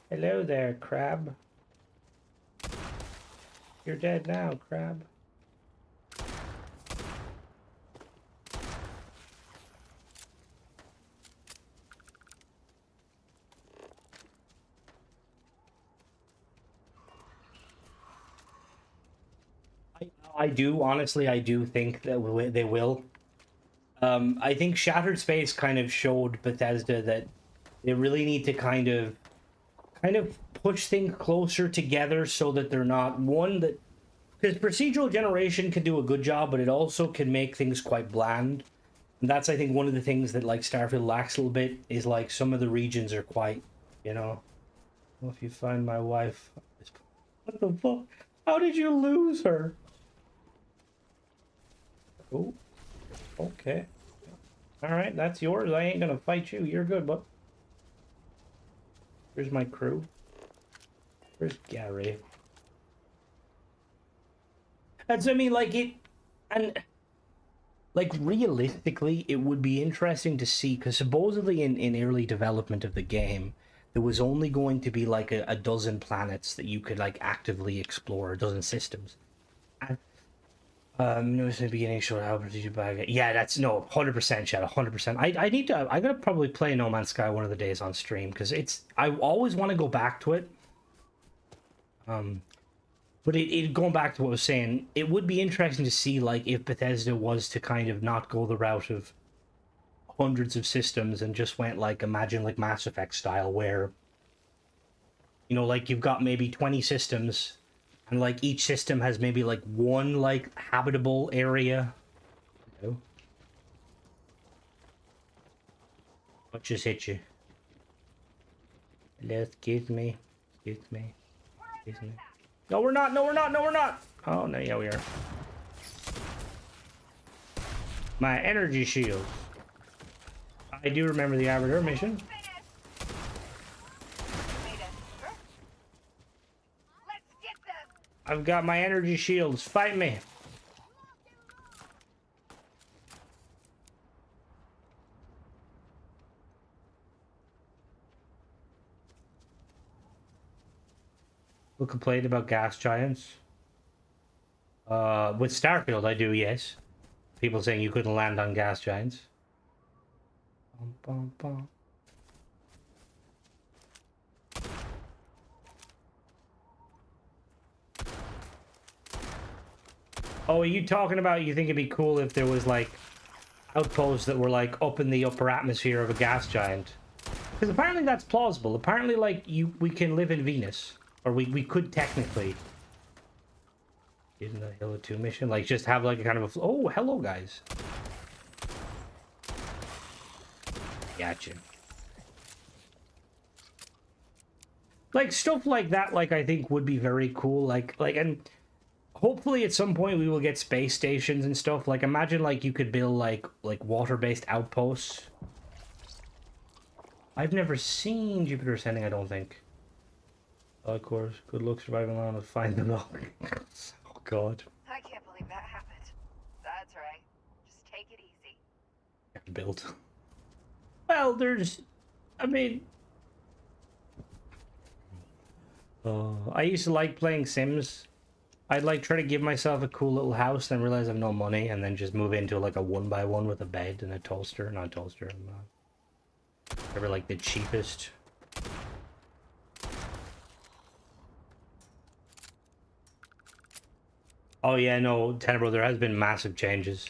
Hello there, crab. You're dead now, crab. I do, honestly, I do think that they will. I think Shattered Space kind of showed Bethesda that they really need to kind of push things closer together so that they're not one that because procedural generation can do a good job, but it also can make things quite bland. And that's I think one of the things that like Starfield lacks a little bit is like some of the regions are quite, you know. Well, if you find my wife, what the fuck? How did you lose her? Oh, okay. All right, that's yours. I ain't gonna fight you. You're good, bud. Here's my crew. Where's Gary? That's, I mean, like, it, and, like, realistically, it would be interesting to see, because supposedly in early development of the game, there was only going to be, like, a dozen planets that you could, like, actively explore, a dozen systems. And, notice in the beginning, short how did you bag it? Yeah, that's, no, 100%, Chad, 100%. I gotta probably play No Man's Sky one of the days on stream, because I always want to go back to it. But going back to what I was saying, it would be interesting to see, like, if Bethesda was to kind of not go the route of hundreds of systems and just went, like, imagine, like, Mass Effect style, where You know, like you've got maybe 20 systems, and like each system has maybe like one like habitable area. You know? What just hit you? Hello, excuse me. Excuse me. Excuse me. No, we're not. No, we're not. No, we're not. Oh, no, yeah, we are. My energy shields. I do remember the Arbiter mission. Made it. Let's get them. I've got my energy shields. Fight me. Who complained about gas giants? With Starfield, I do, yes. People saying you couldn't land on gas giants. Bum, bum, bum. Oh, are you talking about you think it'd be cool if there was like outposts that were like up in the upper atmosphere of a gas giant? Because apparently that's plausible. Apparently, like we can live in Venus, or we could technically. In the Halo 2 mission, like just have like a kind of a oh hello guys. Gotcha. Like stuff like that, like I think would be very cool. Like and hopefully at some point we will get space stations and stuff. Like imagine like you could build like water-based outposts. I've never seen Jupiter Ascending, I don't think. Of course, good luck surviving long enough to find them all. Oh god. I can't believe that happened. That's right. Just take it easy. Build. Well, there's, I mean, I used to like playing Sims. I'd like try to give myself a cool little house, then realize I have no money, and then just move into like a 1x1 with a bed and a toaster. Not a toaster. Ever like the cheapest. Oh yeah, no, Tenebro, there has been massive changes.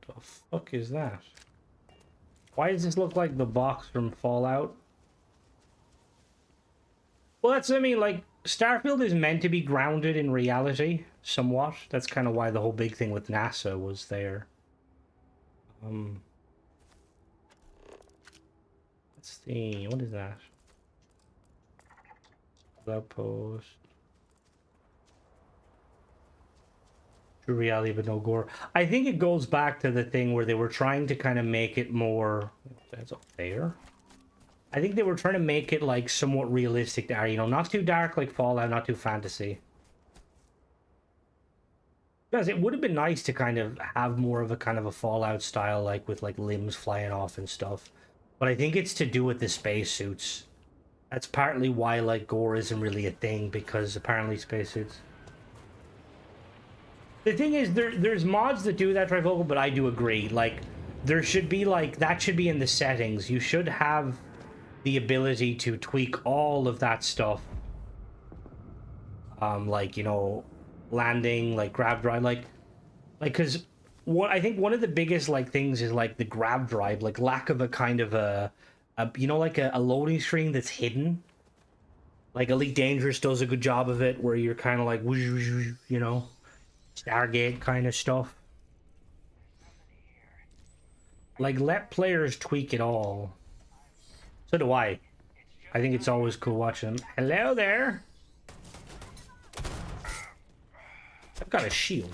What the fuck is that? Why does this look like the box from Fallout? Well, that's, I mean, like, Starfield is meant to be grounded in reality, somewhat. That's kind of why the whole big thing with NASA was there. Let's see, what is that? Outpost. True reality, but no gore. I think it goes back to the thing where they were trying to kind of make it more. That's up there. I think they were trying to make it like somewhat realistic, there. You know, not too dark like Fallout, not too fantasy. Because it would have been nice to kind of have more of a kind of a Fallout style, like with like limbs flying off and stuff. But I think it's to do with the spacesuits. That's partly why like gore isn't really a thing, because apparently spacesuits. The thing is, there's mods that do that trifocal, but I do agree. Like, there should be like that should be in the settings. You should have the ability to tweak all of that stuff. Like, you know, landing, like grab drive, like because what I think one of the biggest like things is like the grab drive, like lack of a kind of a you know, like a loading screen that's hidden. Like Elite Dangerous does a good job of it, where you're kind of like, you know, Stargate kind of stuff. Like, let players tweak it all. So do I. I think it's always cool watching them. Hello there. I've got a shield.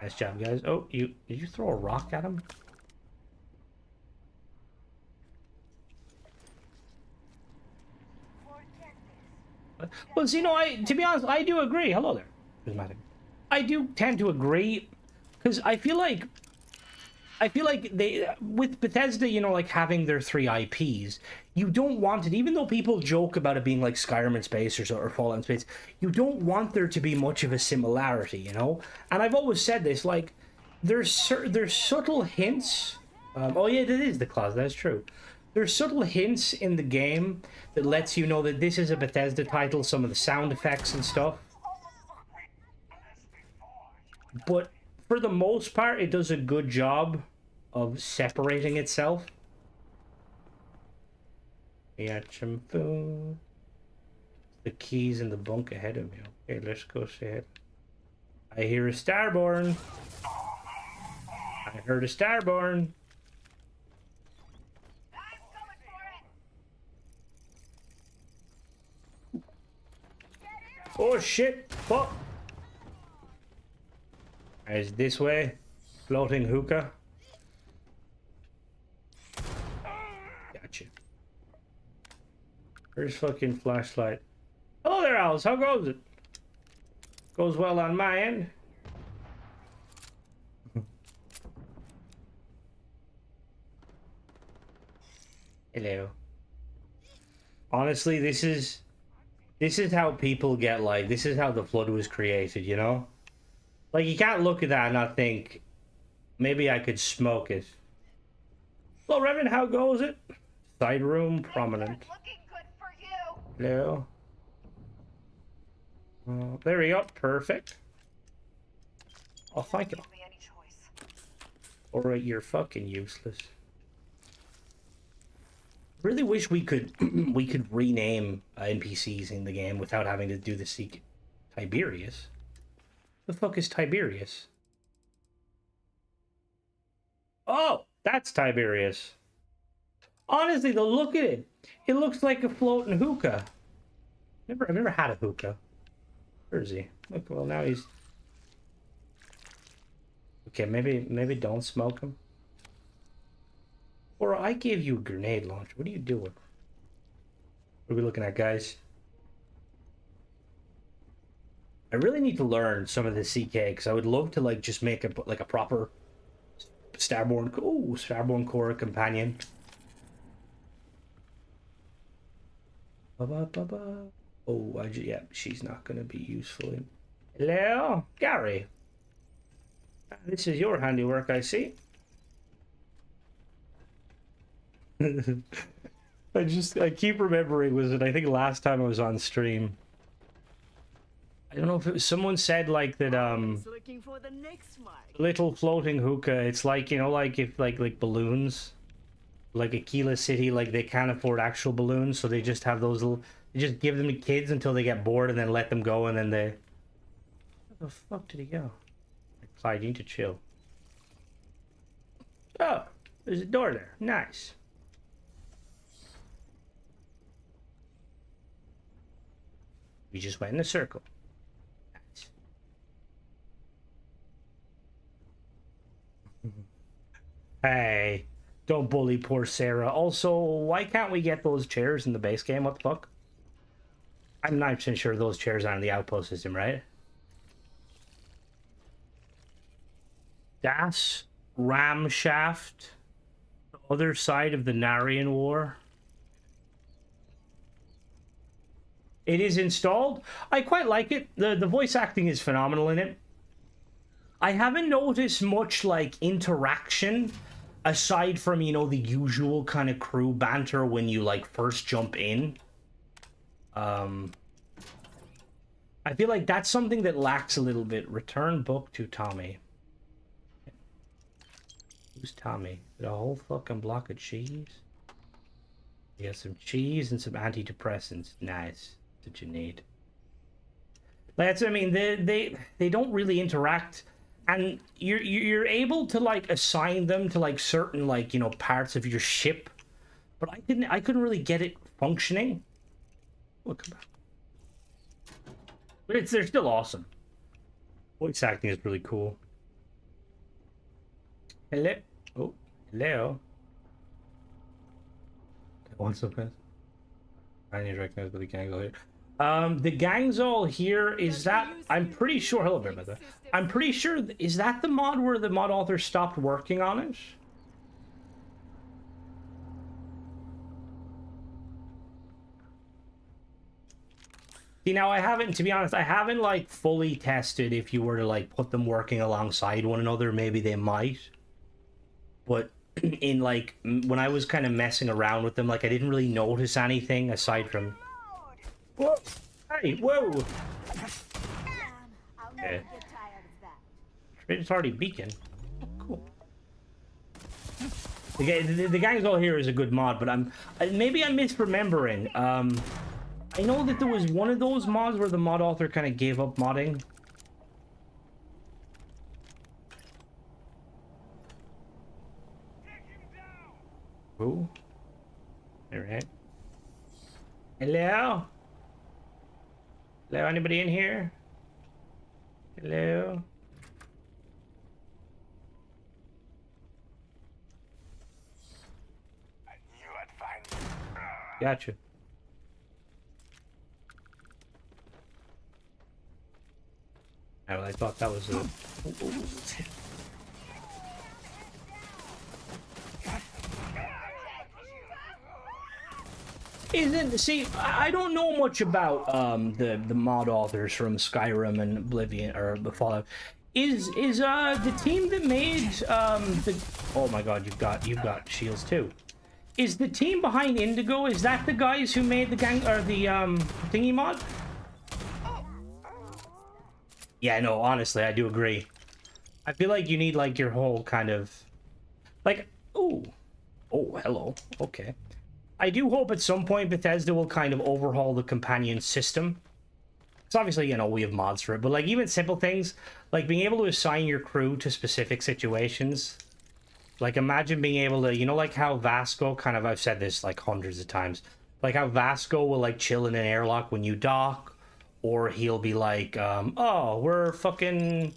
Nice job, guys. Oh, did you throw a rock at him? Well, see, no, to be honest, I do agree. Hello there, Prismatic. I do tend to agree, because I feel like they, with Bethesda, you know, like having their 3 IPs, you don't want it, even though people joke about it being like Skyrim in space or Fallout in space, you don't want there to be much of a similarity, you know? And I've always said this, like, there's subtle hints. Oh yeah, that is the closet, that's true. There's subtle hints in the game that lets you know that this is a Bethesda title, some of the sound effects and stuff. But for the most part, it does a good job of separating itself. We got some food. The keys in the bunk ahead of me. Okay, let's go see it. I hear a starborn. I heard a starborn. I'm coming for it. Oh shit! Fuck! Is this way? Floating hookah. Gotcha. Where's fucking flashlight? Hello there, Alice. How goes it? Goes well on my end. Hello. Honestly, this is how people get, like, this is how the flood was created, you know? Like, you can't look at that and not think, maybe I could smoke it. Hello, Reverend, how goes it? Side room, prominent. Looking good for you. Hello. There we go, perfect. Oh, thank you. Give me any choice. Alright, you're fucking useless. Really wish we could we could rename NPCs in the game without having to do the seek. Tiberius? The fuck is Tiberius? Oh, that's Tiberius. Honestly, though, look at it. It looks like a floating hookah. I've never had a hookah. Where is he? Look, well, now he's... Okay, maybe don't smoke him. Or I gave you a grenade launcher. What are you doing? What are we looking at, guys? I really need to learn some of the CK because I would love to like just make a proper Starborn Core companion. Oh, yeah, she's not gonna be useful. Hello, Gary. This is your handiwork, I see. I keep remembering, was it, I think last time I was on stream, I don't know if it was someone said like that Looking for the next mark. little floating hookah, it's like, you know, like if like balloons, like Aquila City, like they can't afford actual balloons, so they just have those little, they just give them to kids until they get bored and then let them go, and then they... Where the fuck did he go? Clyde, you need to chill. Oh, there's a door there. Nice. We just went in a circle. Nice. Hey, don't bully poor Sarah. Also, why can't we get those chairs in the base game? What the fuck? I'm 9% sure those chairs are on the outpost system, right? Das ram shaft. The other side of the Narian War. It is installed. I quite like it. The voice acting is phenomenal in it. I haven't noticed much like interaction aside from, you know, the usual kind of crew banter when you like first jump in. I feel like that's something that lacks a little bit. Return book to Tommy. Who's Tommy? Is it a whole fucking block of cheese? Yeah, some cheese and some antidepressants. Nice. That's what you need. That's, I mean, they don't really interact, and you're able to like assign them to like certain, like, you know, parts of your ship, but I couldn't really get it functioning. Oh, come back. But they're still awesome. Voice acting is really cool. Hello. Oh, hello. What's up, guys? I need to recognize the gang all here. The gang's all here. Is that? I'm pretty sure. Hello, bear, by the way. I'm pretty sure. Is that the mod where the mod author stopped working on it? See, now I haven't, to be honest, I haven't like fully tested if you were to like put them working alongside one another, maybe they might. But in like, when I was kind of messing around with them, like I didn't really notice anything aside from... Whoa! Hey, whoa! I'll never get tired of that. It's already beacon. Oh, cool. The Gangs All Here is a good mod, but maybe I'm misremembering. I know that there was one of those mods where the mod author kind of gave up modding. Who? All right. Hello? Hello, anybody in here? Hello? I knew I'd find Gotcha. Oh, I thought that was a... See, I don't know much about the mod authors from Skyrim and Oblivion or the Fallout. Is the team that made the... Oh my god, you've got shields too. Is the team behind Indigo, is that the guys who made the thingy mod? Yeah, no, honestly, I do agree. I feel like you need like your whole kind of like, oh, hello. Okay. I do hope at some point Bethesda will kind of overhaul the companion system. So obviously, you know, we have mods for it, but like even simple things like being able to assign your crew to specific situations. Like imagine being able to, you know, like how Vasco kind of, I've said this like hundreds of times, like how Vasco will like chill in an airlock when you dock, or he'll be like, oh, we're fucking,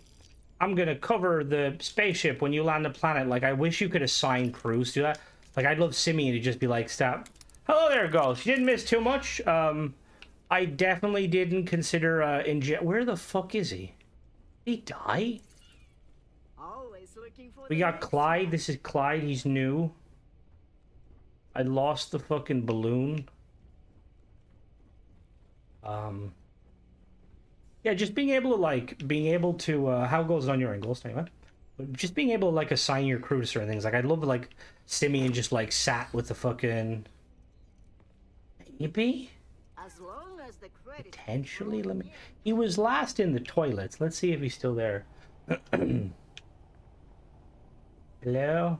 I'm gonna cover the spaceship when you land the planet. Like I wish you could assign crews to that. Like I'd love Simeon to just be like, stop. Hello there, Ghost. You didn't miss too much. I definitely didn't consider where the fuck is he? Did he die? Always looking for We the got next Clyde. one. This is Clyde. He's new. I lost the fucking balloon. Yeah, just being able to how goes it on your end, Ghost, anyway? But just being able to like assign your crew to certain things. Like I'd love to like Simeon just like sat with the fucking maybe As long as the credit potentially. Let me. He was last in the toilets. Let's see if he's still there. Hello.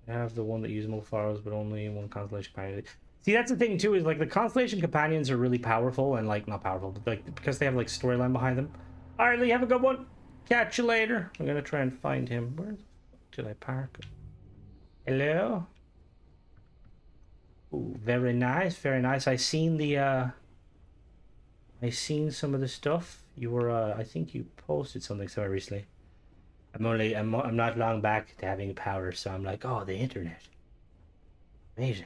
I have the one that uses multiple files, but only one constellation companion. See, that's the thing too, is like the constellation companions are really powerful and like not powerful, but like because they have like storyline behind them. All right, Lee, have a good one. Catch you later. I'm gonna try and find him. Where the fuck did I park? Hello. Ooh, very nice, very nice. I seen some of the stuff. You were I think you posted something somewhere recently. I'm not long back to having power, so I'm like, oh, the internet. Amazing.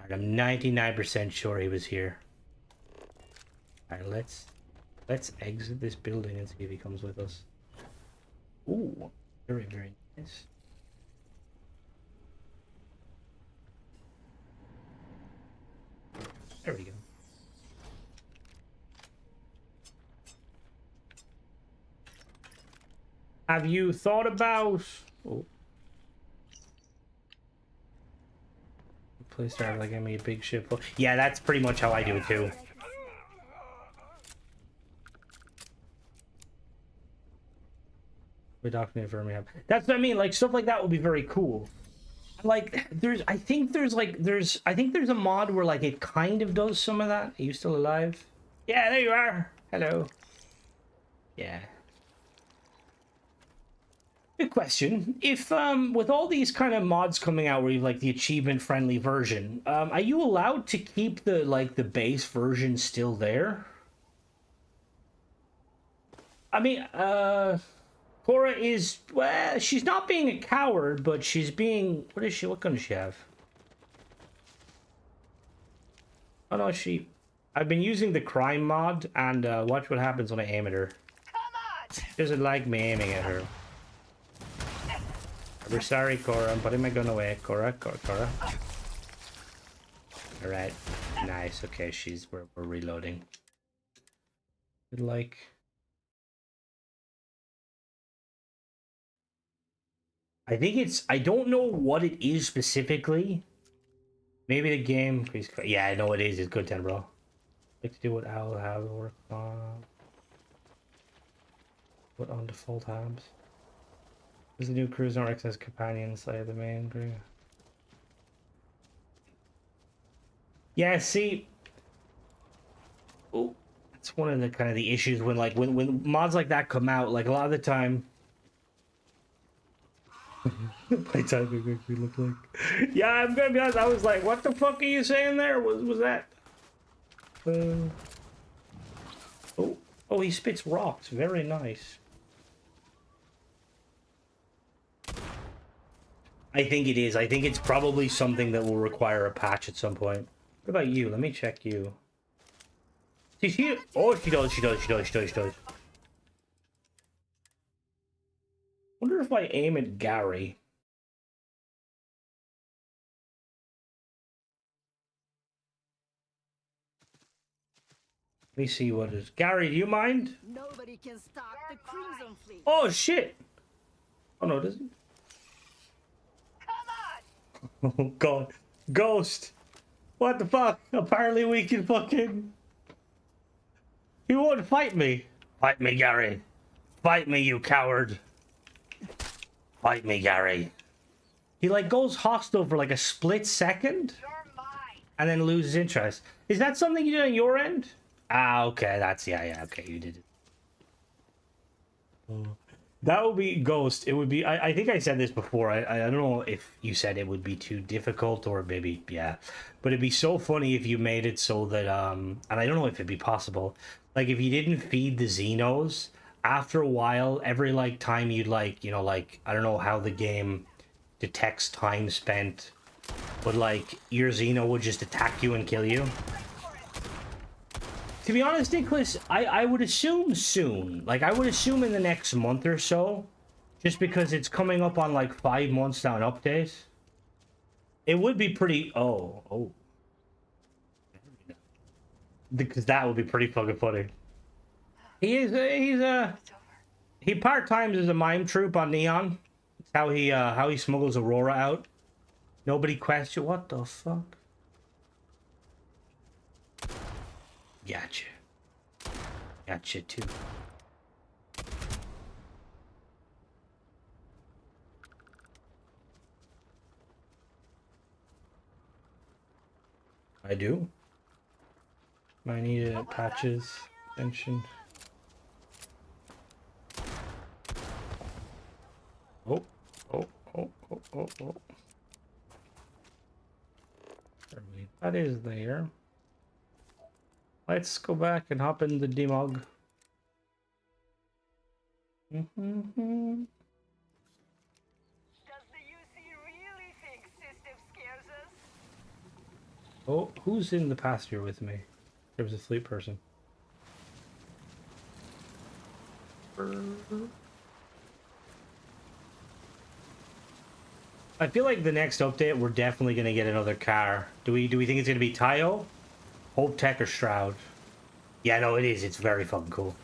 Alright, I'm 99% sure he was here. Alright, let's exit this building and see if he comes with us. Ooh, very, very nice. There we go. Have you thought about... Oh. Please start like, give me a big ship. Yeah, that's pretty much how I do it too. We document for me. That's what I mean. Like stuff like that would be very cool. Like I think there's a mod where like it kind of does some of that. Are you still alive? Yeah, there you are. Hello. Yeah. Good question. If with all these kind of mods coming out where you have like the achievement friendly version, are you allowed to keep the base version still there? I mean, Cora is, well, she's not being a coward, but she's being, what gun does she have? Oh no, I've been using the crime mod, and watch what happens when I aim at her. Come on! She doesn't like me aiming at her. We're sorry, Cora. I'm putting my gun away. Cora. Alright. Nice. Okay, we're reloading. Like... I don't know what it is specifically. Maybe the game... Yeah, I know it is. It's good 10, bro. Like to do what I'll have work on. Put on default tabs. There's a new cruiser access companion inside the main crew. Yeah, see. Oh, that's one of the kind of the issues when like when mods like that come out. Like a lot of the time. My typing makes me look like. Yeah, I'm gonna be honest. I was like, "What the fuck are you saying there?" Was that? Oh, he spits rocks. Very nice. I think it is. I think it's probably something that will require a patch at some point. What about you? Let me check you. See, she. Oh, she does. She does. She does. She does. She does. Wonder if I aim at Gary. Let me see what is. Gary, do you mind? Nobody can stop the Crimson Fleet. Oh shit! Oh no, it doesn't. Come on! Oh god, Ghost! What the fuck? Apparently we can fucking. He won't fight me. Fight me, Gary. Fight me, you coward. Fight me, Gary. He like goes hostile for like a split second, You're mine! and then loses interest. Is that something you did on your end? Ah, okay, that's yeah, okay, you did it. Oh. That would be Ghost. It would be. I think I said this before. I don't know if you said it would be too difficult or maybe yeah, but it'd be so funny if you made it so that and I don't know if it'd be possible. Like if you didn't feed the Xenos after a while, every like time you'd like like I don't know how the game detects time spent, but like your Xeno would just attack you and kill you. To be honest, Nicholas, I would assume soon. Like, I would assume in the next month or so. Just because it's coming up on, like, 5 months now in updates. It would be pretty... Oh. Because that would be pretty fucking funny. He part-times as a mime troupe on Neon. That's how he smuggles Aurora out. Nobody question... What the fuck? Gotcha. Gotcha too. I do. I need patches, extension. Oh. That is there. Let's go back and hop in the demog. Does the UC really think System scares us? Oh, who's in the pasture with me? There was a fleet person. I feel like the next update we're definitely gonna get another car. Do we think it's gonna be Tayo, Hope Tech, or Shroud? Yeah, no, it is. It's very fucking cool.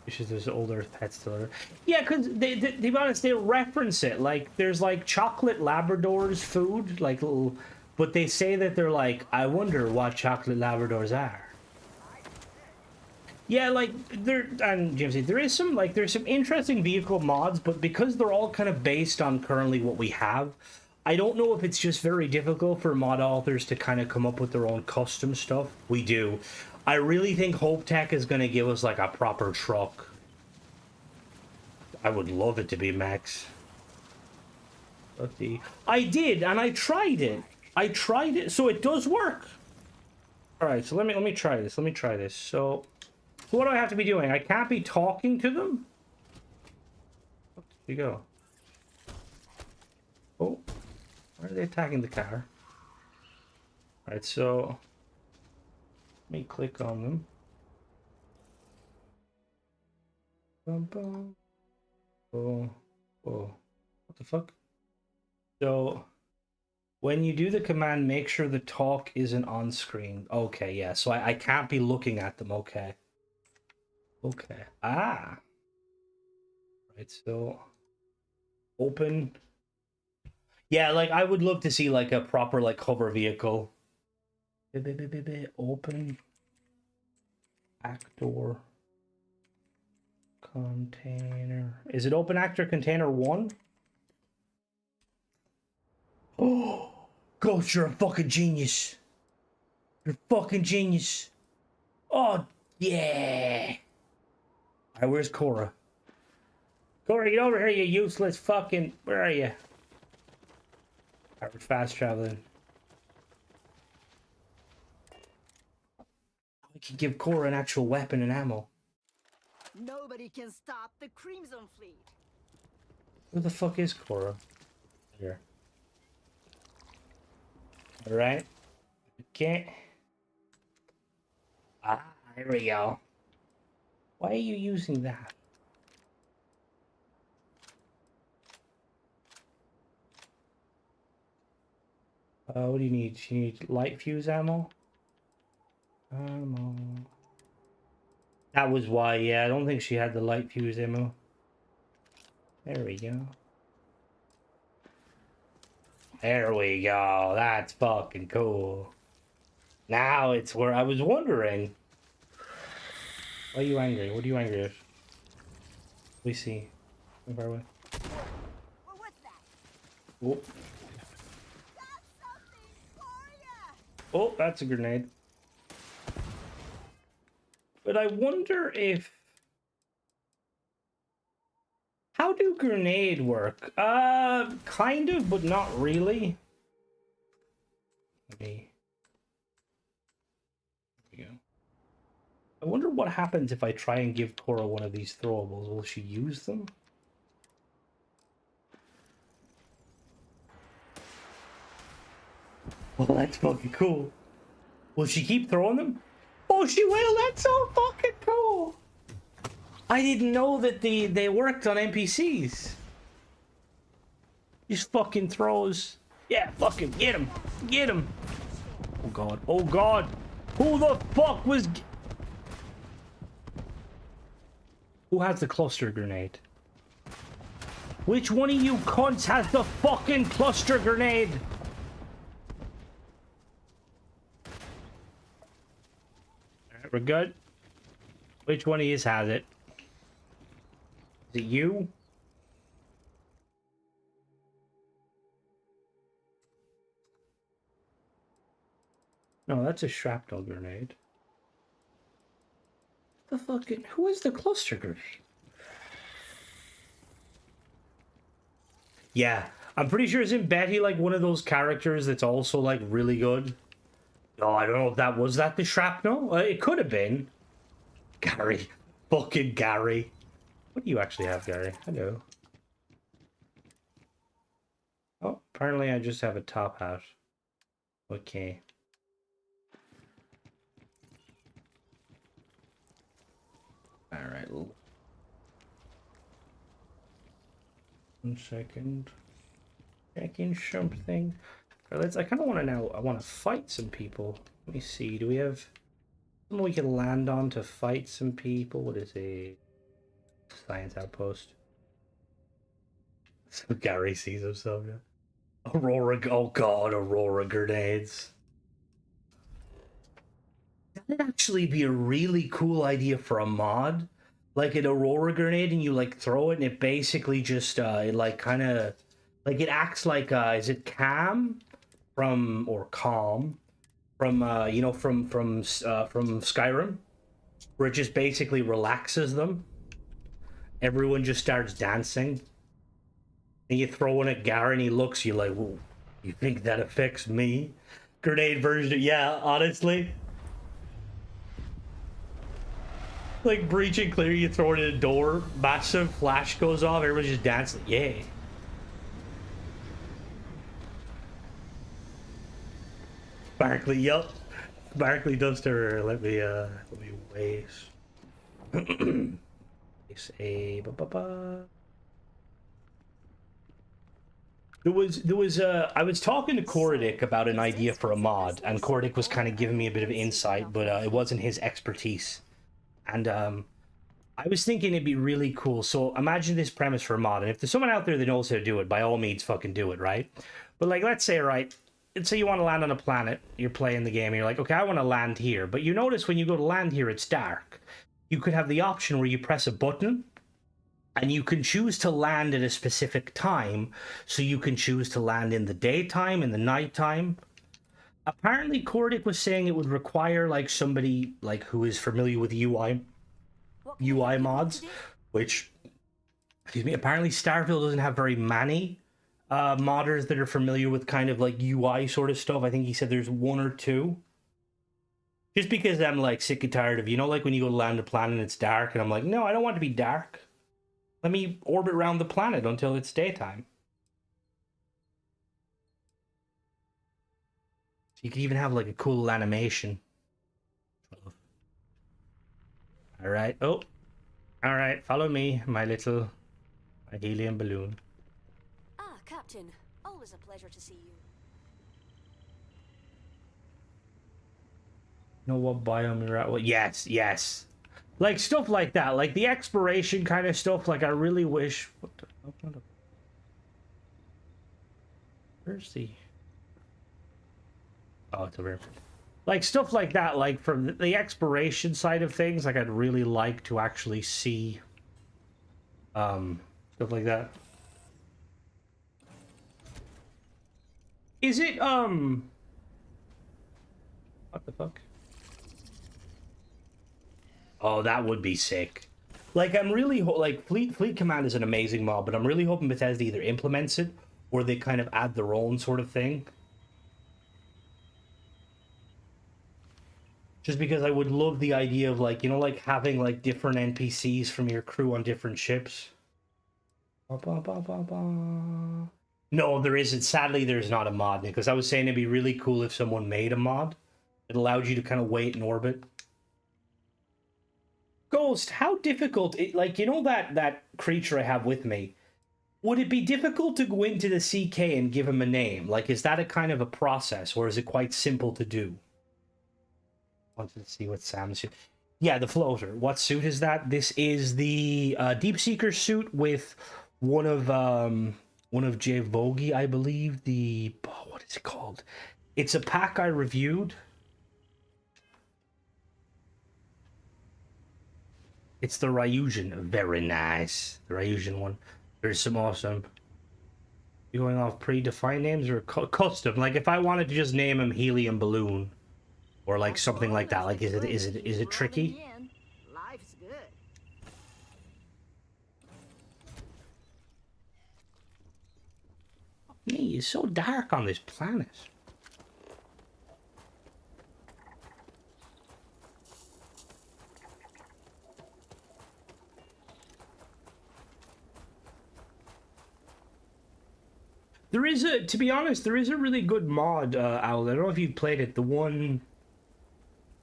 It's just there's old Earth pets still. Yeah, because they to be honest, they reference it. Like there's like chocolate Labradors food, like little, but they say that they're like, I wonder what chocolate Labradors are. Yeah, like there and James, there's some interesting vehicle mods, but because they're all kind of based on currently what we have, I don't know if it's just very difficult for mod authors to kind of come up with their own custom stuff. We do. I really think Hope Tech is going to give us like a proper truck. I would love it to be Max. I did, and I tried it. I tried it, so it does work. All right, so let me try this. Let me try this. So, what do I have to be doing? I can't be talking to them. There you go. Oh, why are they attacking the car? All right, so let me click on them. Bum, bum. Oh, what the fuck? So, when you do the command, make sure the talk isn't on screen. Okay, yeah, so I can't be looking at them. Okay. Okay. Ah. Right, so open. Yeah, like I would love to see like a proper like hover vehicle. Open. Back door. Container. Is it open actor container 1? Oh, Ghost, you're a fucking genius. You're a fucking genius. Oh, yeah. Alright, where's Cora? Cora, get over here, you useless fucking... Where are you? Alright, we're fast traveling. We can give Cora an actual weapon and ammo. Nobody can stop the Crimson Fleet. Who the fuck is Cora? Here. Alright. Okay. Ah, here we go. Why are you using that? What do you need? You need light fuse ammo? Ammo. That was why, yeah. I don't think she had the light fuse ammo. There we go. There we go. That's fucking cool. Now it's where I was wondering. Why are you angry? What are you angry at? We see. Move our way. Well, what's that? Oh. That's something for ya! Oh, that's a grenade. But I wonder if... How do grenade work? Kind of, but not really. Maybe. There we go. I wonder what happens if I try and give Cora one of these throwables. Will she use them? Well, that's fucking cool. Will she keep throwing them? Oh, she will! That's so fucking cool! I didn't know that they worked on NPCs. Just fucking throws. Yeah, fucking get him. Get him. Oh god. Oh god. Who the fuck was... Who has the cluster grenade? Which one of you cunts has the fucking cluster grenade? Alright, we're good. Which one of you has it? Is it you? No, that's a shrapnel grenade. The fucking... Who is the cluster grenade? Yeah, I'm pretty sure isn't Betty like one of those characters that's also like really good? Oh, I don't know if that was that the shrapnel. It could have been. Gary. Fucking Gary. What do you actually have, Gary? Hello. Oh, apparently I just have a top hat. Okay. Alright. 1 second. Checking something. Alright, I kind of want to now... I want to fight some people. Let me see. Do we have... Something we can land on to fight some people? What is it? Science outpost. So Gary sees himself, yeah. Aurora, oh god, Aurora grenades. That'd actually be a really cool idea for a mod. Like an Aurora grenade and you like throw it and it basically just, it like kind of, like it acts like, is it Cam from, or Calm from, you know, from Skyrim? Where it just basically relaxes them. Everyone just starts dancing. And you throw in at Gary and he looks, you like, whoa, you think that affects me? Grenade version, yeah, honestly. Like breaching clear, you throw it in a door, massive flash goes off, everyone's just dancing, yeah. Sparkly, yup. Sparkly does to her, let me waste. A ba-ba-ba. There was I was talking to Kordic about an idea for a mod, and Kordic was kind of giving me a bit of insight, but it wasn't his expertise. And I was thinking it'd be really cool. So imagine this premise for a mod, and if there's someone out there that knows how to do it, by all means fucking do it, right? But like, let's say, right, let's say you want to land on a planet, you're playing the game, and you're like, okay, I want to land here, but you notice when you go to land here, it's dark. You could have the option where you press a button And you can choose to land at a specific time, so you can choose to land in the daytime, in the nighttime. Apparently, Cordic was saying it would require like somebody like who is familiar with What can I help UI you with mods, today? which, excuse me, apparently Starfield doesn't have very many modders that are familiar with kind of like UI sort of stuff. I think he said there's one or two. Just because I'm like sick and tired of, you know, like when you go to land a planet and it's dark, and I'm like, no, I don't want it to be dark. Let me orbit around the planet until it's daytime. So you could even have like a cool animation. All right. Oh, all right. Follow me, my helium balloon. Ah, Captain. Always a pleasure to see you. You know what biome you're at? Well, yes, yes. Like stuff like that, like the exploration kind of stuff. Like I really wish. What the fuck? Where's the? Oh, it's over here. Like stuff like that, like from the exploration side of things. Like I'd really like to actually see. Stuff like that. Is it What the fuck? Oh, that would be sick. Like, I'm really like Fleet Command is an amazing mod, but I'm really hoping Bethesda either implements it or they kind of add their own sort of thing. Just because I would love the idea of like, you know, like having like different NPCs from your crew on different ships. Ba, ba, ba, ba, ba. No, there isn't. Sadly, there's not a mod, because I was saying it'd be really cool if someone made a mod that allowed you to kind of wait in orbit. Ghost, how difficult like, you know, that creature I have with me, would it be difficult to go into the CK and give him a name? Like, is that a kind of a process, or is it quite simple to do? Wanted to see what Sam's suit. Yeah, the floater. What suit is that? This is the Deep Seeker suit with one of J Vogie, I believe. The what is it called? It's a pack I reviewed. It's the Ryujan. Very nice. The Ryujan one. There's some awesome. You going off predefined names or custom? Like if I wanted to just name him Helium Balloon, or like something like that. Like is it tricky? Life's good. Me, it's so dark on this planet. There is a, to be honest, there is a really good mod, Owl. I don't know if you've played it. The one,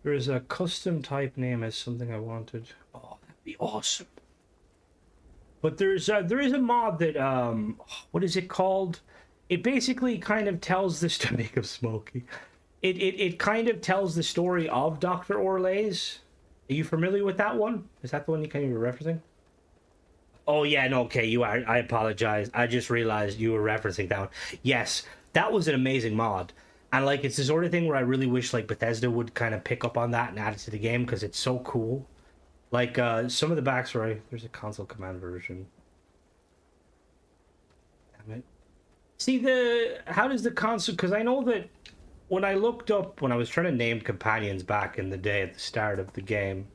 there's a custom type name as something I wanted. Oh, that'd be awesome. But there is a mod that, what is it called? It basically kind of tells this to make him smoky. It kind of tells the story of Dr. Orlays. Are you familiar with that one? Is that the one you kind of were referencing? Oh, yeah, no, okay, you are. I apologize. I just realized you were referencing that one. Yes, that was an amazing mod. And, like, it's the sort of thing where I really wish, like, Bethesda would kind of pick up on that and add it to the game, because it's so cool. Like, some of the backstory... There's a console command version. Damn it. See, how does the console... Because I know that when I looked up, when I was trying to name companions back in the day at the start of the game,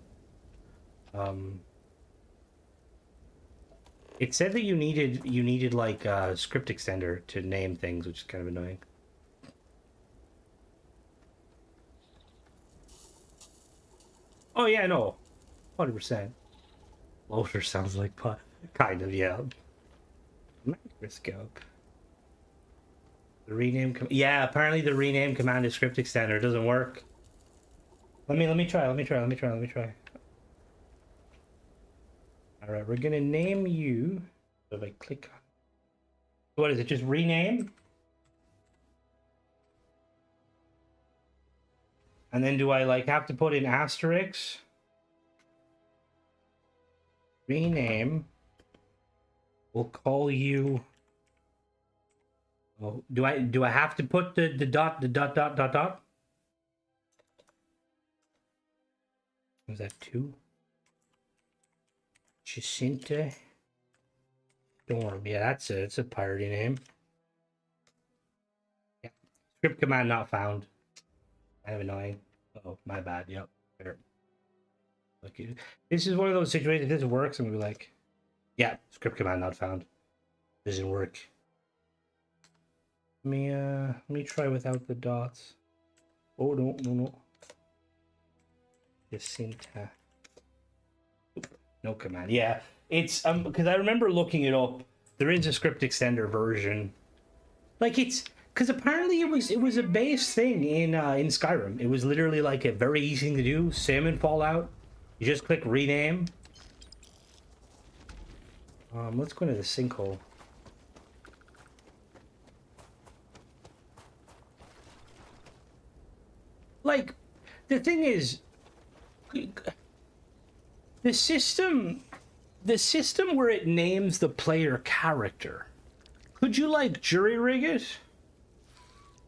it said that you needed like a script extender to name things, which is kind of annoying. Oh yeah, no, 100%. Loader sounds like pot, kind of, yeah. Microscope. The rename, yeah. Apparently, the rename command is script extender. It doesn't work. Let me try. All right, we're gonna name you. So if I click on, what is it? Just rename, and then do I like have to put in asterisks? Rename. We'll call you. Oh, do I have to put the dot? Was that 2? Jacinta Storm. Yeah, that's it. It's a piratey name. Yeah. Script command not found. Kind of annoying. Oh, my bad. Yep. Fair. Okay. This is one of those situations. If this works, I'm gonna be like, yeah, script command not found. Doesn't work. Let me try without the dots. Oh no. The syntax. No command. Yeah, it's because I remember looking it up. There is a script extender version. Like it's because apparently it was a base thing in Skyrim. It was literally like a very easy thing to do. Same in Fallout. You just click rename. Let's go into the sinkhole. Like, the thing is, the system where it names the player character, could you like jury rig it?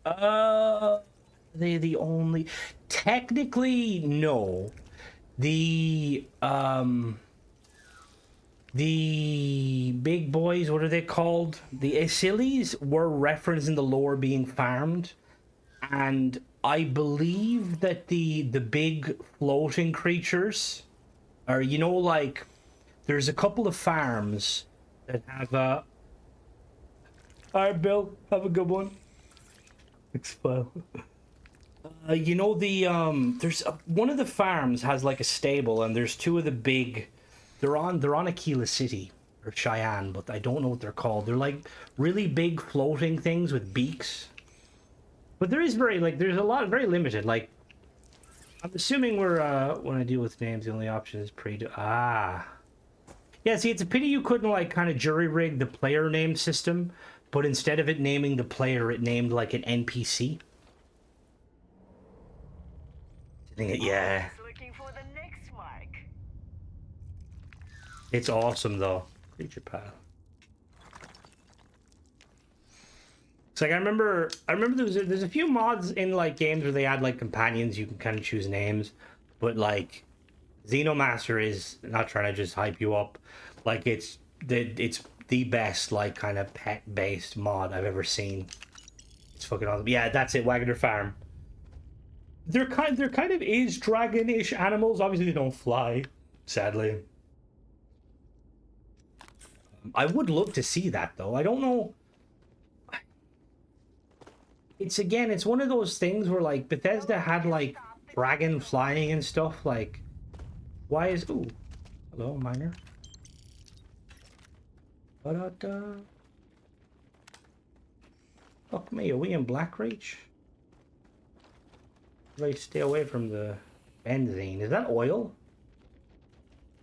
The only technically no. The big boys, what are they called? The Asilis were referenced in the lore being farmed, and I believe that the big floating creatures are, you know, like there's a couple of farms that have all right, Bill, have a good one. Thanks, pal. You know there's one of the farms has like a stable, and there's two of the big. They're on Aquila City or Cheyenne, but I don't know what they're called. They're like really big floating things with beaks. But there is there's a lot, very limited. Like, I'm assuming we're when I deal with names, the only option is yeah. See, it's a pity you couldn't like kind of jury rig the player name system, but instead of it naming the player, it named like an NPC. Yeah. Looking for the next Mike. It's awesome though. Creature pal. It's like I remember there's a few mods in like games where they add like companions, you can kind of choose names, but like Xenomaster is not trying to just hype you up. Like it's the best like kind of pet based mod I've ever seen. It's fucking awesome. Yeah, that's it, Wagner Farm. There kind of is dragon-ish animals. Obviously they don't fly, sadly. I would love to see that though. I don't know. It's one of those things where like Bethesda had like dragon flying and stuff. Like, why is hello miner? Fuck me, are we in Blackreach? Right, stay away from the benzene. Is that oil?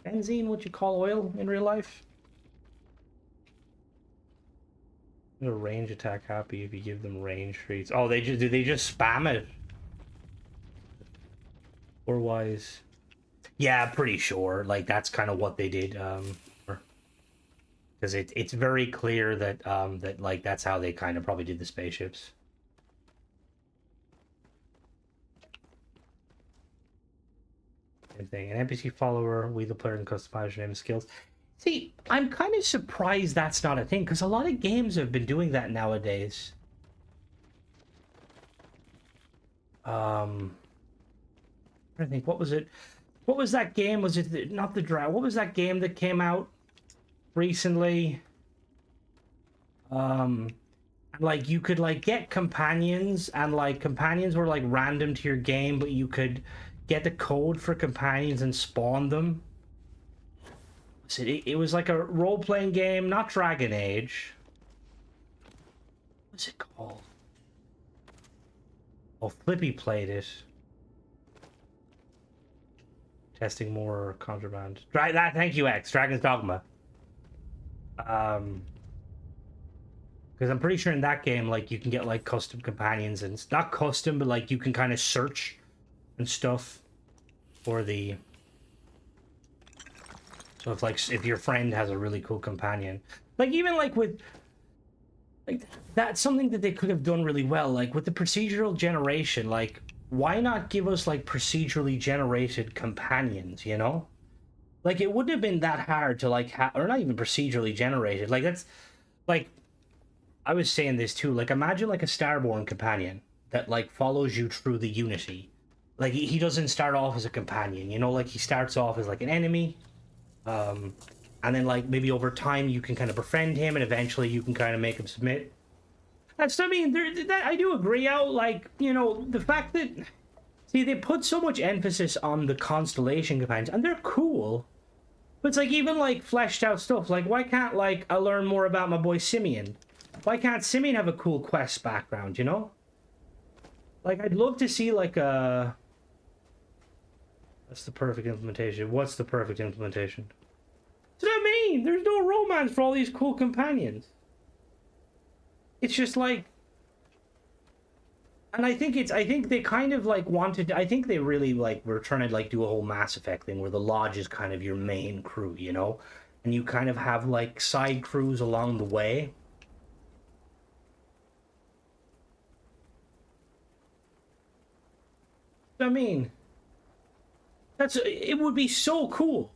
Benzene, what you call oil in real life? A range attack happy if you give them range treats. Oh, they just spam it? Or wise? Yeah, pretty sure. Like that's kind of what they did. Because it's very clear that that like that's how they kind of probably did the spaceships. Same thing. An NPC follower, we the player can customize your name and skills. See, I'm kind of surprised that's not a thing, because a lot of games have been doing that nowadays. I think, what was it? What was that game? Was it not the Drow? What was that game that came out recently? Like you could like get companions, and like companions were like random to your game, but you could get the code for companions and spawn them. It was like a role-playing game, not Dragon Age. What's it called? Oh, Flippy played it. Testing more contraband. Thank you, X. Dragon's Dogma. Because I'm pretty sure in that game, like, you can get, like, custom companions. And it's not custom, but, like, you can kind of search and stuff for the... So if your friend has a really cool companion, like even like with like that's something that they could have done really well, like with the procedural generation. Like, why not give us like procedurally generated companions, you know? Like, it wouldn't have been that hard to, like, or not even procedurally generated. Like, that's, like, I was saying this too. Like, imagine, like, a Starborn companion that, like, follows you through the Unity. Like, he doesn't start off as a companion, you know? Like, he starts off as, like, an enemy. And then, like, maybe over time you can kind of befriend him, and eventually you can kind of make him submit. That's, I mean, I do agree out, like, you know, the fact that... See, they put so much emphasis on the Constellation companions, and they're cool. But it's like, even, like, fleshed out stuff. Like, why can't, like, I learn more about my boy Simeon? Why can't Simeon have a cool quest background, you know? Like, I'd love to see, like, a... That's the perfect implementation. What's the perfect implementation? That's what I mean! There's no romance for all these cool companions. It's just, like... And I think they kind of, like, wanted... I think they really, like, were trying to, like, do a whole Mass Effect thing where the Lodge is kind of your main crew, you know? And you kind of have, like, side crews along the way. I mean... It would be so cool.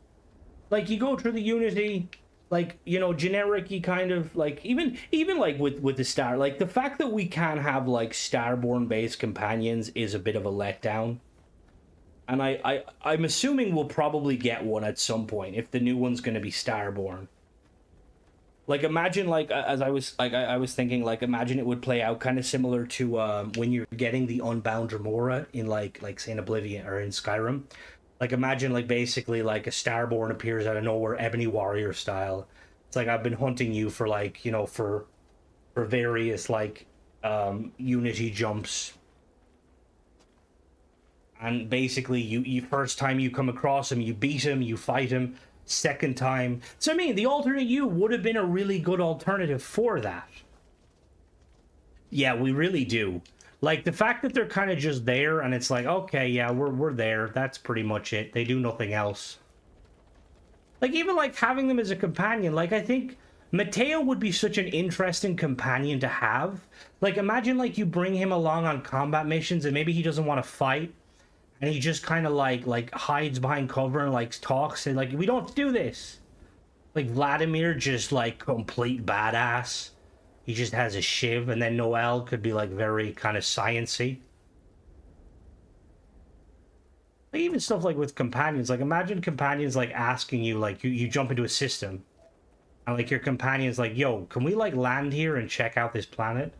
Like, you go through the Unity... Like, you know, generic-y kind of, like, even like, with the Star, like, the fact that we can't have, like, Starborn-based companions is a bit of a letdown. And I'm assuming we'll probably get one at some point, if the new one's gonna be Starborn. Like, imagine, like, as I was thinking, like, imagine it would play out kind of similar to, when you're getting the Unbound Remora in, like, say, in Oblivion, or in Skyrim. Like, imagine, like, basically, like, a Starborn appears out of nowhere, Ebony Warrior style. It's like, I've been hunting you for, like, you know, for various, like, Unity jumps. And basically, you first time you come across him, you beat him, you fight him. Second time... So, I mean, the alternate you would have been a really good alternative for that. Yeah, we really do. Like, the fact that they're kind of just there, and it's like, okay, yeah, we're there. That's pretty much it. They do nothing else. Like, even, like, having them as a companion, like, I think Mateo would be such an interesting companion to have. Like, imagine, like, you bring him along on combat missions, and maybe he doesn't want to fight, and he just kind of, like, hides behind cover and, like, talks, and, like, we don't do this. Like, Vladimir, just, like, complete badass. He just has a shiv, and then Noel could be, like, very kind of science-y. Like, even stuff, like, with companions. Like, imagine companions, like, asking you, like, you jump into a system, and, like, your companion's like, yo, can we, like, land here and check out this planet?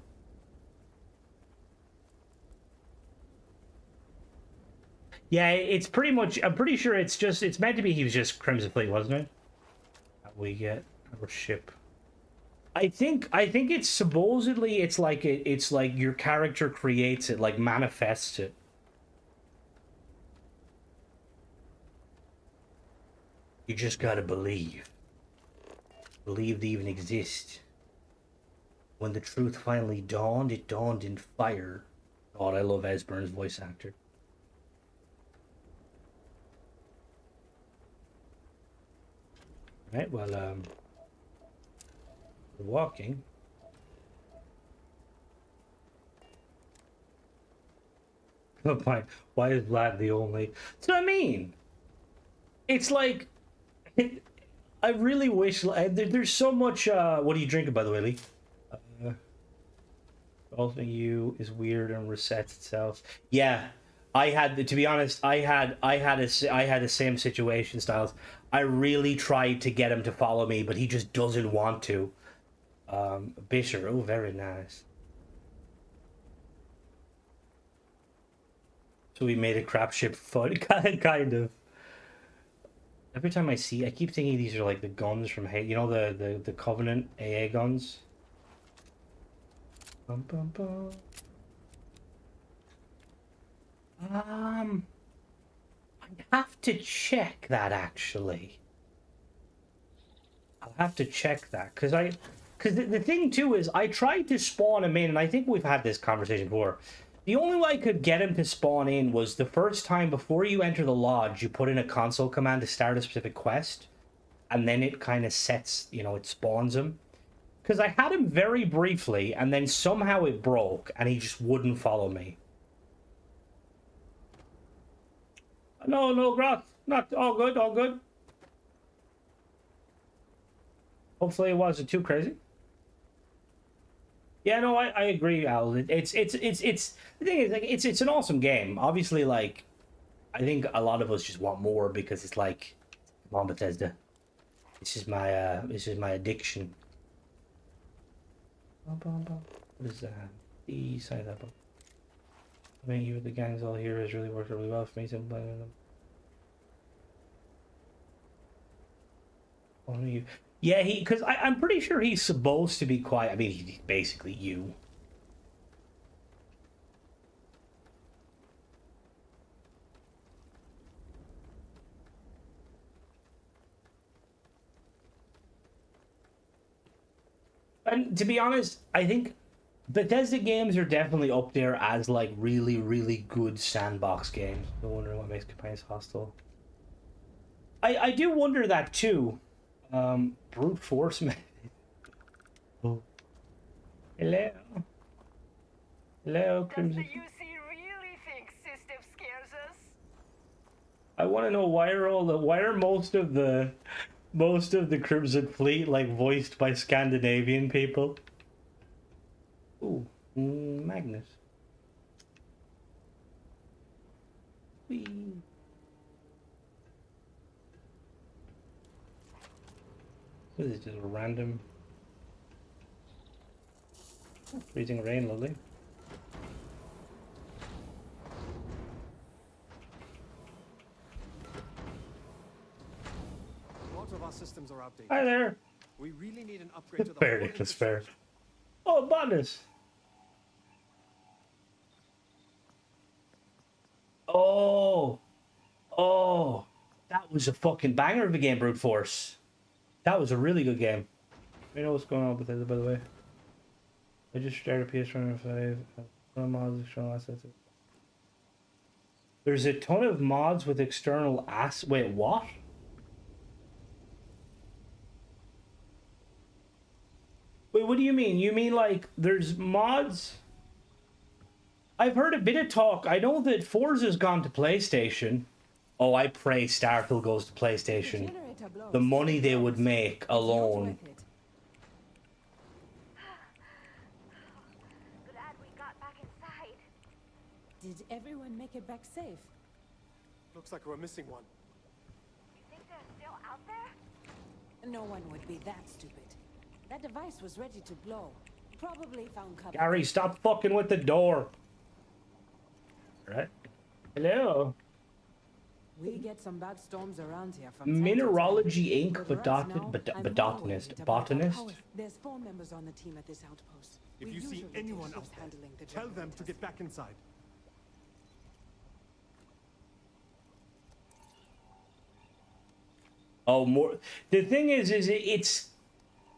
Yeah, it's pretty much... I'm pretty sure it's just... It's meant to be he was just Crimson Fleet, wasn't it? We get our ship... I think it's supposedly it's like your character creates it, like manifests it. You just gotta believe. Believe they even exist. When the truth finally dawned, it dawned in fire. God, I love Esbern's voice actor. Right, well, walking. Why is Vlad the only? So I mean, it's like, I really wish there's so much. What are you drinking, by the way, Lee? Golfing you is weird and resets itself. Yeah, I had to be honest. I had the same situation, Styles. I really tried to get him to follow me, but he just doesn't want to. Bisher, oh, very nice. So we made a crap ship fun, kind of. Every time I keep thinking these are like the guns from you know, the Covenant AA guns. Bum, bum, bum. I have to check that actually. I'll have to check that because the thing too is I tried to spawn him in, and I think we've had this conversation before. The only way I could get him to spawn in was the first time before you enter the lodge, you put in a console command to start a specific quest, and then it kind of sets, you know, it spawns him. Because I had him very briefly, and then somehow it broke, and he just wouldn't follow me. No, Groth. Not all good, all good. Hopefully it wasn't too crazy. Yeah, no, I agree, Al. It's the thing is, like, it's an awesome game. Obviously, like, I think a lot of us just want more because it's like, come on, Bethesda. This is my addiction. What is that? The side up. I mean, you with the gangs all here has really worked really well for me. So you. Yeah, because I'm pretty sure he's supposed to be quiet. I mean, he's basically you. And to be honest, I think Bethesda games are definitely up there as like really, really good sandbox games. No wonder what makes companions hostile. I do wonder that too. Brute force method. Oh. Hello. Hello, Does Crimson. the UC really think System scares us? I want to know why are most of the Crimson Fleet like voiced by Scandinavian people? Ooh, Magnus. Whee. What is this, just a random freezing rain, lovely. A lot of our systems are outdated. Hi there. We really need an upgrade to the Fair, whole Nicholas, fair. infrastructure. Oh, bonus. Oh, that was a fucking banger of a game, Brute Force. That was a really good game. You know what's going on with it, by the way. I just started PS5. Mods, external assets. There's a ton of mods with external ass. Wait, what? Wait, what do you mean? You mean like there's mods? I've heard a bit of talk. I know that Forza's gone to PlayStation. Oh, I pray Starfield goes to PlayStation. The money they would make alone. Glad we got back inside. Did everyone make it back safe? Looks like we're missing one. You think they're still out there? No one would be that stupid. That device was ready to blow. Probably found cover. Gary, stop fucking with the door. Right? Hello. We get some bad storms around here from time to Mineralogy time. Inc. But right now, I'm more worried about our Botanist. power. There's 4 members on the team at this outpost. If We you see usually anyone take up shifts there, handling the tell them to generators. get back inside. Oh, more. The thing is it's.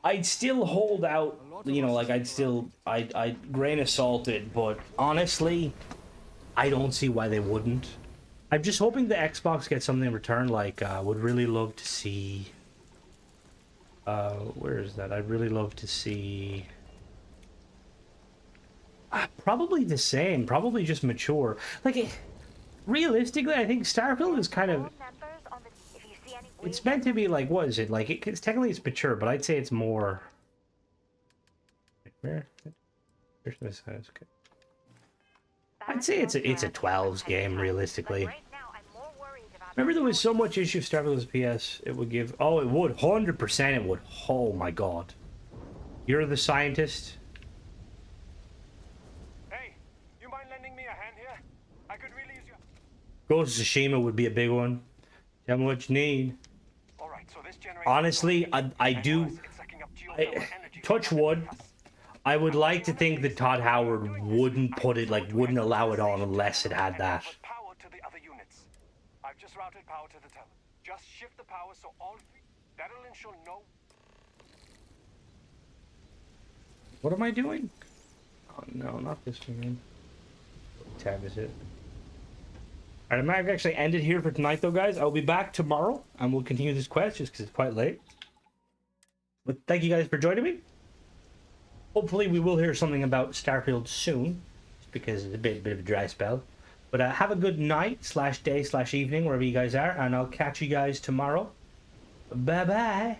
I'd still hold out. You know, like I'd grain of salted, but honestly, I don't see why they wouldn't. I'm just hoping the Xbox gets something in return. Like, would really love to see. Where is that? I'd really love to see. Probably the same. Probably just mature. Like, realistically, I think Starfield is kind of. It's meant to be like, what is it? Like, it's technically it's mature, but I'd say it's more. Where? Where's this house? Okay. I'd say it's a 12s game realistically. Remember there was so much issue of Starfield as PS. It would give. Oh, it would 100%. It would. Oh my god. You're the scientist. Hey, you mind lending me a hand here? I could really use your... Ghost of Tsushima would be a big one. Tell me what you need. All right, so this generator... Honestly, I do. Touch wood. I would like to think that Todd Howard wouldn't put it, like, wouldn't allow it on unless it had that. Power to the other units. I've just routed power to the tower. Just shift the power so all three... That'll ensure no... What am I doing? Oh no, not this one. What tab is it? Alright, I might actually end it here for tonight though, guys. I'll be back tomorrow and we'll continue this quest just because it's quite late. But thank you guys for joining me. Hopefully we will hear something about Starfield soon, just because it's a bit of a dry spell. But have a good night /day/evening wherever you guys are, and I'll catch you guys tomorrow. Bye bye.